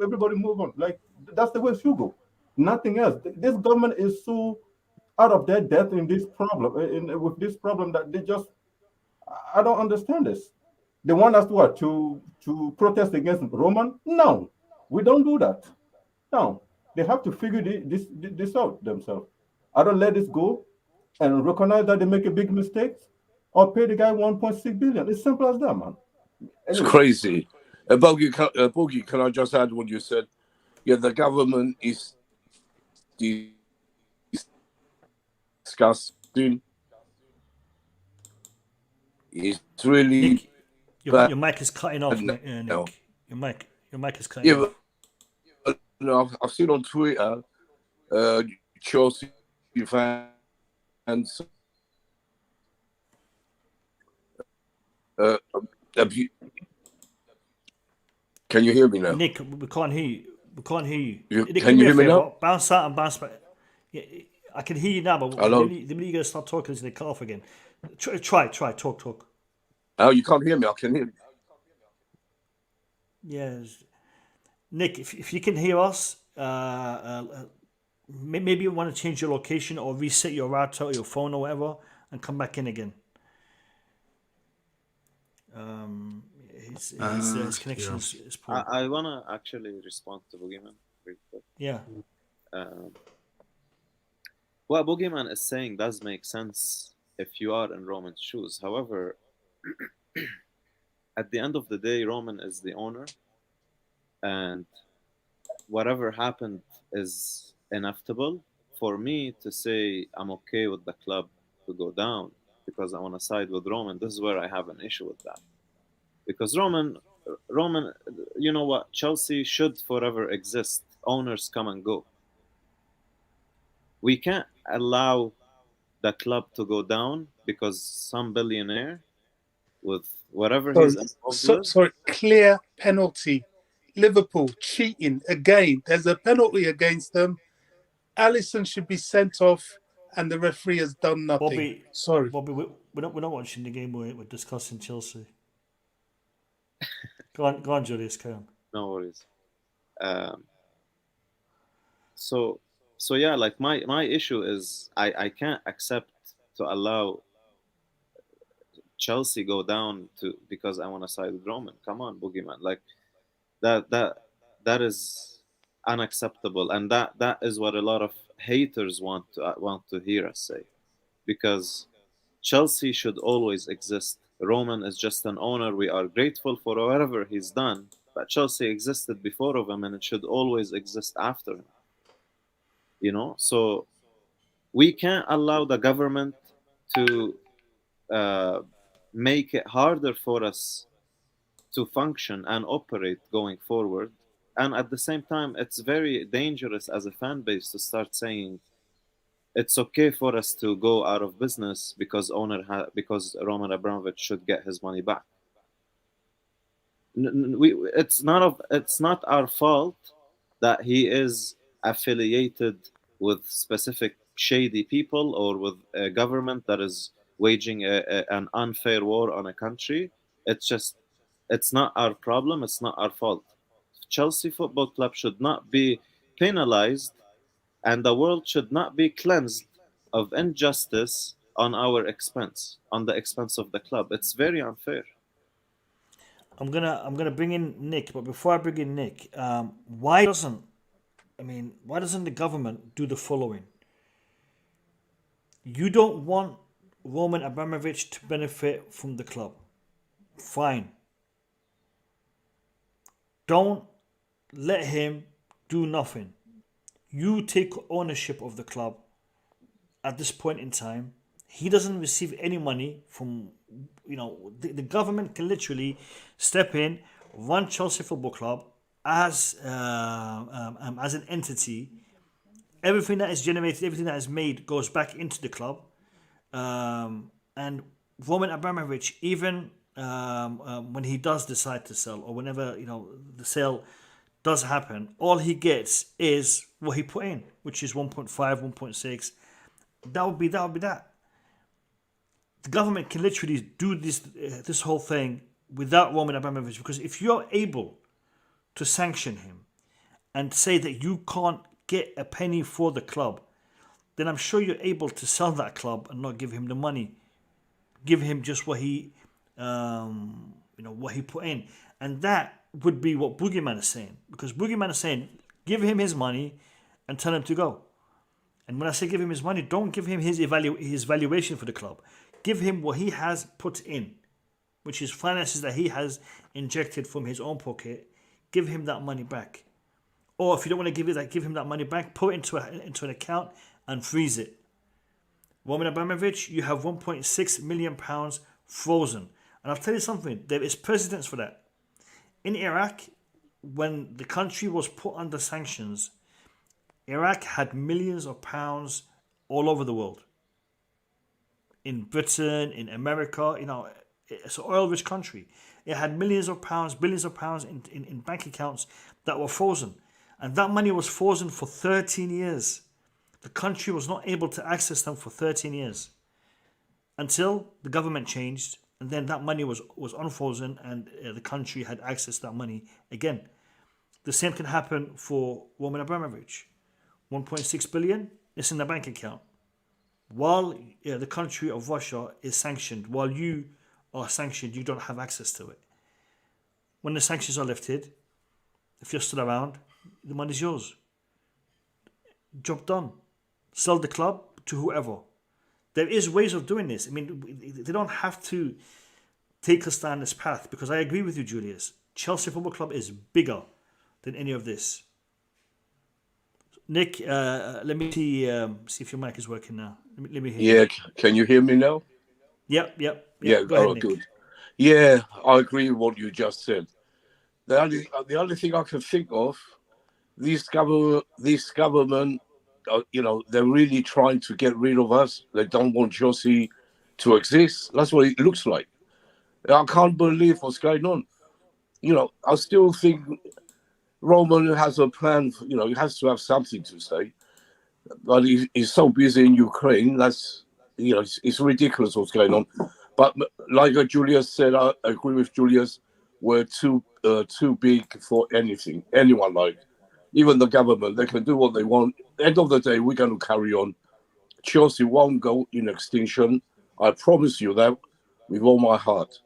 everybody move on. Like, that's the way it should go. Nothing else. This government is so out of their depth in this problem, with this problem, that they just, I don't understand this. They want us to protest against Roman? No, we don't do that. No, they have to figure this out themselves. I don't let this go and recognize that they make a big mistake, or pay the guy 1.6 billion. It's simple as that, man. It's crazy. Bogie, can I just add what you said? Yeah, the government is disgusting. It's really Nick, bad. your mic is cutting off, Nick. No. Your mic is cutting off. But, no, I've seen on Twitter Chelsea fans can you hear me now? Nick, we can't hear you. We can't hear you. Can Do me you a hear me favour, now? bounce out and bounce back. Yeah, I can hear you now, but Hello? the minute you're going to start talking, it's going to cut off again. Try, talk. Oh, you can't hear me. I can hear you. Yes. Nick, if you can hear us, maybe you want to change your location or reset your router or your phone or whatever and come back in again. His connection is poor. I want to actually respond to Boogeyman real quick. Yeah. What Boogeyman is saying does make sense if you are in Roman's shoes. However, at the end of the day, Roman is the owner, and whatever happened is inevitable. For me to say I'm okay with the club to go down because I want to side with Roman, this is where I have an issue with that. Because Roman, you know what? Chelsea should forever exist. Owners come and go. We can't allow the club to go down because some billionaire with whatever he's involved with. Sorry, clear penalty. Liverpool cheating again. There's a penalty against them. Alisson should be sent off, and the referee has done nothing. Bobby, we're not watching the game. We're discussing Chelsea. Go on, Julius. Carry on. No worries. So yeah, like my issue is I can't accept to allow Chelsea go down because I want to side with Roman. Come on, Boogeyman. Like that is unacceptable, and that is what a lot of haters want to hear us say, because Chelsea should always exist. Roman is just an owner. We are grateful for whatever he's done, but Chelsea existed before of him, and it should always exist after him. You know, so we can't allow the government to make it harder for us to function and operate going forward. And at the same time, it's very dangerous as a fan base to start saying it's okay for us to go out of business because because Roman Abramovich should get his money back. It's not our fault that he is affiliated with specific shady people or with a government that is waging an unfair war on a country. It's not our problem. It's not our fault. Chelsea Football Club should not be penalized, and the world should not be cleansed of injustice on our expense, on the expense of the club. It's very unfair. I'm gonna bring in Nick, but before I bring in Nick, why doesn't the government do the following? You don't want Roman Abramovich to benefit from the club. Fine. Don't let him do nothing. You take ownership of the club at this point in time. He doesn't receive any money from, the government can literally step in, run Chelsea Football Club as an entity. Everything that is generated, everything that is made goes back into the club. And Roman Abramovich, even when he does decide to sell, or whenever the sale does happen, all he gets is what he put in, which is 1.5, 1.6. That would be that. The government can literally do this whole thing without Roman Abramovich, because if you're able to sanction him and say that you can't get a penny for the club, then I'm sure you're able to sell that club and not give him the money. Give him just what he, what he put in, and that would be what Boogeyman is saying. Because Boogeyman is saying, give him his money and tell him to go. And when I say give him his money, don't give him his valuation for the club. Give him what he has put in, which is finances that he has injected from his own pocket. Give him that money back. Or if you don't want to give him that money back, put it into an account and freeze it. Roman Abramovich, you have £1.6 million frozen. And I'll tell you something, there is precedence for that. In Iraq, when the country was put under sanctions, Iraq had millions of pounds all over the world. In Britain, in America, it's an oil-rich country. It had millions of pounds, billions of pounds in bank accounts that were frozen. And that money was frozen for 13 years. The country was not able to access them for 13 years. Until the government changed, and then that money was unfrozen, and the country had access to that money again. The same can happen for Roman Abramovich. 1.6 billion is in the bank account. While the country of Russia is sanctioned, while you are sanctioned, you don't have access to it. When the sanctions are lifted, if you're still around, the money's yours. Job done. Sell the club to whoever. There is ways of doing this. I mean, they don't have to take us down this path, because I agree with you, Julius. Chelsea Football Club is bigger than any of this. Nick, let me see if your mic is working now. Let me hear you. Yeah, can you hear me now? Yep. Yeah, Go ahead, Nick. good. Yeah, I agree with what you just said. The only thing I can think of, this government, they're really trying to get rid of us. They don't want Chelsea to exist. That's what it looks like. I can't believe what's going on. I still think Roman has a plan. He has to have something to say. But he's so busy in Ukraine. That's, it's ridiculous what's going on. But like Julius said, I agree with Julius. We're too big for anyone like. Even the government, they can do what they want. End of the day, we're going to carry on. Chelsea won't go in extinction. I promise you that with all my heart.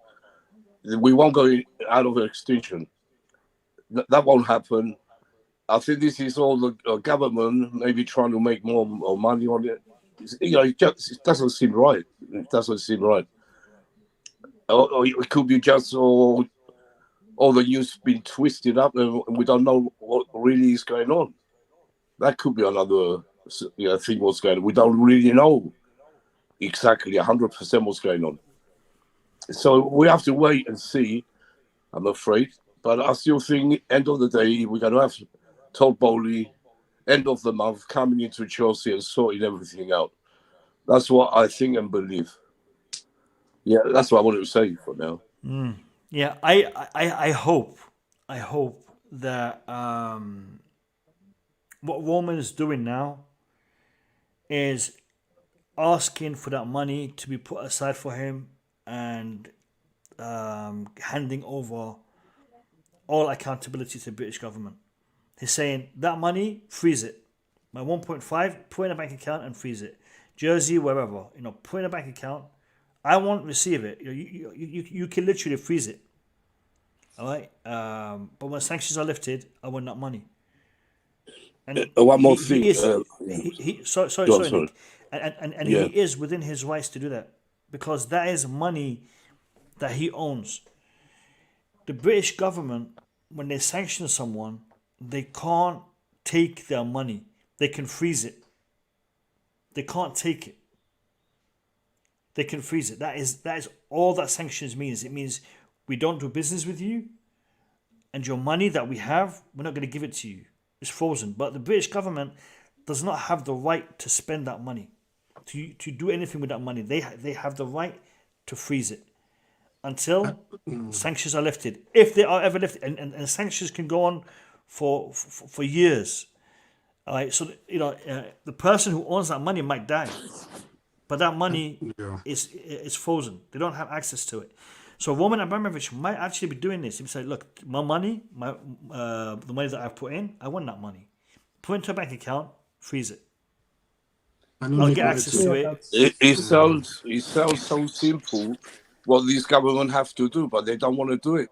We won't go out of extinction. That won't happen. I think this is all the government maybe trying to make more money on it. It doesn't seem right. It doesn't seem right. Or it could be just all the news been twisted up, and we don't know what really is going on. That could be another thing what's going on. We don't really know exactly 100% what's going on. So we have to wait and see, I'm afraid. But I still think, end of the day, we're going to have Todd Boehly, end of the month, coming into Chelsea and sorting everything out. That's what I think and believe. Yeah, that's what I wanted to say for now. Yeah, I hope that what Roman's doing now is asking for that money to be put aside for him, and handing over all accountability to the British government. He's saying that money, freeze it. My 1.5, put in a bank account and freeze it. Jersey, wherever, put in a bank account. I won't receive it. You can literally freeze it. All right. But when sanctions are lifted, I want that money. And one more thing. Sorry, Nick. And he is within his rights to do that. because that is money that he owns. The British government, when they sanction someone, they can't take their money. They can freeze it. They can't take it. They can freeze it. That is all that sanctions means. It means we don't do business with you, and your money that we have, we're not going to give it to you. It's frozen. But the British government does not have the right to spend that money, to do anything with that money. They have the right to freeze it until sanctions are lifted, if they are ever lifted, and sanctions can go on for years. All right, so the person who owns that money might die, but that money is frozen. They don't have access to it. So Roman Abramovich might actually be doing this. He would say, "Look, my money, the money that I put in, I want that money. Put it into a bank account, freeze it. I'll get access to it." It sounds so simple what these government have to do, but they don't want to do it.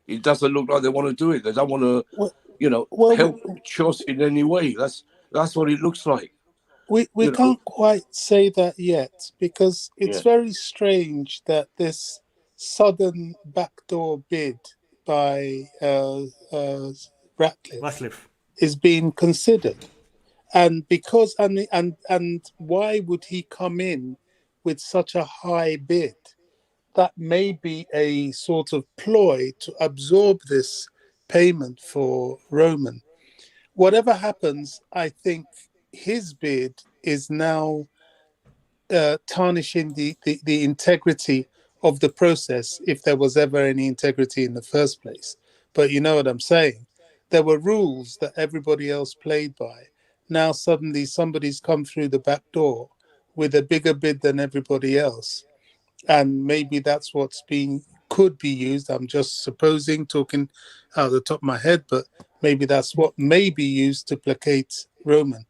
It doesn't look like they want to do it. They don't want to, help Chelsea in any way. That's what it looks like. We can't quite say that yet, because it's very strange that this sudden backdoor bid by Ratcliffe is being considered. And because and why would he come in with such a high bid? That may be a sort of ploy to absorb this payment for Roman. Whatever happens, I think his bid is now tarnishing the integrity of the process, if there was ever any integrity in the first place. But you know what I'm saying? There were rules that everybody else played by. Now suddenly somebody's come through the back door with a bigger bid than everybody else. And maybe that's could be used. I'm just supposing, talking out of the top of my head, but maybe that's what may be used to placate Roman.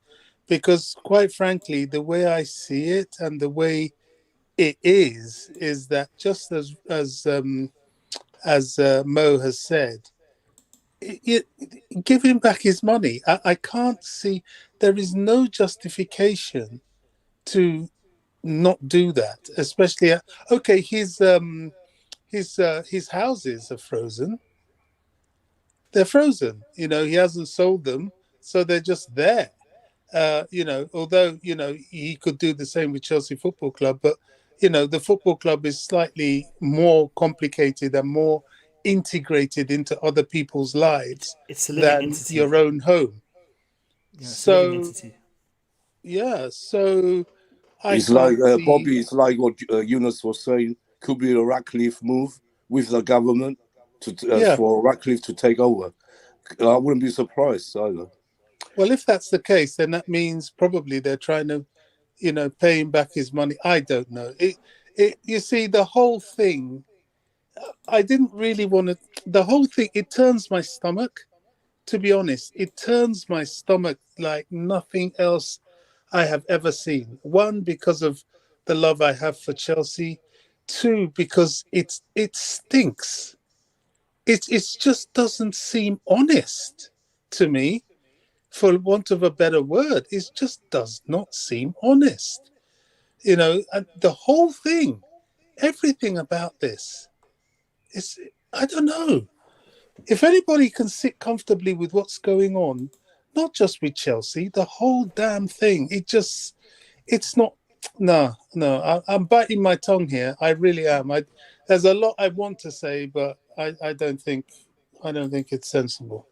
Because quite frankly, the way I see it and the way it is that just as Mo has said, give him back his money. I can't see, there is no justification to not do that, especially his houses are frozen. They're frozen. He hasn't sold them, so they're just there. Although he could do the same with Chelsea Football Club, but the football club is slightly more complicated and more integrated into other people's lives it's a living than entity. your own home. Yeah, it's so a living entity. Yeah, so It's like Bobby. It's like what Yunus was saying. Could be a Ratcliffe move with the government for Ratcliffe to take over. I wouldn't be surprised either. Well, if that's the case, then that means probably they're trying to, pay him back his money. I don't know. You see, the whole thing, I didn't really want to. The whole thing, it turns my stomach. To be honest, it turns my stomach like nothing else I have ever seen. One, because of the love I have for Chelsea. Two, because it stinks. It just doesn't seem honest to me, for want of a better word. It just does not seem honest. And the whole thing, everything about this is, I don't know. If anybody can sit comfortably with what's going on, not just with Chelsea, the whole damn thing, it's not. No, I'm biting my tongue here. I really am. There's a lot I want to say, but I don't think it's sensible.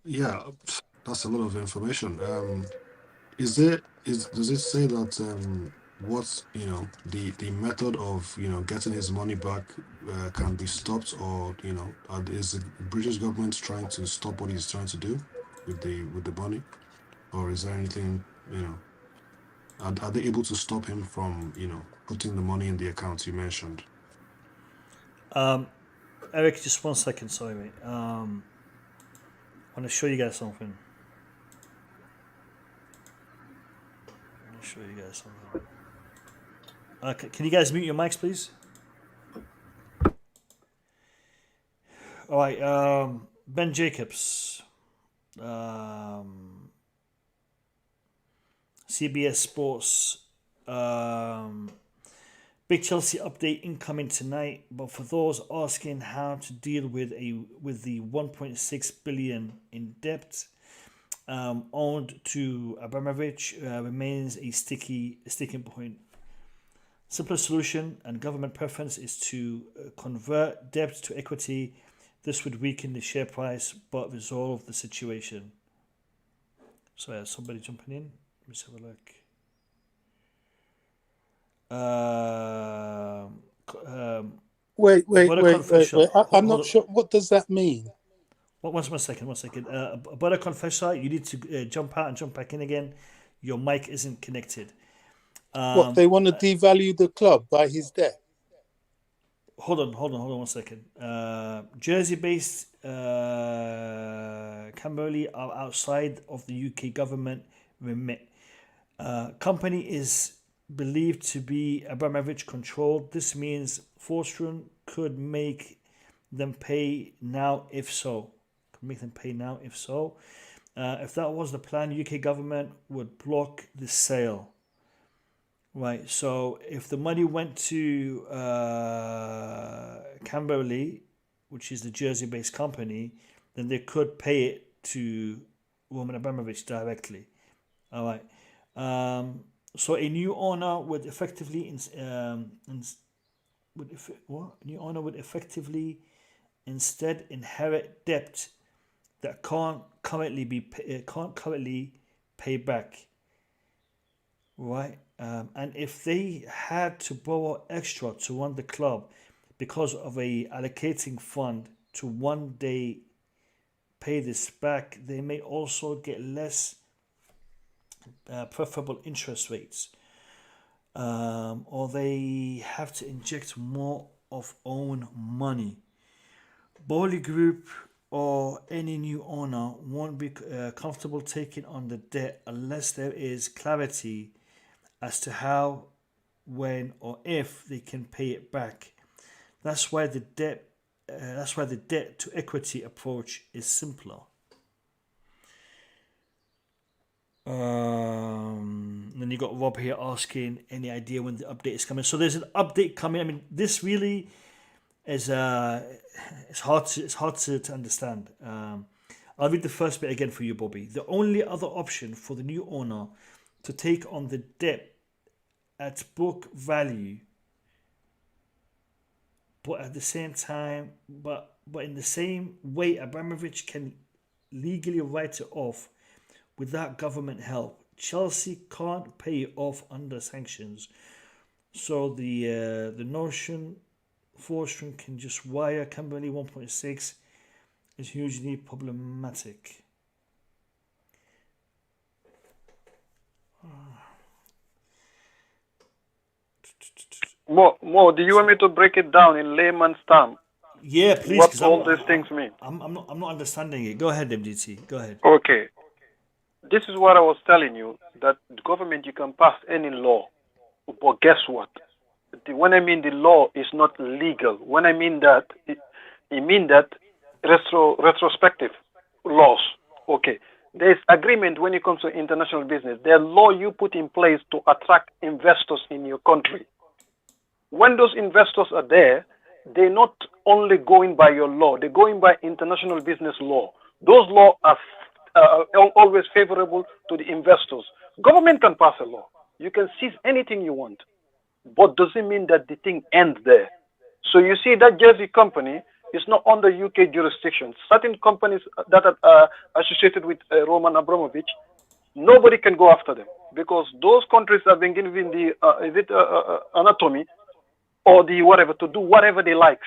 Yeah, that's a lot of information. Does it say that what's the method of getting his money back can be stopped, or is the British government trying to stop what he's trying to do with the money, or is there anything are they able to stop him from putting the money in the accounts you mentioned? Eric, just 1 second, sorry mate. I want to show you guys something. Can you guys mute your mics, please? All right, Ben Jacobs CBS Sports. Big Chelsea update incoming tonight. But for those asking how to deal with the 1.6 billion in debt owed to Abramovich remains a sticking point. Simplest solution and government preference is to convert debt to equity. This would weaken the share price but resolve the situation. So somebody jumping in. Let's have a look. Wait. Confessor. I'm not sure. What does that mean? One second. About a confessor, you need to jump out and jump back in again. Your mic isn't connected. What, they want to devalue the club by his debt? Hold on 1 second. Jersey-based Camberley are outside of the UK government remit. Company is believed to be Abramovich controlled. This means Forstron could make them pay now if so. If that was the plan, UK government would block the sale. Right, so if the money went to Camberley, which is the Jersey-based company, then they could pay it to Roman Abramovich directly. All right. So a new owner would effectively instead inherit debt that can't currently pay back. Right. And if they had to borrow extra to run the club because of a allocating fund to one day pay this back, they may also get less preferable interest rates, or they have to inject more of own money. Boehly Group or any new owner won't be comfortable taking on the debt unless there is clarity as to how, when, or if they can pay it back. That's why the debt to equity approach is simpler. Then you got Rob here asking any idea when the update is coming. So there's an update coming. I mean, this really is it's hard to understand. I'll read the first bit again for you, Bobby. The only other option for the new owner to take on the debt at book value, but at the same time, but in the same way, Abramovich can legally write it off without government help. Chelsea can't pay it off under sanctions, so the notion Forstron can just wire Camberley 1.6 is hugely problematic. Mo, do you want me to break it down in layman's terms? Yeah, please. What all these things mean? I'm not understanding it. Go ahead, MDT. Go ahead. Okay. This is what I was telling you, that the government, you can pass any law, but guess what? When I mean the law is not legal, when I mean that, it mean that retrospective laws. Okay. There's agreement when it comes to international business. There are law you put in place to attract investors in your country. When those investors are there, they're not only going by your law, they're going by international business law. Those laws are always favorable to the investors. Government can pass a law. You can seize anything you want, but doesn't mean that the thing ends there. So you see that Jersey company is not under UK jurisdiction. Certain companies that are associated with Roman Abramovich, nobody can go after them because those countries have been given the anatomy or the whatever to do whatever they like.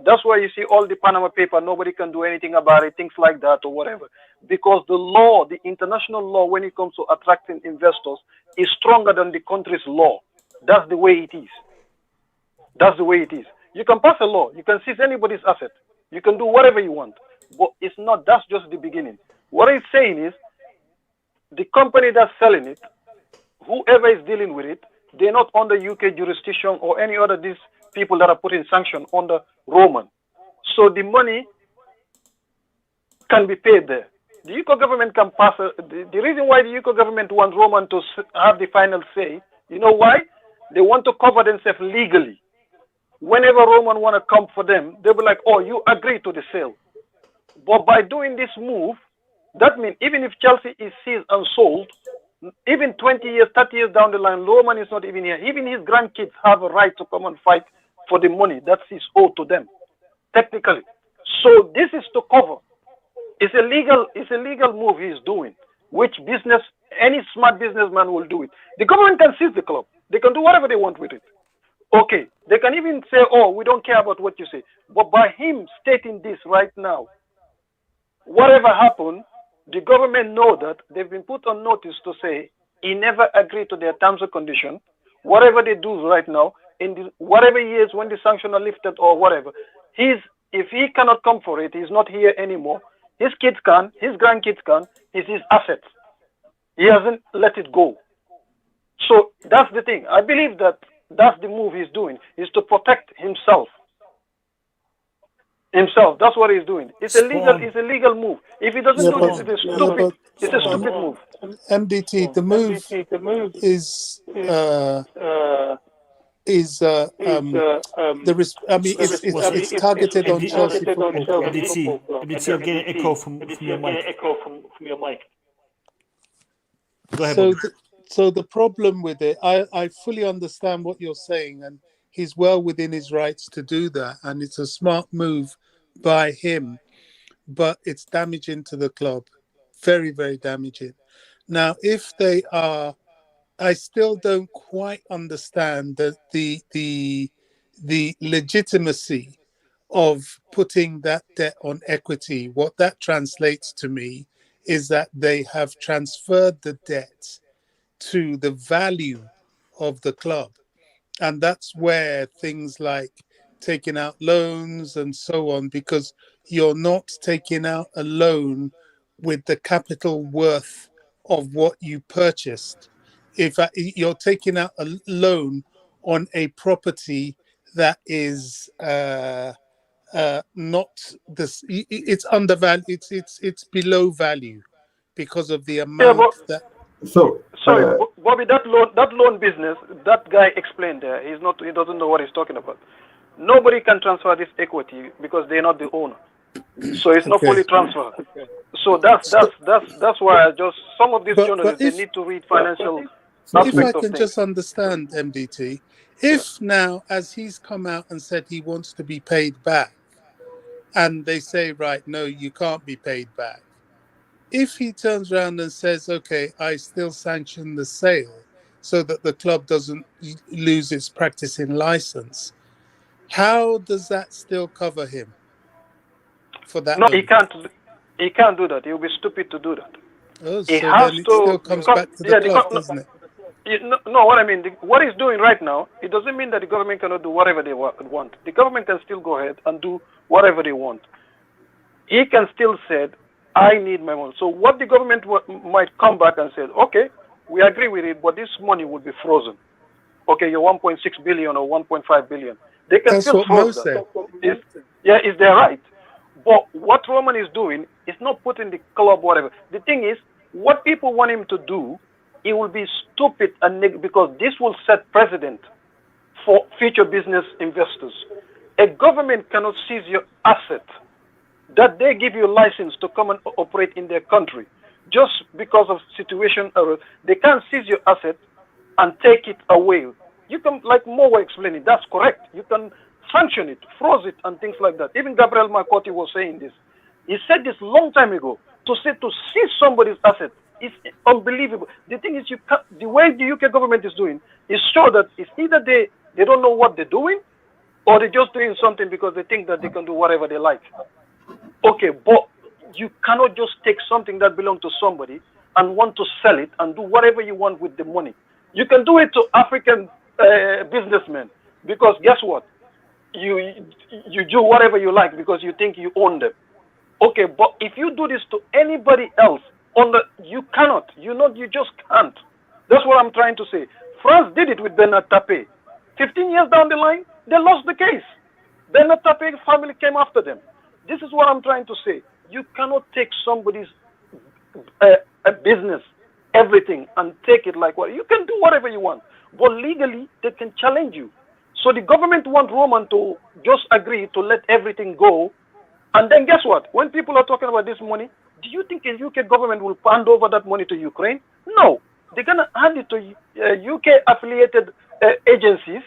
That's why you see all the Panama paper, nobody can do anything about it, things like that or whatever. Because the law, the international law, when it comes to attracting investors, is stronger than the country's law. That's the way it is. That's the way it is. You can pass a law, you can seize anybody's asset, you can do whatever you want. But it's not, that's just the beginning. What it's saying is, the company that's selling it, whoever is dealing with it, they're not under UK jurisdiction or any other these people that are putting sanction under Roman. So the money can be paid there. the UK government can pass. The reason why the UK government wants Roman to have the final say, you know why? They want to cover themselves legally. Whenever Roman want to come for them, they'll be like, oh, you agree to the sale. But by doing this move, that means even if Chelsea is seized and sold, even 20 years, 30 years down the line, Roman is not even here. Even his grandkids have a right to come and fight for the money that is owed to them, technically. So this is to cover. It's a legal move he's doing, which any smart businessman will do it. The government can seize the club. They can do whatever they want with it. Okay, they can even say, oh, we don't care about what you say. But by him stating this right now, whatever happened, the government know that they've been put on notice to say he never agreed to their terms and conditions. Whatever they do right now, in whatever years when the sanctions are lifted or whatever, if he cannot come for it, he's not here anymore. His kids can, his grandkids can, it's his assets. He hasn't let it go. So that's the thing. I believe that that's the move he's doing, is to protect himself. That's what he's doing. It's a legal move. If he doesn't do this, it's stupid. It's a stupid move. MDT, the move is it's targeted on Chelsea Football Club. MDT, I'm getting echo from your mic. Go ahead. So the problem with it, I fully understand what you're saying, and he's well within his rights to do that, and it's a smart move by him, but it's damaging to the club, very, very damaging. Now, if they are, I still don't quite understand the legitimacy of putting that debt on equity. What that translates to me is that they have transferred the debt to the value of the club. And that's where things like taking out loans and so on, because you're not taking out a loan with the capital worth of what you purchased. If you're taking out a loan on a property that is not this, it's undervalued, it's below value because of the amount that. So sorry, Bobby, that loan business, that guy explained there. He doesn't know what he's talking about. Nobody can transfer this equity because they're not the owner, so it's not fully transferred. So that's why some of these journalists they need to read financial. If I can just understand, MDT, if now as he's come out and said he wants to be paid back, and they say right, no, you can't be paid back. If he turns around and says, okay, I still sanction the sale so that the club doesn't lose its practicing license, how does that still cover him for that? No, he can't do that. He will be stupid to do that. Oh, so then it still comes back to the club, doesn't it? No, what I mean, what he's doing right now, it doesn't mean that the government cannot do whatever they want. The government can still go ahead and do whatever they want. He can still say, I need my money. So what the government might come back and say, okay, we agree with it, but this money would be frozen. Okay, your 1.6 billion or 1.5 billion. They can still freeze that. It's their right. But what Roman is doing is not putting the club whatever. The thing is, what people want him to do, it will be stupid and because this will set precedent for future business investors. A government cannot seize your asset that they give you a license to come and operate in their country just because of situation error. They can't seize your asset and take it away. You can, like Mo was explaining, that's correct. You can sanction it, froze it, and things like that. Even Gabriel Marcotti was saying this. He said this long time ago. To seize somebody's asset is unbelievable. The thing is, the way the UK government is doing is show that it's either they don't know what they're doing, or they're just doing something because they think that they can do whatever they like. Okay, but you cannot just take something that belongs to somebody and want to sell it and do whatever you want with the money. You can do it to African businessmen because guess what? You do whatever you like because you think you own them. Okay, but if you do this to anybody else, you cannot. You just can't. That's what I'm trying to say. France did it with Bernard Tapie. 15 years down the line, they lost the case. Bernard Tapie's family came after them. This is what I'm trying to say. You cannot take somebody's a business, everything, and take it like what you can do whatever you want, but legally they can challenge you. So the government want Roman to just agree to let everything go, and then guess what? When people are talking about this money, do you think the UK government will hand over that money to Ukraine? No, they're gonna hand it to UK affiliated agencies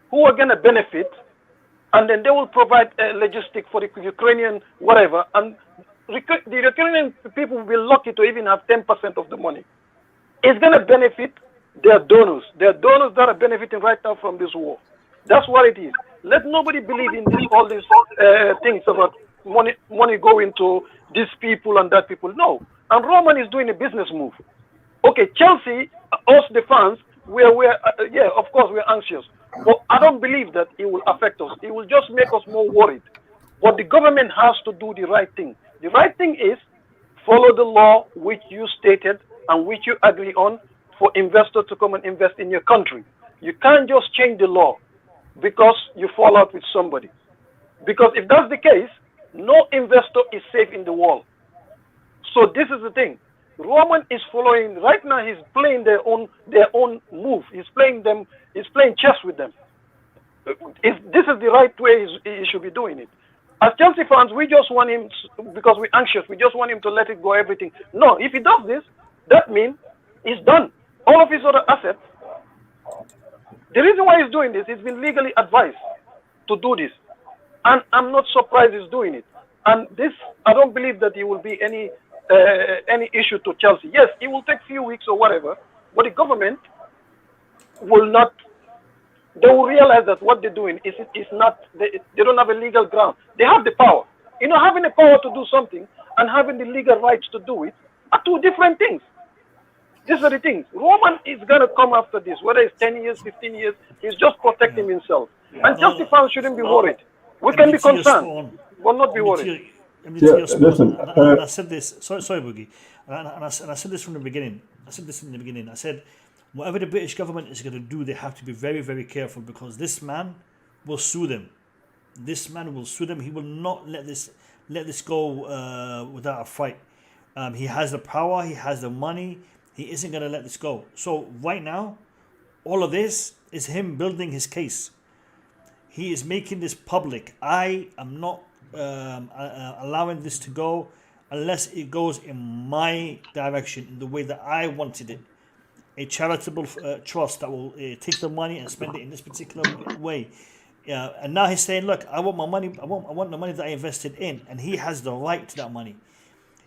who are gonna benefit, and then they will provide logistic for the Ukrainian whatever, and the Ukrainian people will be lucky to even have 10% of the money. It's gonna benefit their donors. Their donors that are benefiting right now from this war. That's what it is. Let nobody believe in all these things about money going to these people and that people. No. And Roman is doing a business move. Okay, Chelsea, us the fans, yeah, of course we're anxious. But I don't believe that it will affect us. It will just make us more worried. But the government has to do the right thing. The right thing is follow the law which you stated and which you agree on for investors to come and invest in your country. You can't just change the law because you fall out with somebody. Because if that's the case, no investor is safe in the world. So this is the thing. Roman is following right now. He's playing their own move. He's playing chess with them. This is the right way he should be doing it. As Chelsea fans, we just want him because we're anxious. We just want him to let it go. Everything. No, if he does this, that means he's done. All of his other assets. The reason why he's doing this, he's been legally advised to do this, and I'm not surprised he's doing it. And this, I don't believe that he will be any issue to Chelsea. Yes, it will take a few weeks or whatever, but the government will not. They will realize that what they're doing is not. They don't have a legal ground. They have the power. You know, having the power to do something and having the legal rights to do it are two different things. These are the things. Roman is going to come after this, whether it's 10 years, 15 years. He's just protecting himself. And Chelsea fans shouldn't be worried. We can be concerned, but not be worried. Listen, and I said this. Sorry, Boogie. And I said this from the beginning. I said, whatever the British government is going to do, they have to be very, very careful because this man will sue them. This man will sue them. He will not let this go without a fight. He has the power. He has the money. He isn't going to let this go. So right now, all of this is him building his case. He is making this public. I am not allowing this to go unless it goes in my direction, in the way that I wanted it. A charitable trust that will take the money and spend it in this particular way. And now he's saying, look, I want my money. I want the money that I invested in. And he has the right to that money.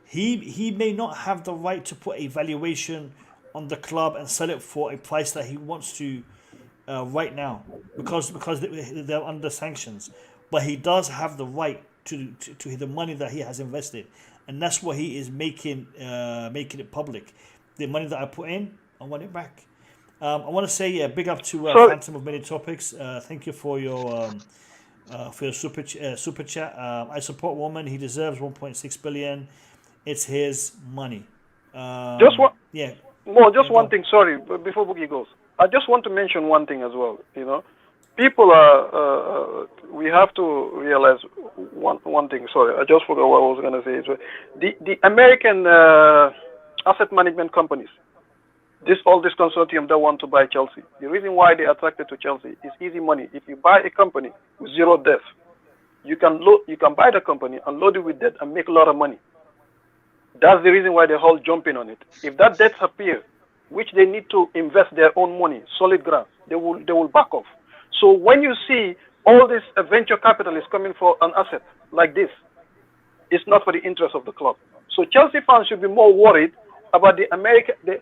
He may not have the right to put a valuation on the club and sell it for a price that he wants to right now because they're under sanctions. But he does have the right to the money that he has invested, and that's what he is making it public. The money that I put in, I want it back. I want to say big up to Phantom of Many Topics. Thank you for your super chat. I support Roman. He deserves 1.6 billion. It's his money. One thing. Sorry, before Boogie goes, I just want to mention one thing as well. You know, people are. We have to realize one thing. Sorry, I just forgot what I was going to say. The American asset management companies, all this consortium that want to buy Chelsea. The reason why they're attracted to Chelsea is easy money. If you buy a company with zero debt, you can buy the company and load it with debt and make a lot of money. That's the reason why they're all jumping on it. If that debt appears, which they need to invest their own money, solid ground, they will back off. So when you see all this venture capitalists coming for an asset like this, it's not for the interest of the club. So Chelsea fans should be more worried about the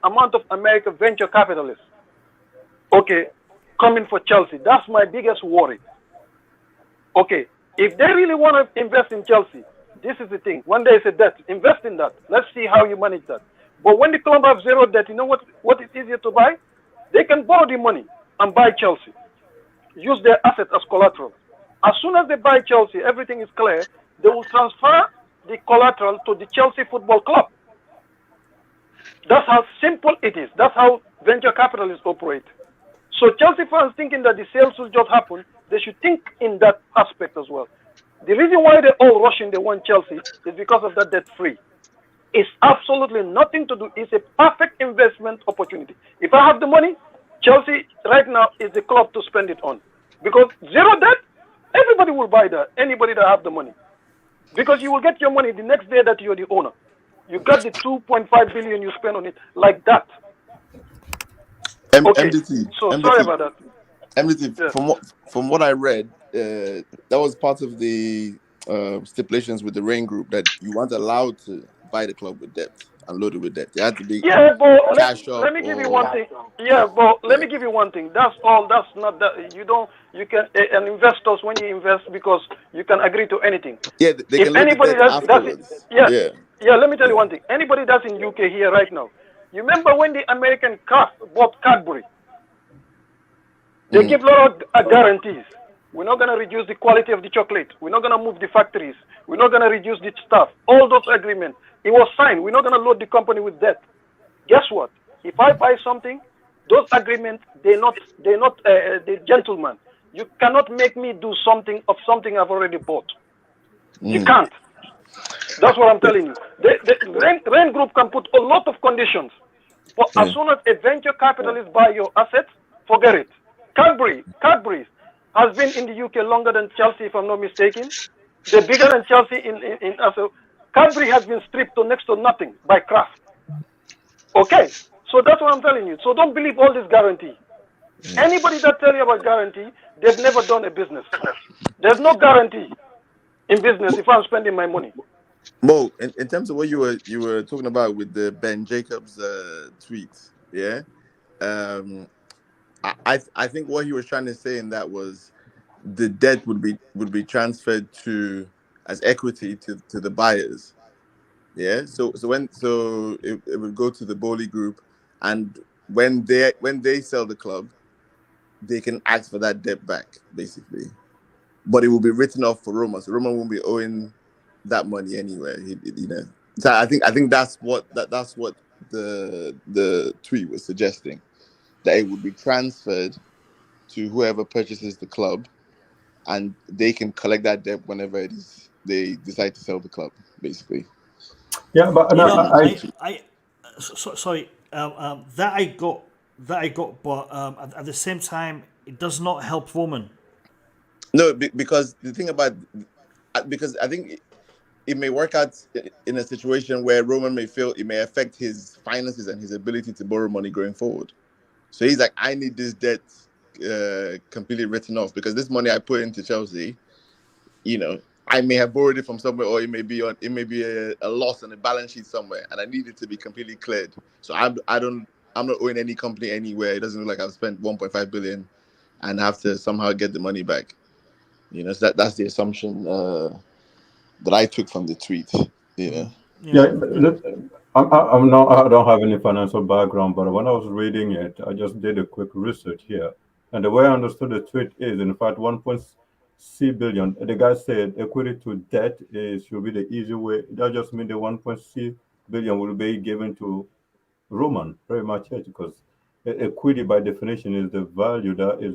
amount of American venture capitalists, coming for Chelsea. That's my biggest worry. Okay, if they really want to invest in Chelsea, this is the thing. When there is a debt, invest in that. Let's see how you manage that. But when the club have zero debt, you know what is easier to buy? They can borrow the money and buy Chelsea. Use their asset as collateral. As soon as they buy Chelsea, everything is clear. They will transfer the collateral to the Chelsea Football Club. That's how simple it is. That's how venture capitalists operate. So Chelsea fans thinking that the sales will just happen, they should think in that aspect as well. The reason why they're all rushing, they want Chelsea, is because of that debt free. It's absolutely nothing to do. It's a perfect investment opportunity. If I have the money, Chelsea right now is the club to spend it on. Because zero debt, everybody will buy that. Anybody that have the money. Because you will get your money the next day that you're the owner. You got the 2.5 billion you spend on it like that. Okay. So sorry about that. MDT, Yeah. from what I read, that was part of the stipulations with the Rain Group that you weren't allowed to buy the club with debt and load it with debt. It had to be Yeah, but cash up. let me give you one thing. Yeah, but let me give you one thing. That's all. That's not that. You don't. You can. And investors, when you invest, because you can agree to anything. Yeah, they If can load the anybody debt that's afterwards. yeah. Let me tell you one thing. Anybody that's in UK here right now, you remember when the American bought Cadbury? They give a lot of guarantees. We're not going to reduce the quality of the chocolate. We're not going to move the factories. We're not going to reduce the staff. All those agreements. It was signed. We're not going to load the company with debt. Guess what? If I buy something, those agreements, they're not the gentleman. You cannot make me do something of something I've already bought. You can't. That's what I'm telling you. The Rain Group can put a lot of conditions. But as soon as a venture capitalist buy your assets, forget it. Cadbury has been in the UK longer than Chelsea, if I'm not mistaken. They're bigger than Chelsea in also. Cadbury has been stripped to next to nothing by Kraft. Okay, so that's what I'm telling you. So don't believe all this guarantee. Anybody that tell you about guarantee, they've never done a business. There's no guarantee in business if I'm spending my money. Mo, in terms of what you were talking about with the Ben Jacobs tweet, yeah. I think what he was trying to say in that was the debt would be transferred to as equity to the buyers. Yeah. So it would go to the Boehly Group, and when they sell the club, they can ask for that debt back, basically. But it will be written off for Roma, so Roma won't be owing that money anyway. So I think that's what the tweet was suggesting, that it would be transferred to whoever purchases the club, and they can collect that debt whenever it is they decide to sell the club, basically. Yeah, but sorry. That I got, but at the same time, it does not help women. No, because the thing about, because I think it may work out in a situation where Roman may feel it may affect his finances and his ability to borrow money going forward. So he's like, I need this debt completely written off, because this money I put into Chelsea, I may have borrowed it from somewhere, or it may be a loss on a balance sheet somewhere, and I need it to be completely cleared. So I'm not owing any company anywhere. It doesn't look like I've spent 1.5 billion and have to somehow get the money back. So that's the assumption that I took from the tweet. Yeah. I don't have any financial background, but when I was reading it, I just did a quick research here, and the way I understood the tweet is, in fact, 1.6 billion. The guy said equity to debt should be the easy way. That just means the 1.6 billion will be given to Roman, very much it, because equity by definition is the value that is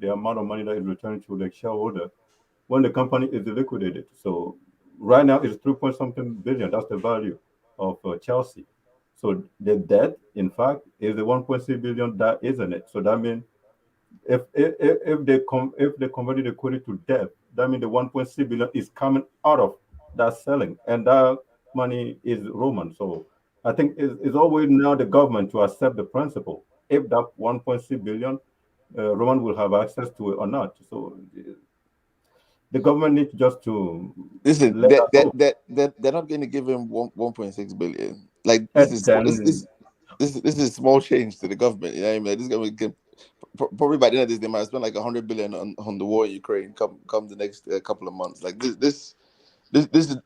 the amount of money that is returned to the shareholder when the company is liquidated. So right now it's 3 point something billion. That's the value of Chelsea. So the debt, in fact, is the 1.6 billion that isn't it. So that means if they converted equity to debt, that means the 1.6 billion is coming out of that selling, and that money is Roman. So I think it's always now the government to accept the principle. If that 1.6 billion, Roman will have access to it or not. So the government needs just to listen. let that go. They're not going to give him 1.6 billion. Like this is small change to the government. You know what I mean? Like, this government can, probably by the end of this, they might spend like 100 billion on the war in Ukraine. Come the next couple of months. Like this is.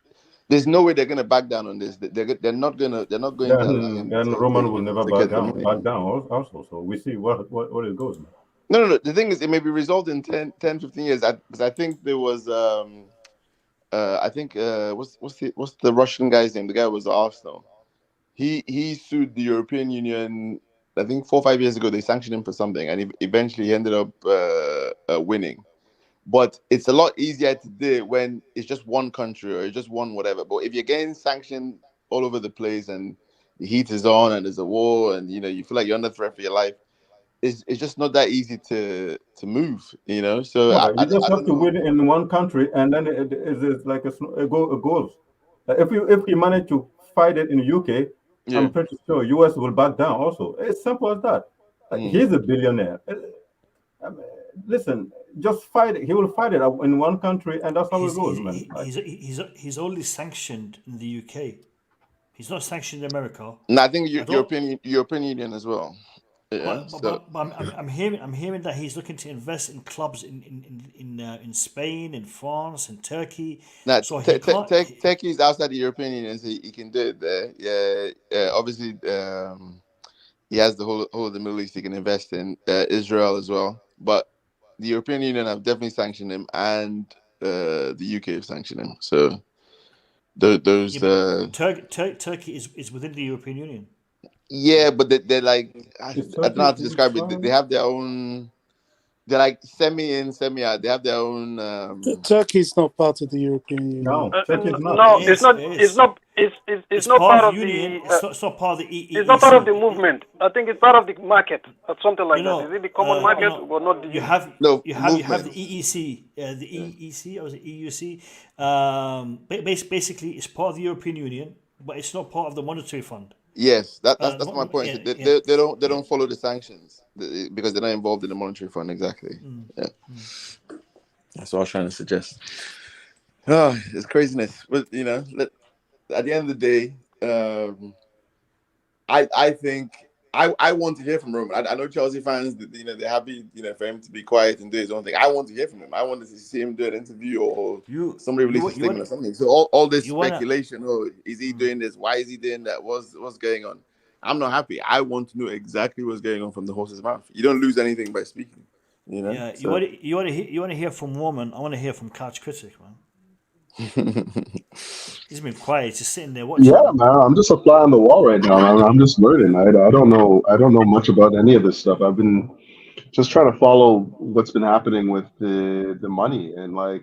There's no way they're going to back down on this. They're not going to allow him then to Roman will never get the back money. down also. So we see what it goes. No. The thing is, it may be resolved in 10, 15 years. Because I think there was, I think, what's the Russian guy's name? The guy was Arsenal. He sued the European Union. I think 4 or 5 years ago, they sanctioned him for something, and eventually he ended up winning. But it's a lot easier to do when it's just one country or it's just one whatever. But if you're getting sanctioned all over the place, and the heat is on, and there's a war, and you feel like you're under threat for your life. It's just not that easy to move, So Yeah, I you just have don't to know. win in one country, and then it's like a goal. If he managed to fight it in the UK, Yeah. I'm pretty sure US will back down. Also, it's simple as that. Mm. He's a billionaire. I mean, listen, just fight it. He will fight it in one country, and that's how it goes, man. He's only sanctioned in the UK. He's not sanctioned in America. And I think I don't. European Union as well. Yeah. I'm hearing that he's looking to invest in clubs in Spain, in France, in Turkey. Now, So he can't. Turkey is outside the European Union, so he can do it there. Yeah. Obviously, he has the whole of the Middle East he can invest in. Israel as well, but the European Union have definitely sanctioned him, and the UK have sanctioned him. So those. Turkey is within the European Union. Yeah, but they're like I Is don't know how to Turkey describe it. They trying? have their own. They're like semi in, semi out. They have their own. Turkey is not part of the European Union. No, Turkey is not. No, It is. it's not part of union. the. It's not part of the EEC. It's not part of the movement. I think it's part of the market or something like that. Is it the common market or not the? You have the EEC, the EEC or the EUC. Basically, it's part of the European Union, but it's not part of the monetary fund. Yes, that's my point. Yeah, They don't follow the sanctions because they're not involved in the monetary fund. Exactly. Yeah, that's what I was trying to suggest. Oh, it's craziness. But at the end of the day, I think I want to hear from Roman. I know Chelsea fans, they're happy, for him to be quiet and do his own thing. I want to hear from him. I want to see him do an interview or somebody release a statement or something. So all this speculation, is he doing this? Why is he doing that? What's going on? I'm not happy. I want to know exactly what's going on from the horse's mouth. You don't lose anything by speaking. Yeah, so. you want to hear from Roman. I want to hear from Couch Critic, man. He's been quiet, just sitting there watching. Yeah, man, I'm just a fly on the wall right now. I'm just learning. I don't know much about any of this stuff. I've been just trying to follow what's been happening with the money, and I'm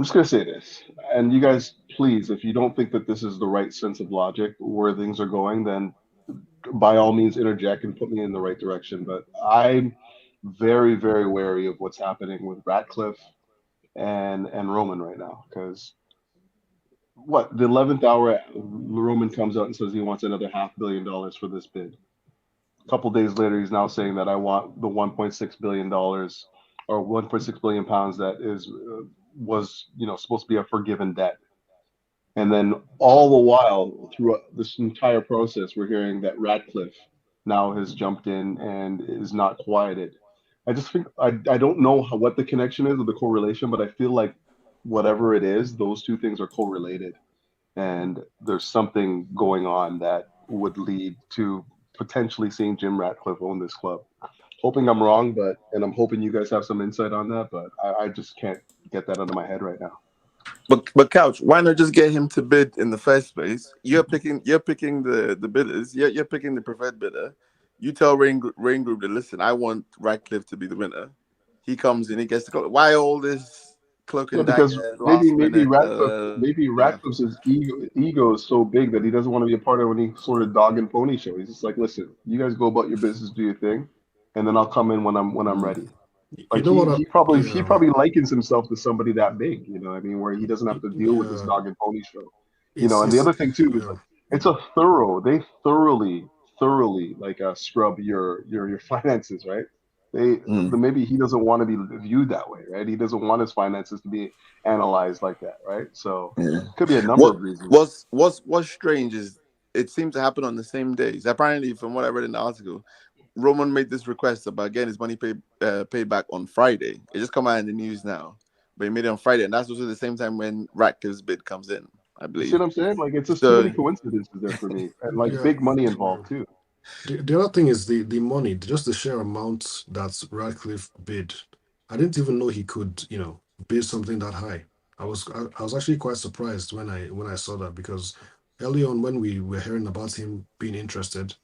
just gonna say this. And you guys, please, if you don't think that this is the right sense of logic where things are going, then by all means interject and put me in the right direction. But I'm very, very wary of what's happening with Ratcliffe and Roman right now, because the 11th hour Roman comes out and says he wants another $500 million for this bid. A couple days later, he's now saying that I want the $1.6 billion or 1.6 billion pounds that was supposed to be a forgiven debt. And then all the while through this entire process, we're hearing that Ratcliffe now has jumped in and is not quieted. I just think I don't know what the connection is or the correlation, but I feel like whatever it is, those two things are correlated, and there's something going on that would lead to potentially seeing Jim Ratcliffe own this club. Hoping I'm wrong, and I'm hoping you guys have some insight on that, but I just can't get that out of my head right now. But Couch, why not just get him to bid in the first place? You're picking the bidders. You're picking the preferred bidder. You tell Rain Group to listen. I want Ratcliffe to be the winner. He comes in, he gets the cloak. Why all this cloak and because dagger? maybe Ratcliffe's ego is so big that he doesn't want to be a part of any sort of dog and pony show. He's just like, listen, you guys go about your business, do your thing, and then I'll come in when I'm ready. Like he probably likens himself to somebody that big, where he doesn't have to deal with this dog and pony show. And the other thing too is it's they thoroughly scrub your finances, right? Maybe he doesn't want to be viewed that way, right? He doesn't want his finances to be analyzed like that, right? So it could be a number of reasons. What's strange is it seemed to happen on the same days. Apparently, from what I read in the article, Roman made this request about getting his money paid back on Friday. It just come out in the news now, but he made it on Friday, and that's also the same time when Ratcliffe's bid comes in, I believe. You see what I'm saying? Like, it's just too many coincidences there for me, and big money involved too. The other thing is the money, just the sheer amount that Ratcliffe bid. I didn't even know he could, bid something that high. I was actually quite surprised when I saw that, because early on when we were hearing about him being interested,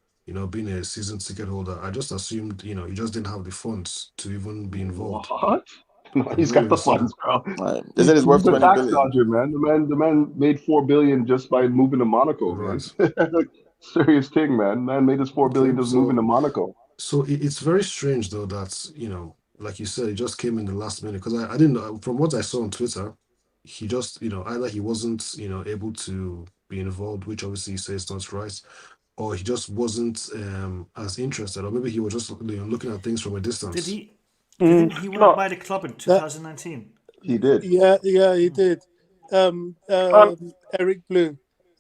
being a season ticket holder, I just assumed, he just didn't have the funds to even be involved. What? He's got the funds, bro. Right. They said it's He's worth a 20 tax billion. dodger, man. The man made $4 billion just by moving to Monaco, man. Right. Serious king, man. Man made his $4 billion just moving to Monaco. So it's very strange though that, like you said, it just came in the last minute, because I didn't know. From what I saw on Twitter, he just, either he wasn't, able to be involved, which obviously he says not right, or he just wasn't as interested, or maybe he was just looking at things from a distance. Didn't he want to buy the club in 2019? He did. Yeah, he did. Eric Blue,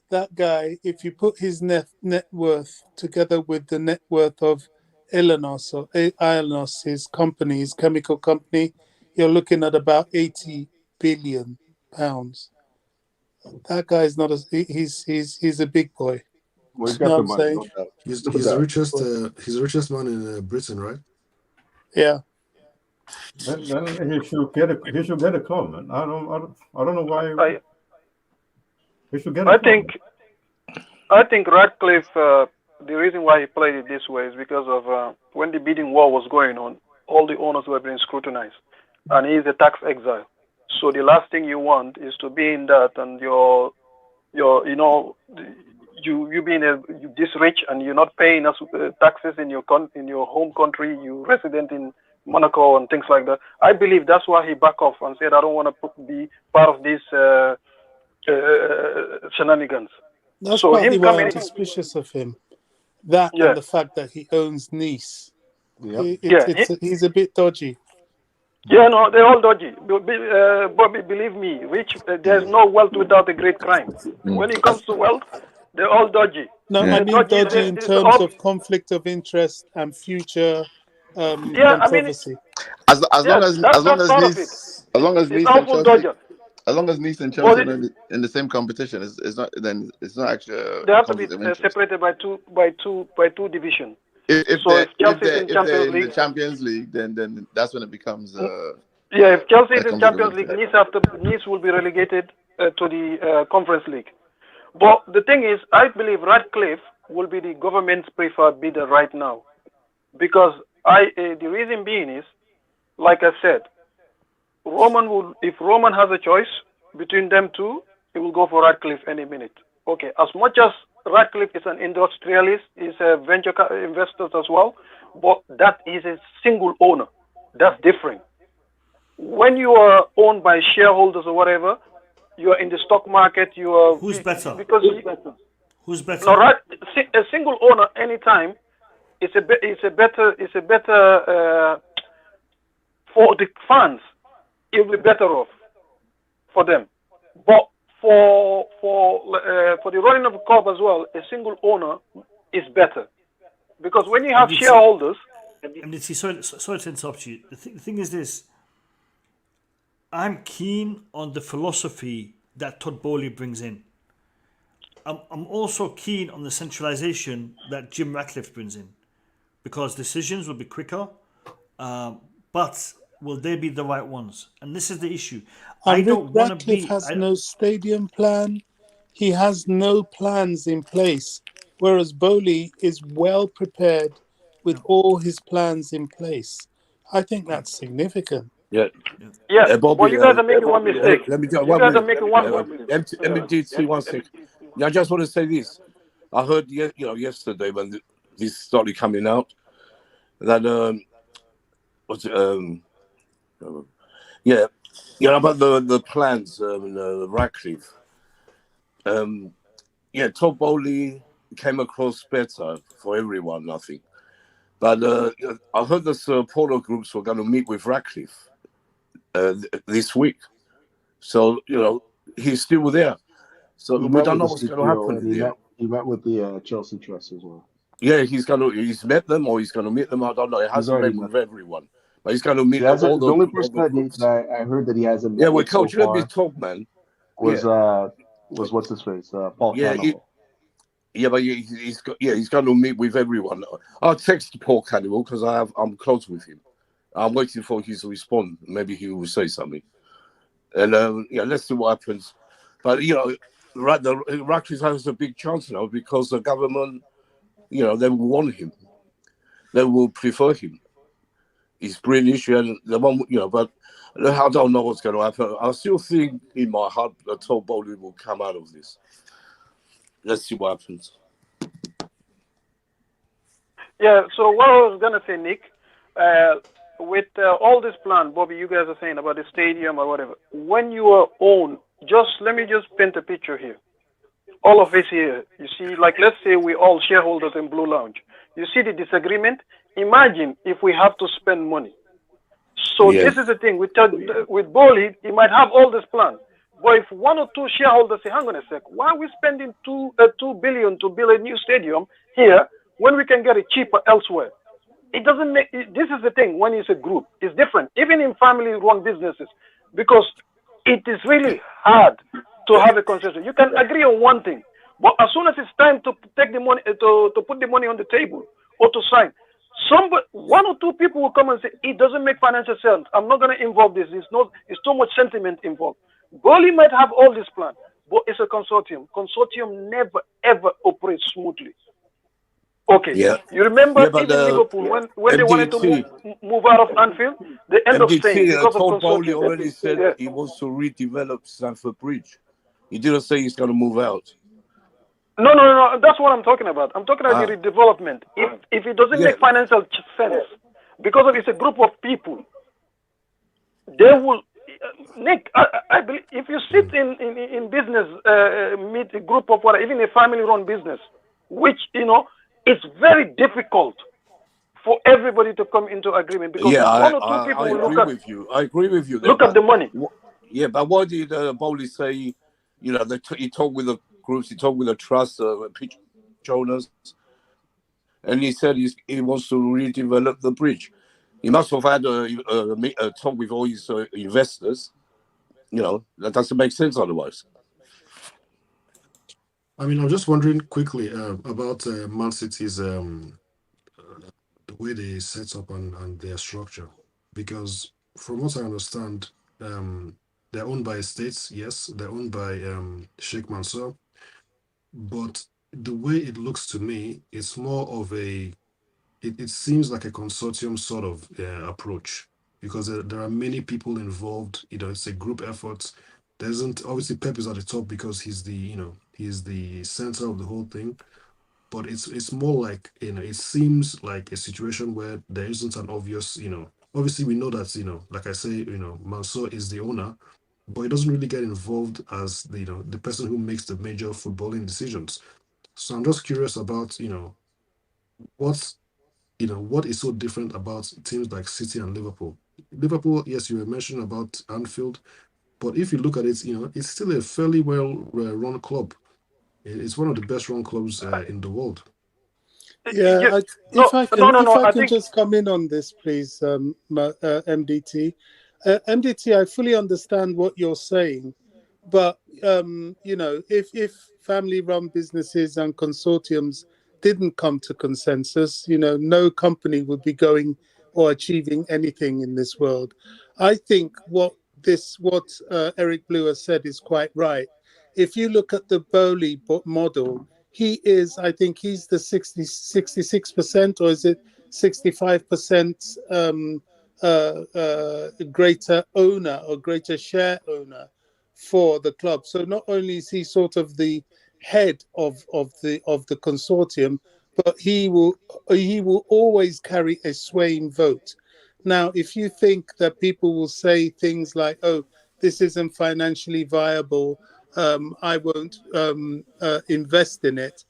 that guy, if you put his net worth together with the net worth of Ionos, his company, his chemical company, you're looking at about £80 billion. That guy's not he's a big boy. Well, he's You know got the what I'm money. saying? No doubt. He's No the doubt. richest man in Britain, right? Yeah. Then he should get a club, man. I don't know why. He should get a club. I think Ratcliffe, the reason why he played it this way is because of when the bidding war was going on, all the owners were being scrutinized, and he's a tax exile. So the last thing you want is to be in that, and you being this rich and you're not paying us taxes in your home country, you resident in Monaco and things like that. I believe that's why he backed off and said, I don't want to be part of these shenanigans. That's so partly him why coming I'm suspicious of him. That and the fact that he owns Nice. Yep. He's a bit dodgy. Yeah, no, they're all dodgy. Bobby, believe me, Rich, there's no wealth without a great crime. When it comes to wealth, they're all dodgy. No, I mean dodgy in terms of conflict of interest and future controversy. As long as Nice and Chelsea are in the same competition, it's not actually. They have to be separated by two divisions. If they're in the Champions League, then that's when it becomes. If Chelsea is in Champions League, Nice will be relegated to the Conference League. But the thing is, I believe Ratcliffe will be the government's preferred bidder right now, because the reason being is, like I said, if Roman has a choice between them two, he will go for Ratcliffe any minute. Okay, as much as Ratcliffe is an industrialist, he's a venture investor as well, but that is a single owner. That's different. When you are owned by shareholders or whatever, you are in the stock market. You are who's better? Who's better? No, a single owner anytime. It's a better for the fans. It will be better off for them, but for the running of a club as well, a single owner is better, because when you have shareholders. Sorry to interrupt you. The thing is this. I'm keen on the philosophy that Todd Boehly brings in. I'm also keen on the centralization that Jim Ratcliffe brings in, because decisions will be quicker, but will they be the right ones? And this is the issue. Ratcliffe has no stadium plan. He has no plans in place, whereas Boehly is well prepared with all his plans in place. I think that's significant. Yeah. Bobby, well, you guys are making one mistake. Let me go. MDT 1 second. I just want to say this. I heard yesterday when this started coming out that about the plans, Ratcliffe. Todd Boehly came across better for everyone, I think. But I heard the supporter groups were going to meet with Ratcliffe this week. So, he's still there. So we don't know what's going to happen. He met with the Chelsea Trust as well. Yeah, he's met them, or he's going to meet them. I don't know. He hasn't met with everyone. But he's going to meet all the only person that I heard that he hasn't met with coach, so let far me talk, man. Was what's his face? Paul Cannibal. But he's going to meet with everyone. I'll text Paul Cannibal because I'm close with him. I'm waiting for him to respond. Maybe he will say something. And let's see what happens. But Ratcliffe has a big chance now because the government, they will want him. They will prefer him. He's British and the one, but I don't know what's going to happen. I still think in my heart that Todd Boehly will come out of this. Let's see what happens. Yeah, so what I was going to say, Nick, with all this plan, Bobby, you guys are saying about the stadium or whatever, when you are own, let me just paint a picture here. All of us here, you see, like let's say we all shareholders in Blue Lounge. You see the disagreement? Imagine if we have to spend money. So this is the thing, with Boehly, he might have all this plan. But if one or two shareholders say, hang on a sec, why are we spending $2 billion to build a new stadium here when we can get it cheaper elsewhere? It doesn't make, this is the thing, when it's a group, it's different, even in family-run businesses, because it is really hard to have a consensus. You can agree on one thing, but as soon as it's time to take the money, to put the money on the table or to sign, one or two people will come and say, it doesn't make financial sense. I'm not going to involve this. It's too much sentiment involved. Boehly might have all this plan, but it's a consortium. Consortium never, ever operates smoothly. Okay. Yeah. You remember but, even Liverpool, when they wanted to move out of Anfield, they end up staying because Todd of Boehly consortium. already said he wants to redevelop Stamford Bridge. He didn't say he's going to move out. No. That's what I'm talking about. I'm talking about the redevelopment. If it doesn't make financial sense, because it's a group of people, they will. Nick, I believe if you sit in business, meet a group of even a family-run business, which it's very difficult for everybody to come into agreement because one or two people will look at. I agree with you. Look at the money. Yeah, but what did Boehly say? He talked with the groups, he talked with the trust, pitch owners, and he said he wants to redevelop the bridge. He must have had a talk with all his investors. That doesn't make sense otherwise. I mean, I'm just wondering quickly about Man City's the way they set up and their structure, because from what I understand, they're owned by estates. Yes, they're owned by Sheikh Mansour, but the way it looks to me, it's more of it seems like a consortium sort of approach, because there are many people involved. It's a group effort. There isn't, obviously Pep is at the top because he's the center of the whole thing, but it's more like, it seems like a situation where there isn't an obvious, obviously we know that, like I say, Mansour is the owner, but he doesn't really get involved as the person who makes the major footballing decisions. So I'm just curious about, what is so different about teams like City and Liverpool? Liverpool, yes, you were mentioning about Anfield, but if you look at it, it's still a fairly well-run club. It's one of the best-run clubs in the world. Yeah, if I can just come in on this, please, MDT. MDT, I fully understand what you're saying, but if family-run businesses and consortiums didn't come to consensus, no company would be going or achieving anything in this world. I think what Eric Blue has said is quite right. If you look at the Boehly model, I think he's the 66% or is it 65% greater owner or greater share owner for the club. So not only is he sort of the head of the consortium, but he will always carry a swaying vote. Now, if you think that people will say things like, "Oh, this isn't financially viable, I won't invest in it,"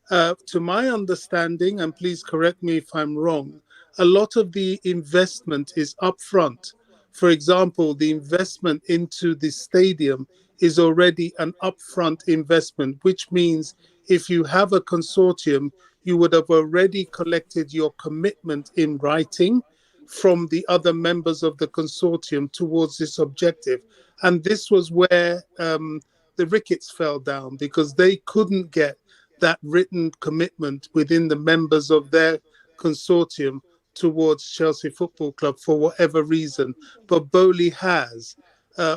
to my understanding, and please correct me if I'm wrong, a lot of the investment is upfront. For example, the investment into the stadium is already an upfront investment, which means if you have a consortium, you would have already collected your commitment in writing from the other members of the consortium towards this objective. And this was where the Ricketts fell down, because they couldn't get that written commitment within the members of their consortium towards Chelsea Football Club for whatever reason. But Boehly has.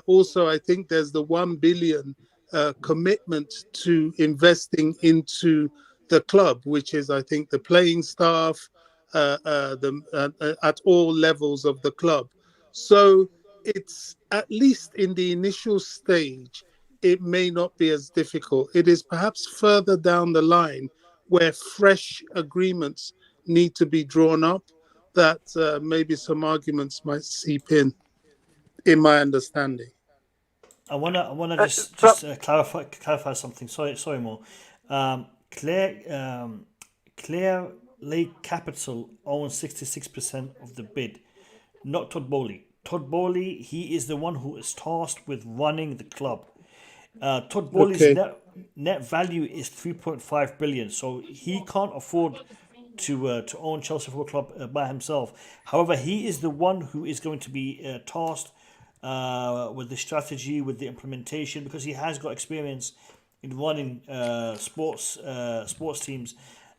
Also, I think there's the 1 billion commitment to investing into the club, which is, I think, the playing staff at all levels of the club. So it's at least in the initial stage, it may not be as difficult. It is perhaps further down the line where fresh agreements need to be drawn up that maybe some arguments might seep in my understanding. I wanna just So, clarify something. Sorry, Mo. Claire Claire Lake Capital owns 66% of the bid, not Todd Boehly. Todd Boehly, he is the one who is tasked with running the club. Todd Boehly's Okay. net value is 3.5 billion, so he can't afford to own Chelsea Football Club by himself. However, he is the one who is going to be tasked with the strategy, with the implementation, because he has got experience in running sports teams.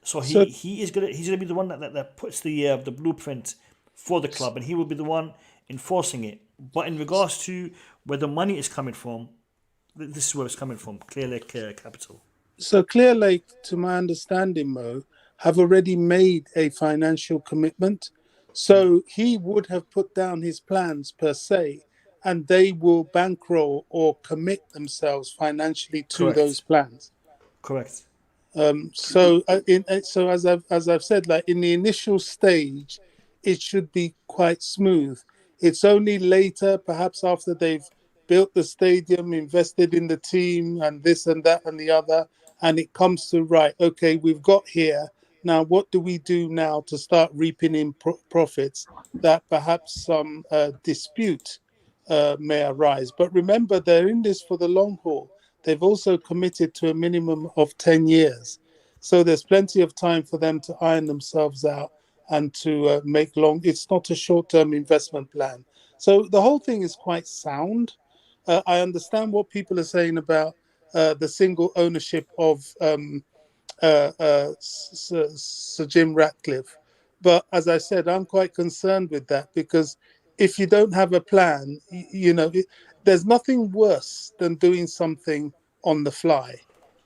So So, he's gonna be the one that puts the blueprint for the club, and he will be the one enforcing it. But in regards to where the money is coming from, this is where it's coming from. Clear Lake Capital. so Clear Lake, to my understanding, Mo, have already made a financial commitment. So he would have put down his plans per se, and they will bankroll or commit themselves financially to those Correct. plans. Correct. So as I've said, like in the initial stage, it should be quite smooth. It's only later, perhaps after they've built the stadium, invested in the team, and this and that and the other, and it comes to right. Okay, we've got here now. What do we do now to start reaping in profits? That perhaps some dispute may arise. But remember, they're in this for the long haul. They've also committed to a minimum of 10 years. So there's plenty of time for them to iron themselves out and to make long. It's not a short-term investment plan. So the whole thing is quite sound. I understand what people are saying about the single ownership of Sir Jim Ratcliffe. But as I said, I'm quite concerned with that because if you don't have a plan, there's nothing worse than doing something on the fly.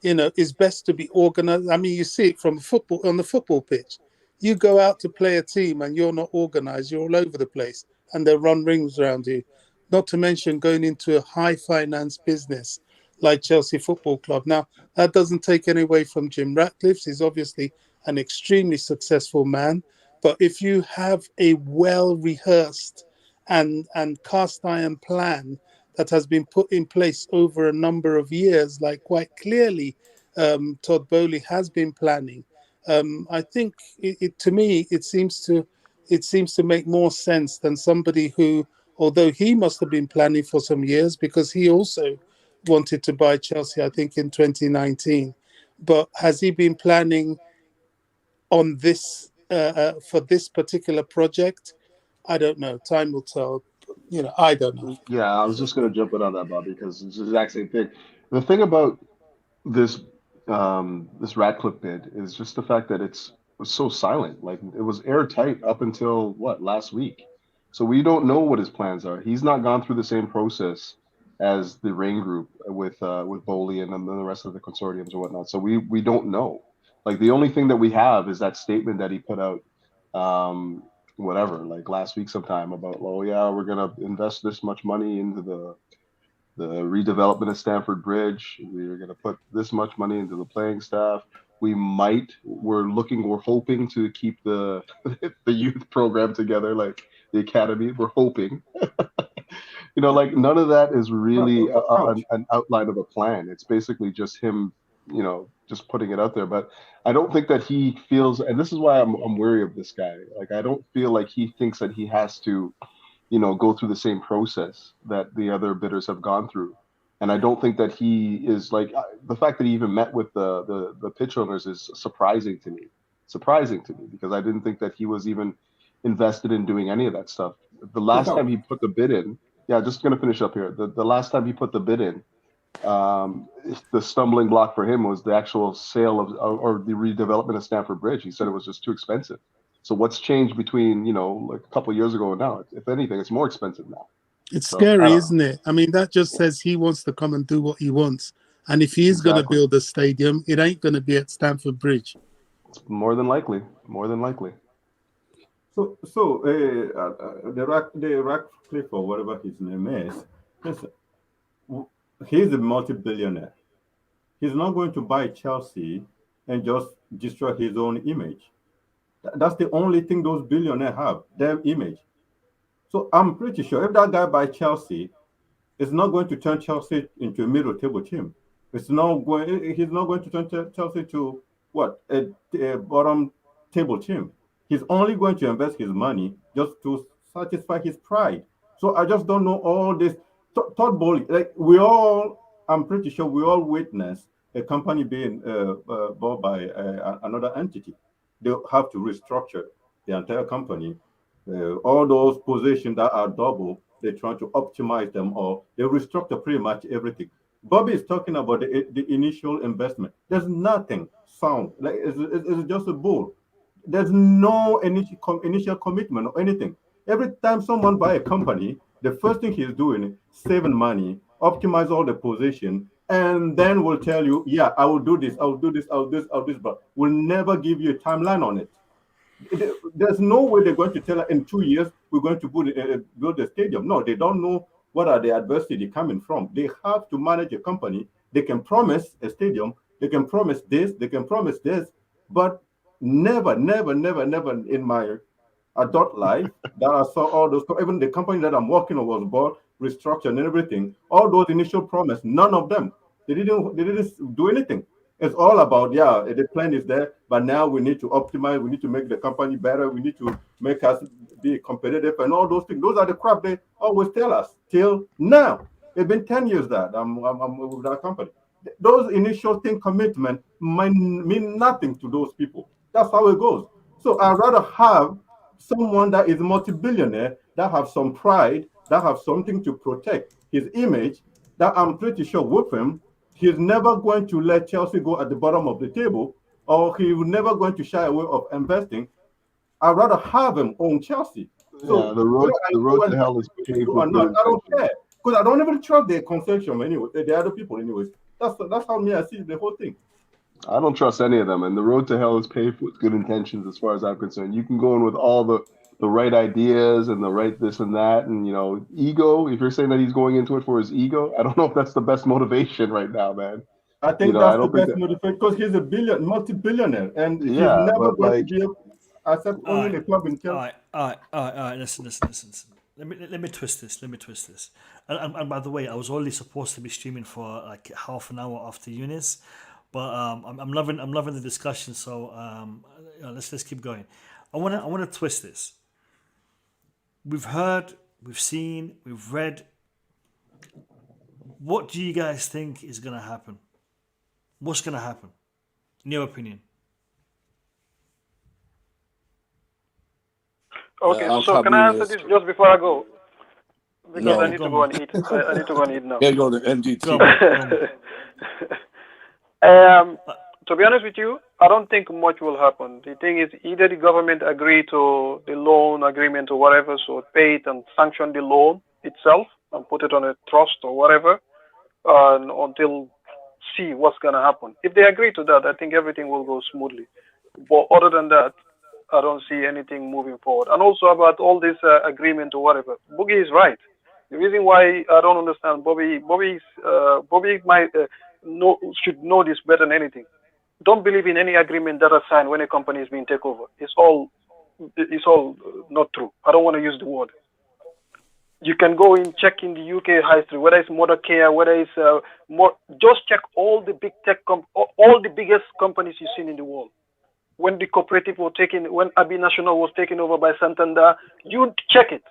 It's best to be organized. I mean, you see it from football on the football pitch. You go out to play a team and you're not organized. You're all over the place, and they run rings around you. Not to mention going into a high finance business like Chelsea Football Club. Now, that doesn't take any away from Jim Ratcliffe. He's obviously an extremely successful man. But if you have a well-rehearsed and cast iron plan that has been put in place over a number of years, like quite clearly Todd Boehly has been planning, I think to me it seems to make more sense than somebody who, although he must have been planning for some years because he also wanted to buy Chelsea, I think, in 2019. But has he been planning on this for this particular project? I don't know. Time will tell. I don't know. Yeah, I was just going to jump in on that, Bobby, because it's the exact same thing. The thing about this this Radcliffe bid is just the fact that was so silent. Like it was airtight up until what, last week. So we don't know what his plans are. He's not gone through the same process as the Rain Group with Boehly and then the rest of the consortiums and whatnot. So we don't know. Like the only thing that we have is that statement that he put out whatever, like last week sometime about, oh yeah, we're gonna invest this much money into the redevelopment of Stamford Bridge. We're going to put this much money into the playing staff. We're hoping to keep the the youth program together, like the academy. We're hoping, like none of that is really an outline of a plan. It's basically just him, just putting it out there. But I don't think that he feels, and this is why I'm wary of this guy. Like I don't feel like he thinks that he has to go through the same process that the other bidders have gone through. And I don't think that he is like, the fact that he even met with the pitch owners is surprising to me because I didn't think that he was even invested in doing any of that stuff. The last time he put the bid in, just going to finish up here. The last time he put the bid in, the stumbling block for him was the actual sale of or the redevelopment of Stamford Bridge. He said it was just too expensive. So what's changed between, like a couple of years ago and now? If anything, it's more expensive now. It's scary, isn't it? I mean, that just says he wants to come and do what he wants. And if he is going to build a stadium, it ain't going to be at Stamford Bridge. More than likely. the Ratcliffe or whatever his name is, listen, he's a multi-billionaire. He's not going to buy Chelsea and just destroy his own image. That's the only thing those billionaires have, their image. So I'm pretty sure if that guy buys Chelsea, it's not going to turn Chelsea into a middle table team. It's not going. He's not going to turn Chelsea to what a bottom table team. He's only going to invest his money just to satisfy his pride. So I just don't know all this. Todd Boehly, like we all, I'm pretty sure we all witnessed a company being bought by another entity. They have to restructure the entire company. All those positions that are double, they're trying to optimize them or they restructure pretty much everything. Bobby is talking about the initial investment. There's nothing sound. Like it's just a bull. There's no initial commitment or anything. Every time someone buy a company, the first thing he's doing is saving money, optimize all the position, and then will tell you, yeah, I will do this, I will do this, I'll do this, I'll do this, but will never give you a timeline on it. There's no way they're going to tell us in 2 years we're going to build a stadium. No, they don't know what are the adversity coming from. They have to manage a company. They can promise a stadium. They can promise this. They can promise this, but never in my adult life that I saw all those. Even the company that I'm working on was bought, restructured, and everything. All those initial promise, none of them. They didn't do anything. It's all about, yeah, the plan is there, but now we need to optimize, we need to make the company better, we need to make us be competitive, and all those things. Those are the crap they always tell us till now. It's been 10 years that I'm with that company. Those initial thing commitment mean nothing to those people. That's how it goes. So I'd rather have someone that is multi-billionaire, that have some pride, that have something to protect his image, that I'm pretty sure with him, he's never going to let Chelsea go at the bottom of the table, or he's never going to shy away of investing. I'd rather have him own Chelsea. So Yeah, the road to hell is paved with good I don't intentions. care because I don't even trust the consortium anyway. The other people, anyways. That's how me I see the whole thing. I don't trust any of them, and the road to hell is paved with good intentions, as far as I'm concerned. You can go in with all the right ideas and the right this and that, and ego. If you're saying that he's going into it for his ego, I don't know if that's the best motivation right now, man. I think I that's the don't think best that. motivation because he's a multi-billionaire, and he's Yeah, never but going to like, be accept All only right, the club in all Chelsea. right, all right, all right, all right. Listen. Let me twist this. Let me twist this. And by the way, I was only supposed to be streaming for like half an hour after Eunice, but I'm loving the discussion. So let's keep going. I wanna twist this. We've heard, we've seen, we've read. What do you guys think is gonna happen? What's gonna happen, in your opinion? Okay, I'll so come can I in answer this. this just before I go? Because I No, need Go to on, go man. and eat. I need to go and eat now. here you go to Go on, NDT. man. Go on, man. Um, to be honest with you, I don't think much will happen. The thing is, either the government agree to the loan agreement or whatever, so pay it and sanction the loan itself and put it on a trust or whatever, and until see what's gonna happen. If they agree to that, I think everything will go smoothly. But other than that, I don't see anything moving forward. And also about all this agreement or whatever, Boogie is right. The reason why I don't understand Bobby might should know this better than anything. Don't believe in any agreement that is signed when a company is being taken over. It's all not true. I don't want to use the word. You can go in check in the UK high street, whether it's Mothercare, whether it's just check all the big all the biggest companies you've seen in the world. When the cooperative was taken, when Abbey National was taken over by Santander, you check it.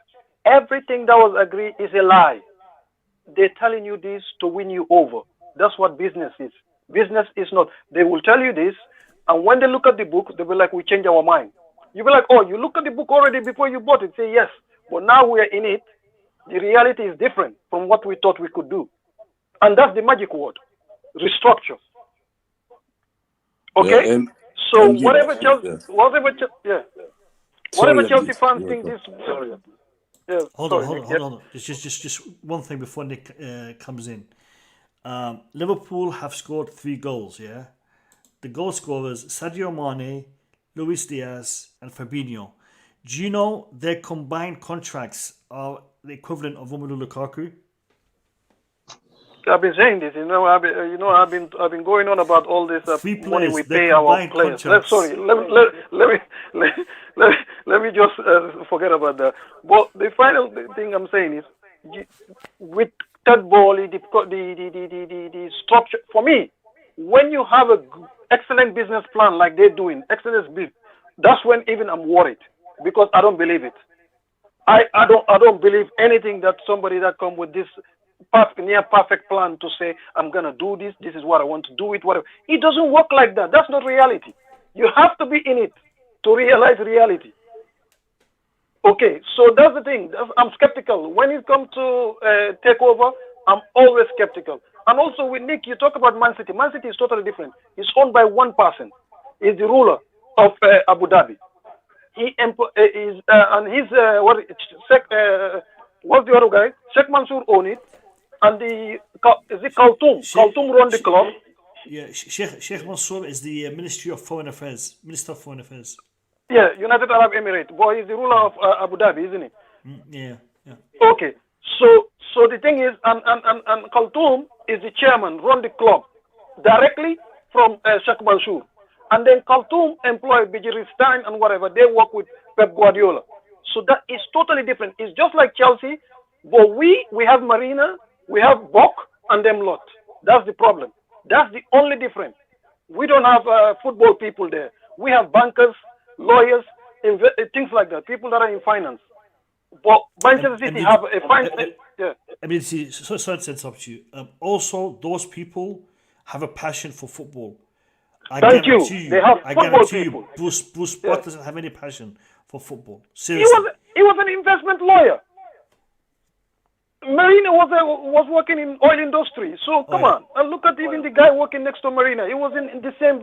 Everything that was agreed is a lie. They're telling you this to win you over. That's what business is. Business is not. They will tell you this, and when they look at the book, they'll be like, we change our mind. You'll be like, oh, you look at the book already before you bought it. Say yes. But now we're in it. The reality is different from what we thought we could do. And that's the magic word. Restructure. Okay? Yeah, So and whatever sorry, Chelsea NDT. fans You think go. this. Yeah, Hold sorry, on, Nick. hold on. Just one thing before Nick comes in. Liverpool have scored 3 goals. Yeah, the goal scorers Sadio Mane, Luis Diaz, and Fabinho. Do you know their combined contracts are the equivalent of Romelu Lukaku? I've been saying this. I've been going on about all this Three money players, we their pay our combined players. contracts. Let me just forget about that. But the final thing I'm saying is, with Todd Boehly, the structure for me, when you have a excellent business plan like they're doing, that's when even I'm worried, because I don't believe it. I don't believe anything that somebody that come with this near perfect plan to say, I'm gonna do this, this is what I want to do it, whatever. It doesn't work like that. That's not reality. You have to be in it to realize reality. Okay, so that's the thing. I'm skeptical. When it comes to takeover, I'm always skeptical. And also with Nick, you talk about Man City. Man City is totally different. It's owned by one person. He's the ruler of Abu Dhabi. He is and his what's the other guy? Sheikh Mansour own it, and is it Khartoum? Khartoum run the club. Yeah, Sheikh Mansour is the Minister of Foreign Affairs. Yeah, United Arab Emirates. Boy, he's the ruler of Abu Dhabi, isn't he? Yeah. Okay, so the thing is, and Khartoum is the chairman, run the club directly from Sheikh Mansour. And then Khartoum employ Bijiri Stein and whatever. They work with Pep Guardiola. So that is totally different. It's just like Chelsea, but we have Marina, we have Bok, and them lot. That's the problem. That's the only difference. We don't have football people there. We have bankers, lawyers, things like that, people that are in finance. But Manchester City have a finance. Yeah. I mean, see, sorry to interrupt you. Also, those people have a passion for football. Thank you. They have football people. Bruce Watt doesn't have any passion for football. Seriously. He was an investment lawyer. Marina was working in oil industry. So come on. And look at even the guy working next to Marina. He was in the same.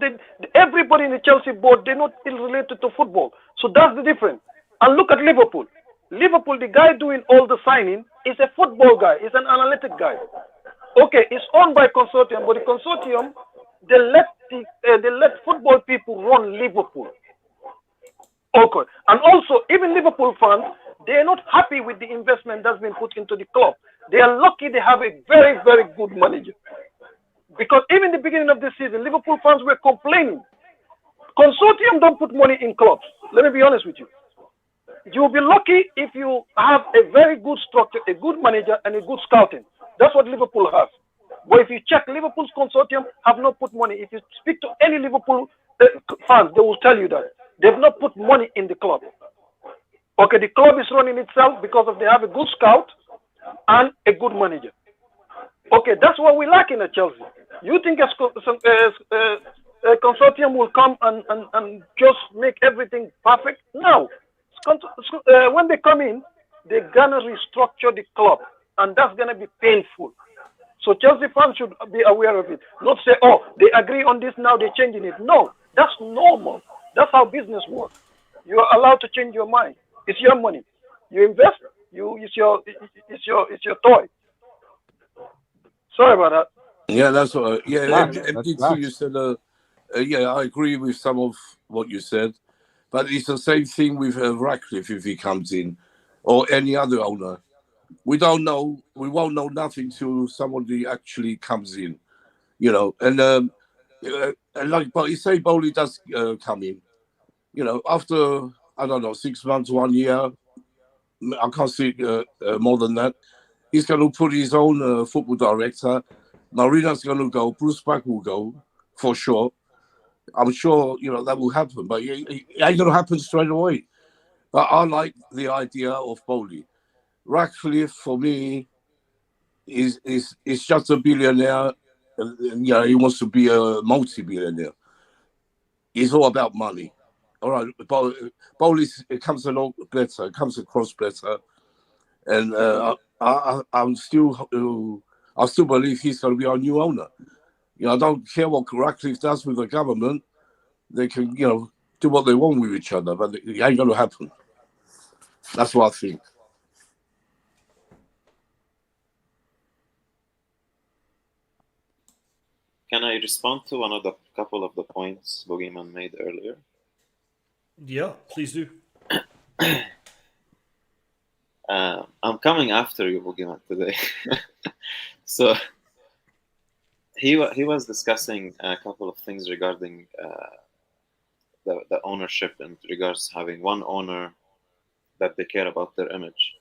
Everybody in the Chelsea board, they're not still related to football. So that's the difference. And look at Liverpool. Liverpool, the guy doing all the signing is a football guy. He's an analytic guy. Okay, it's owned by Consortium, but the Consortium, they let football people run Liverpool. Okay, and also even Liverpool fans, they are not happy with the investment that's been put into the club. They are lucky they have a very, very good manager. Because even the beginning of the season, Liverpool fans were complaining. Consortium don't put money in clubs. Let me be honest with you. You'll be lucky if you have a very good structure, a good manager, and a good scouting. That's what Liverpool has. But if you check, Liverpool's Consortium have not put money. If you speak to any Liverpool fans, they will tell you that. They've not put money in the club. Okay, the club is running itself because they have a good scout and a good manager. Okay, that's what we lack in Chelsea. You think a Consortium will come and just make everything perfect? No. When they come in, they're gonna restructure the club, and that's gonna be painful. So Chelsea fans should be aware of it. Not say, oh, they agree on this now, they're changing it. No, that's normal. That's how business works. You are allowed to change your mind. It's your money. You invest. It's your toy. Sorry about that. Yeah, that's what. Yeah, That's you said. Yeah, I agree with some of what you said, but it's the same thing with Ratcliffe if he comes in, or any other owner. We don't know. We won't know nothing till somebody actually comes in, And but you say Boehly does come in, after I don't know 6 months, 1 year. I can't see more than that. He's going to put his own football director. Marina's going to go. Bruce Buck will go for sure. I'm sure that will happen, but it ain't going to happen straight away. But I like the idea of Boehly. Ratcliffe, for me, is just a billionaire. He wants to be a multi-billionaire. It's all about money. All right, Boehly, it comes along better. It comes across better, and I still believe he's going to be our new owner. I don't care what Ratcliffe does with the government. They can, do what they want with each other, but it ain't going to happen. That's what I think. Can I respond to couple of the points Boogeyman made earlier? Yeah, please do. I'm coming after you, Boogeyman, today. So he was discussing a couple of things regarding the ownership in regards to having one owner that they care about their image.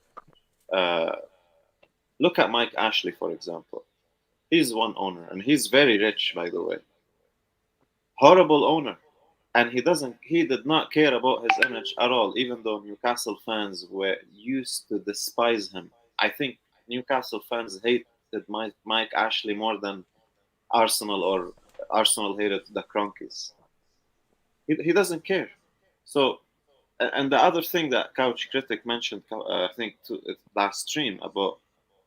Look at Mike Ashley, for example. He's one owner, and he's very rich, by the way. Horrible owner, and he did not care about his image at all, even though Newcastle fans were used to despise him. I think Newcastle fans hated Mike Ashley more than Arsenal hated the Cronkies. He doesn't care. So, and the other thing that Couch Critic mentioned, I think, last stream about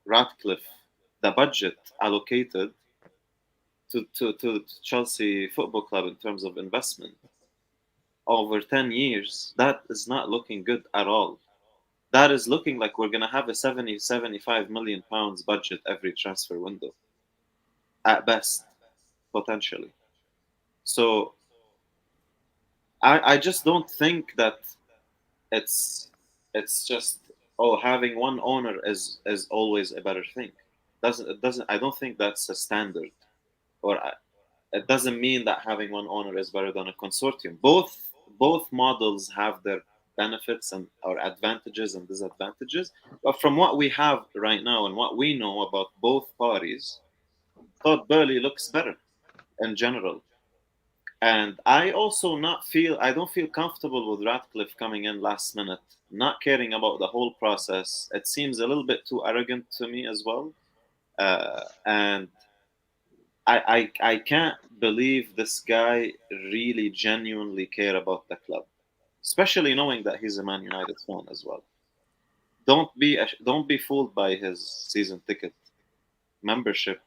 Ratcliffe, the budget allocated to Chelsea Football Club in terms of investment over 10 years, that is not looking good at all. That is looking like we're going to have a 75 million pounds budget every transfer window, at best, potentially. So I just don't think that it's just, having one owner is always a better thing. I don't think that's a standard, or it doesn't mean that having one owner is better than a consortium. Both models have their benefits and or advantages and disadvantages. But from what we have right now and what we know about both parties, Todd Boehly looks better in general. And I don't feel comfortable with Ratcliffe coming in last minute, not caring about the whole process. It seems a little bit too arrogant to me as well. And I can't believe this guy really genuinely care about the club, especially knowing that he's a Man United fan as well. Don't be fooled by his season ticket membership,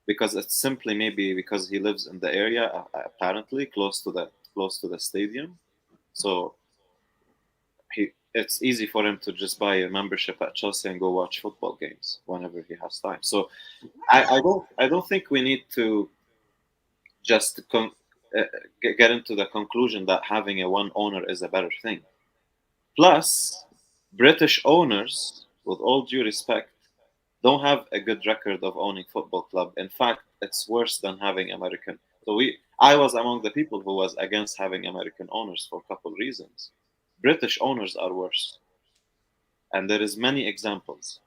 because it's simply maybe because he lives in the area, apparently close to the stadium. So it's easy for him to just buy a membership at Chelsea and go watch football games whenever he has time. So I don't think we need to just get into the conclusion that having a one owner is a better thing. Plus, British owners, with all due respect, don't have a good record of owning football club. In fact, it's worse than having American. So I was among the people who was against having American owners for a couple of reasons. British owners are worse, and there is many examples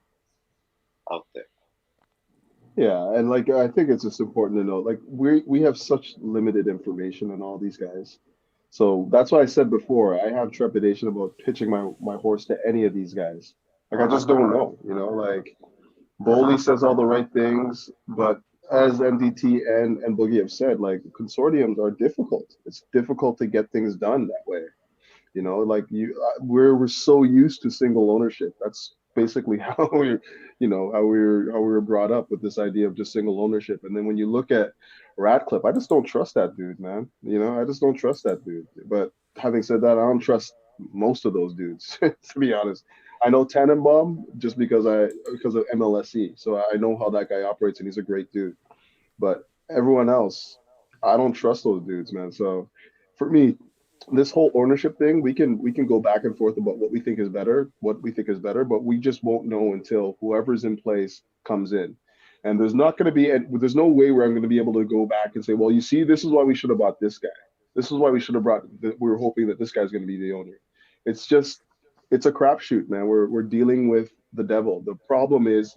out there. Yeah, and like I think it's just important to know, like we have such limited information on all these guys. So that's why I said before, I have trepidation about pitching my horse to any of these guys. Like I just don't know, like Boehly says all the right things, but as MDT and Boogie have said, like consortiums are difficult. It's difficult to get things done that way. Like we're so used to single ownership. That's basically how we were brought up with this idea of just single ownership. And then when you look at Ratcliffe, I just don't trust that dude, man. I just don't trust that dude. But having said that, I don't trust most of those dudes, to be honest. I know Tannenbaum just because of MLSE, so I know how that guy operates, and he's a great dude. But everyone else, I don't trust those dudes, man. So for me, this whole ownership thing, we can go back and forth about what we think is better, but we just won't know until whoever's in place comes in. And there's no way where I'm going to be able to go back and say, well, you see, this is why we should have bought this guy. This is why we should have we were hoping that this guy's going to be the owner. It's a crapshoot, man. We're dealing with the devil. The problem is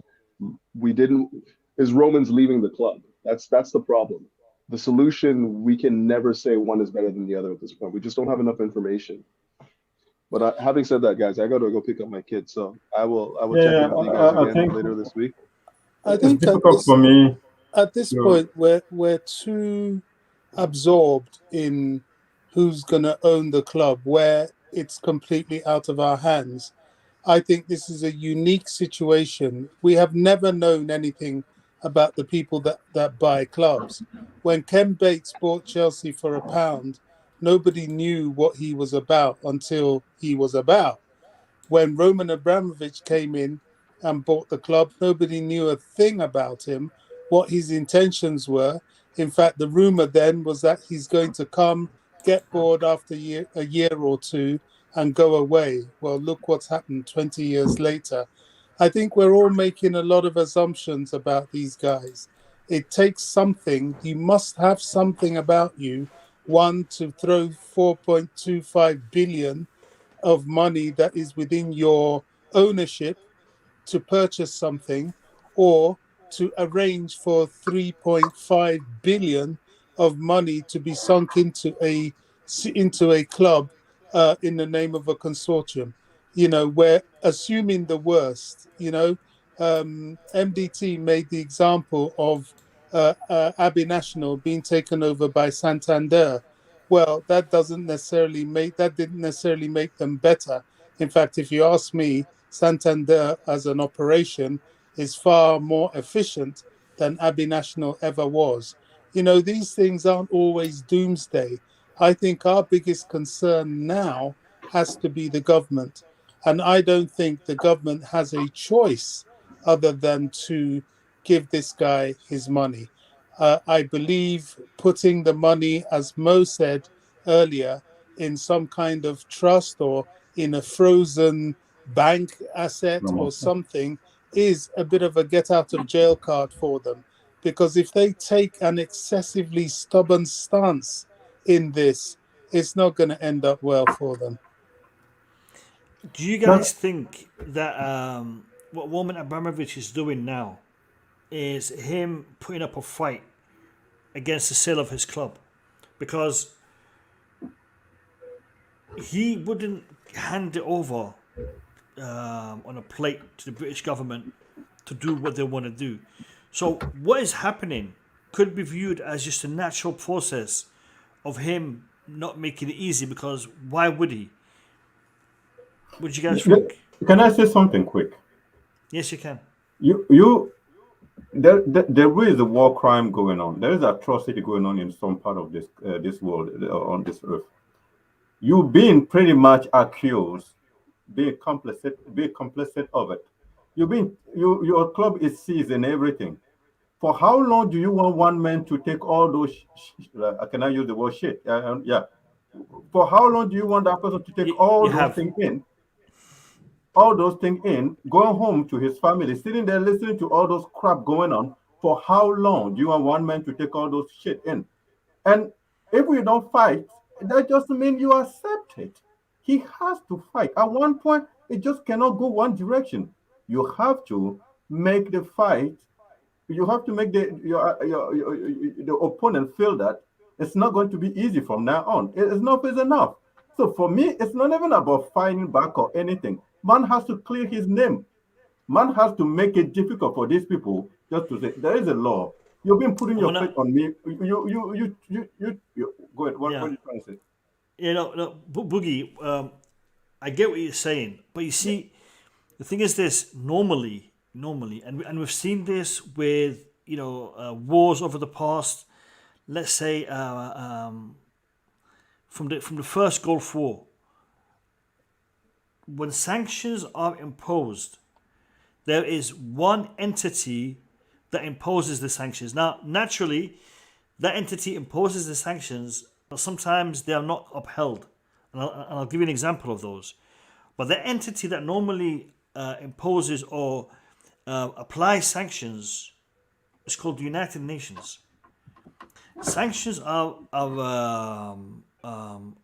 Roman's leaving the club. That's the problem. The solution, we can never say one is better than the other at this point. We just don't have enough information. But having said that, guys, I got to go pick up my kids, so I will check in with you guys again later this week. I think it's difficult for me. At this point, we're too absorbed in who's going to own the club, where it's completely out of our hands. I think this is a unique situation. We have never known anything about the people that buy clubs. When Ken Bates bought Chelsea for £1, nobody knew what he was about until he was about. When Roman Abramovich came in and bought the club, nobody knew a thing about him, what his intentions were. In fact, the rumor then was that he's going to come, get bored after a year or two, and go away. Well, look what's happened 20 years later. I think we're all making a lot of assumptions about these guys. It takes something. You must have something about you. One, to throw 4.25 billion of money that is within your ownership to purchase something, or to arrange for 3.5 billion of money to be sunk into a club in the name of a consortium. We're assuming the worst. MDT made the example of Abbey National being taken over by Santander. Well, that didn't necessarily make them better. In fact, if you ask me, Santander as an operation is far more efficient than Abbey National ever was. These things aren't always doomsday. I think our biggest concern now has to be the government. And I don't think the government has a choice other than to give this guy his money. I believe putting the money, as Mo said earlier, in some kind of trust or in a frozen bank asset or something is a bit of a get out of jail card for them. Because if they take an excessively stubborn stance in this, it's not going to end up well for them. Do you guys think that what Roman Abramovich is doing now is him putting up a fight against the sale of his club? Because he wouldn't hand it over on a plate to the British government to do what they want to do. So what is happening could be viewed as just a natural process of him not making it easy, because why would he? What do you guys think? Can I say something quick? Yes, you can. There is a war crime going on. There is atrocity going on in some part of this world, on this earth. You've been pretty much accused, being complicit of it. Your club is seized and everything. For how long do you want one man to take all those? Can I use the word shit? Yeah. For how long do you want that person to take all those things in? All those things in, going home to his family, sitting there listening to all those crap going on. For how long do you want one man to take all those shit in? And if we don't fight, that just means you accept it. He has to fight. At one point, it just cannot go one direction. You have to make the fight. You have to make the opponent feel that it's not going to be easy from now on. Enough is enough. So for me, it's not even about fighting back or anything. Man has to clear his name. Man has to make it difficult for these people just to say there is a law. You've been putting your faith on me. You go ahead. What are you trying to say? Boogie, I get what you're saying, but you see, the thing is this: normally, and we've seen this with wars over the past. Let's say from the first Gulf War, when sanctions are imposed, there is one entity that imposes the sanctions. Now, naturally, that entity imposes the sanctions, but sometimes they are not upheld. And I'll give you an example of those. But the entity that normally imposes or applies sanctions is called the United Nations. Sanctions are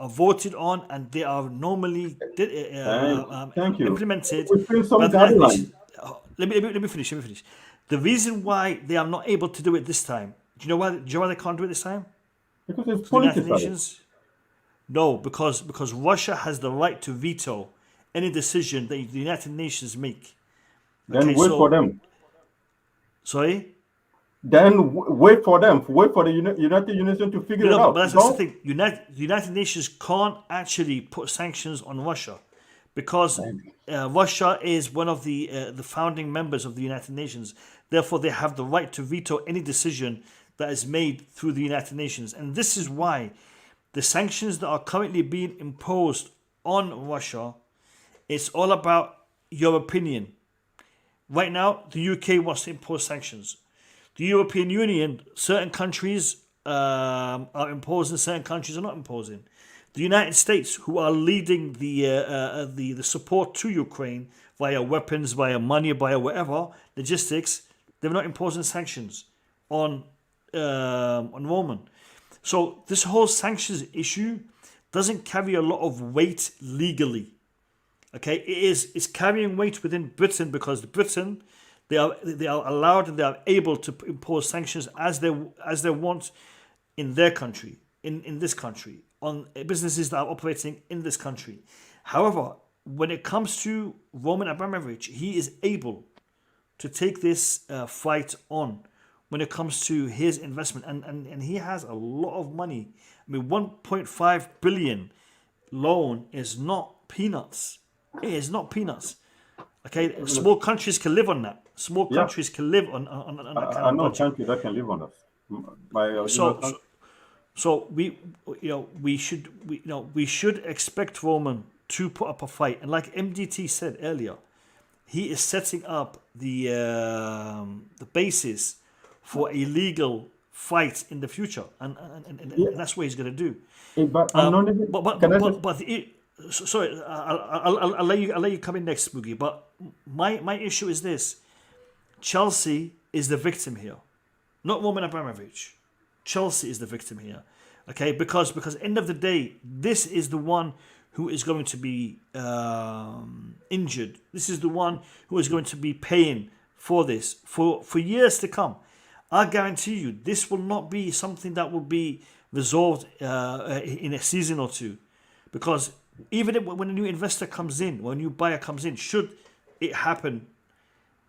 voted on, and they are normally implemented by the United Nations. Let me finish. The reason why they are not able to do it this time, do you know why they can't do it this time? Because it's the United Nations. No, because Russia has the right to veto any decision that the United Nations make. Then wait for them. Sorry? Then wait for them. Wait for the United Nations to figure it out. But that's the thing. The United Nations can't actually put sanctions on Russia, because Russia is one of the founding members of the United Nations. Therefore, they have the right to veto any decision that is made through the United Nations. And this is why the sanctions that are currently being imposed on Russia, it's all about your opinion. Right now, the UK wants to impose sanctions. The European Union, certain countries are imposing, certain countries are not imposing. The United States, who are leading the support to Ukraine via weapons, via money, via whatever logistics, they're not imposing sanctions on Roman. So this whole sanctions issue doesn't carry a lot of weight legally. Okay, it's carrying weight within Britain because Britain they are allowed and they are able to impose sanctions as they want in their country, in this country, on businesses that are operating in this country. However, when it comes to Roman Abramovich, he is able to take this fight on when it comes to his investment, and he has a lot of money. I mean, 1.5 billion loan is not peanuts. It is not peanuts. Okay, small countries can live on that. Small countries can live on that kind I of know budget. countries that can live on us. So we should expect Roman to put up a fight, and like MDT said earlier, he is setting up the basis for a legal fight in the future, and that's what he's going to do. But I'm not even. Sorry, I'll let you come in next, Boogie. But my issue is this: Chelsea is the victim here, not Roman Abramovich. Chelsea is the victim here, okay? Because end of the day, this is the one who is going to be injured. This is the one who is going to be paying for this for years to come. I guarantee you, this will not be something that will be resolved in a season or two, because even when a new investor comes in, when a new buyer comes in, should it happen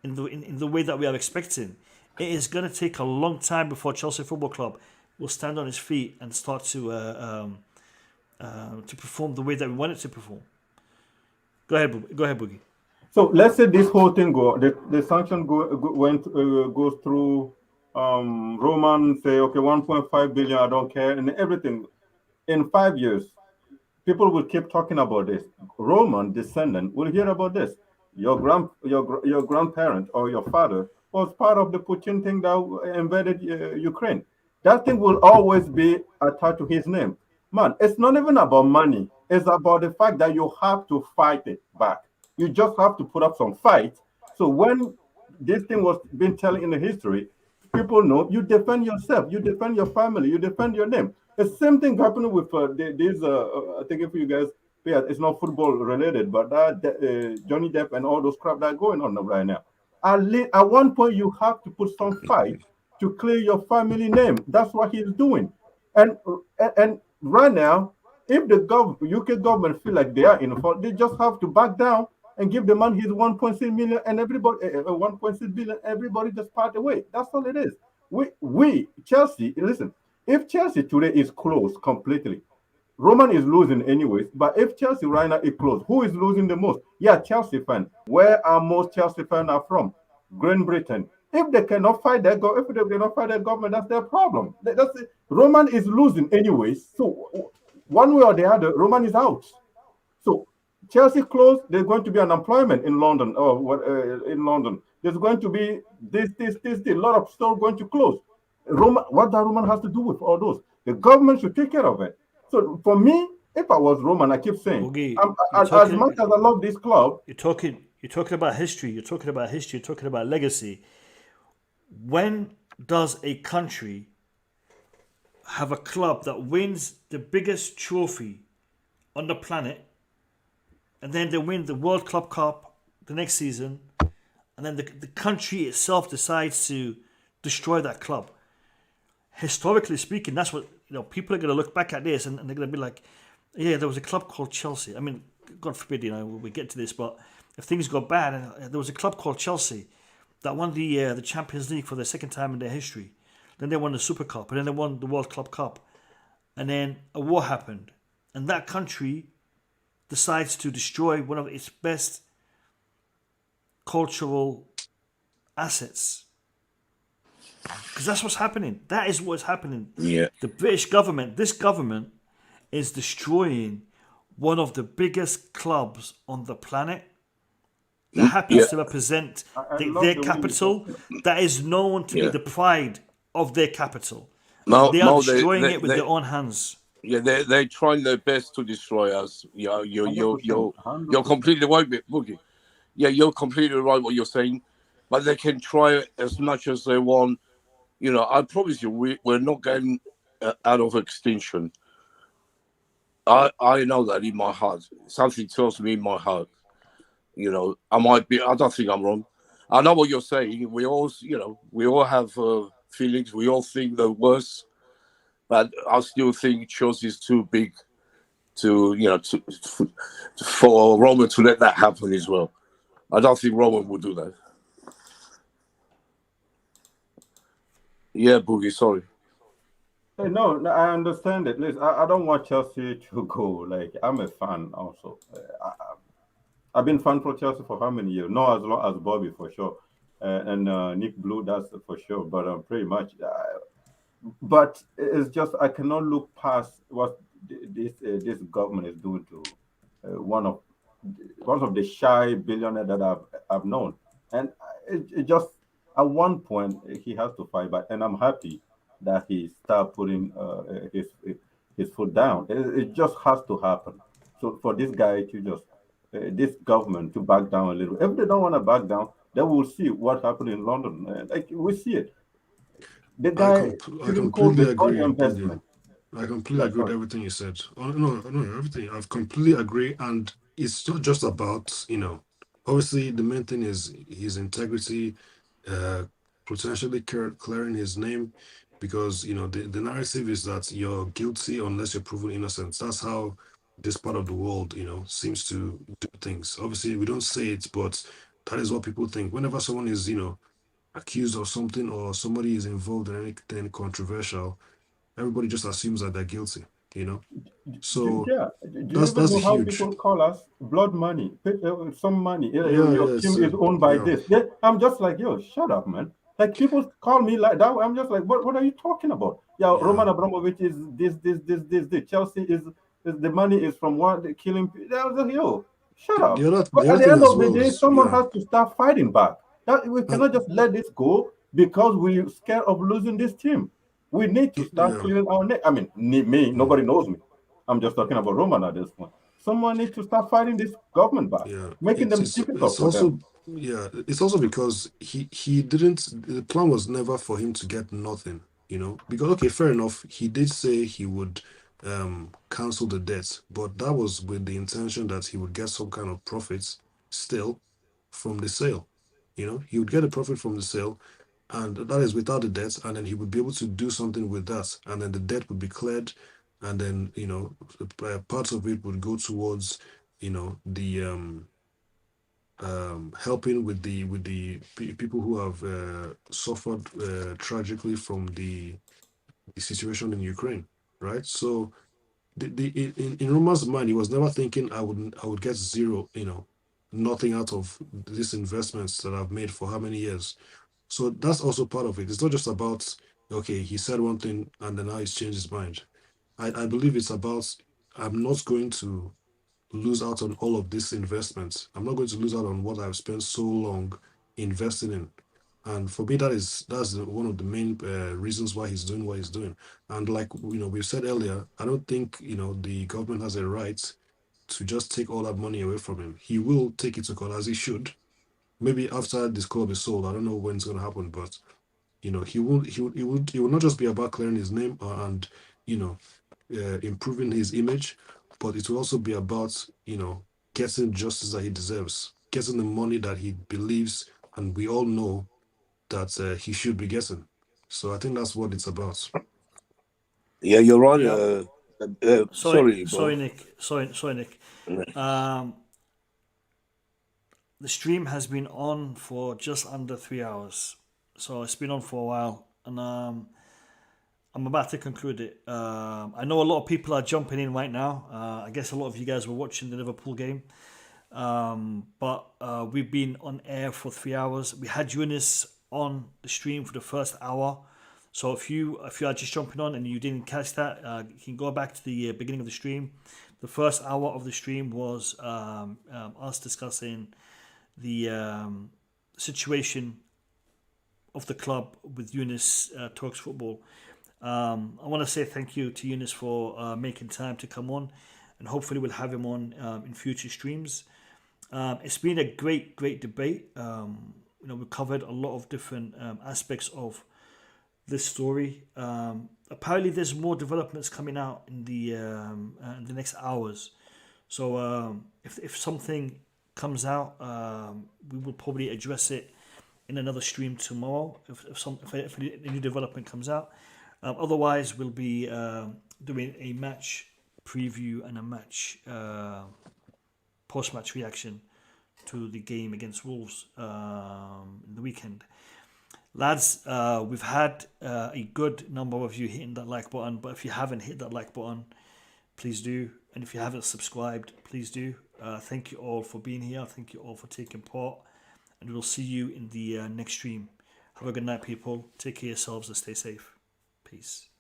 in the way that we are expecting, it is going to take a long time before Chelsea Football Club will stand on its feet and start to perform the way that we want it to perform. Go ahead, Boogie. So let's say this whole thing the sanction goes through. Roman say, okay, 1.5 billion, I don't care, and everything. In 5 years, people will keep talking about this. Roman descendant will hear about this. Your grandparent or your father was part of the Putin thing that invaded Ukraine. That thing will always be attached to his name. Man, it's not even about money. It's about the fact that you have to fight it back. You just have to put up some fight. So when this thing was being told in the history, people know you defend yourself, you defend your family, you defend your name. The same thing happened with this. I think if you guys pay, it's not football related, but Johnny Depp and all those crap that are going on right now. At one point, you have to put some fight to clear your family name. That's what he's doing. And right now, if the UK government feel like they are in fault, they just have to back down and give the man his 1.6 million and everybody 1.6 billion. Everybody just part away. That's all it is. We Chelsea. Listen, if Chelsea today is closed completely, Roman is losing anyways. But if Chelsea right now is closed, who is losing the most? Yeah, Chelsea fan. Where are most Chelsea fans are from? Great Britain. If they cannot fight their government, that's their problem. That's it. Roman is losing anyways. So one way or the other, Roman is out. So Chelsea closed, there's going to be unemployment in London. In London, there's going to be this. A lot of stores going to close. What that Roman has to do with all those? The government should take care of it. So for me, if I was Roman, I keep saying, Boogie, as much as I love this club, you're talking about history. You're talking about legacy. When does a country have a club that wins the biggest trophy on the planet, and then they win the World Club Cup the next season, and then the country itself decides to destroy that club? Historically speaking, that's what people are going to look back at this and they're going to be like, yeah, there was a club called Chelsea. I mean, God forbid, we get to this, but if things go bad, there was a club called Chelsea that won the Champions League for the second time in their history. Then they won the Super Cup, and then they won the World Club Cup. And then a war happened. And that country decides to destroy one of its best cultural assets. Because that's what's happening. That is what's happening. Yeah. The British government, this government, is destroying one of the biggest clubs on the planet that happens to represent their capital, that is known to be the pride of their capital. They are destroying it with their own hands. Yeah, they're trying their best to destroy us. Yeah, you're you're 100%, you're you're 100%. completely right, Boogie. Yeah, you're completely right what you're saying, but they can try as much as they want. You know, I promise you, we're not getting out of extinction. I know that in my heart. Something tells me in my heart. You know, I might be. I don't think I'm wrong. I know what you're saying. We all, we all have feelings. We all think the worst, but I still think Chelsea is too big to, for Roman to let that happen as well. I don't think Roman would do that. Yeah, Boogie. Sorry. Hey, no, no, I understand it. Listen, I don't want Chelsea to go. Like, I'm a fan also. I've been fan for Chelsea for how many years? Not as long as Bobby for sure, and Nick Blue, that's for sure. But pretty much, but it's just I cannot look past what this government is doing to one of the shy billionaire that I've known, and it just at one point he has to fight back, and I'm happy that he start putting his foot down. It just has to happen. So for this guy to just this government to back down a little, if they don't want to back down, then we'll see what happened in London. Like we see it, the guy I shouldn't call completely destroy the agree, Boogie. investment. I completely Yeah, agree with sorry. everything you said. Oh, no, no, everything. I've completely agree, and it's not just about Obviously, the main thing is his integrity, uh, potentially clearing his name, because the narrative is that you're guilty unless you're proven innocent. That's how this part of the world seems to do things. Obviously, we don't say it, but that is what people think. Whenever someone is accused of something or somebody is involved in anything controversial, everybody just assumes that they're guilty, you know. So Yeah, do you even that's know how huge. people call us blood money? Some money. Yeah, Your yeah, it's team is owned by yeah, this. I'm just like, yo, shut up, man. Like people call me like that. I'm just like, what are you talking about? Yeah, yeah. Roman Abramovich is this. Chelsea is the money is from what the killing. I was like, yo, shut The up. other But the at other the thing end as of the well day, is someone has to start fighting back. That we and cannot just let this go because we're scared of losing this team. We need to start yeah, clearing our neck. I mean, me, mm, nobody knows me. I'm just talking about Roman at this point. Someone needs to start fighting this government back, yeah. making It's them it's difficult it's for them. also yeah. It's also because he didn't. The plan was never for him to get nothing. Because okay, fair enough. He did say he would cancel the debt, but that was with the intention that he would get some kind of profits still from the sale. He would get a profit from the sale, and that is without the debt, and then he would be able to do something with that, and then the debt would be cleared, and then parts of it would go towards the helping with the people who have suffered tragically from the situation in Ukraine, right? So in Roman's mind, he was never thinking I would get zero, nothing out of these investments that I've made for how many years. So that's also part of it. It's not just about, okay, he said one thing and then now he's changed his mind. I believe it's about, I'm not going to lose out on all of these investments. I'm not going to lose out on what I've spent so long investing in. And for me, that's one of the main reasons why he's doing what he's doing. And like we've said earlier, I don't think the government has a right to just take all that money away from him. He will take it to court as he should. Maybe after this club is sold, I don't know when it's going to happen, but he will not just be about clearing his name and you know improving his image, but it will also be about getting justice that he deserves, getting the money that he believes and we all know that he should be getting. So I think that's what it's about. Yeah, you're right. Yeah. Sorry, Sorry, sorry, bro. Nick. Sorry, Nick. Um, the stream has been on for just under 3 hours, so it's been on for a while, and I'm about to conclude it. I know a lot of people are jumping in right now. I guess a lot of you guys were watching the Liverpool game, but we've been on air for 3 hours. We had Eunice on the stream for the first hour. So if you are just jumping on and you didn't catch that, you can go back to the beginning of the stream. The first hour of the stream was us discussing the situation of the club with Eunice Talks Football. I want to say thank you to Eunice for making time to come on, and hopefully we'll have him on in future streams. It's been a great debate. We covered a lot of different aspects of this story. Apparently, there's more developments coming out in the next hours. So if something comes out, we will probably address it in another stream tomorrow. If a new development comes out, otherwise we'll be doing a match preview and a match post-match reaction to the game against Wolves in the weekend. Lads, we've had a good number of you hitting that like button, but if you haven't hit that like button, please do. And if you haven't subscribed, please do. Thank you all for being here. Thank you all for taking part. And we'll see you in the next stream. Have a good night, people. Take care of yourselves and stay safe. Peace.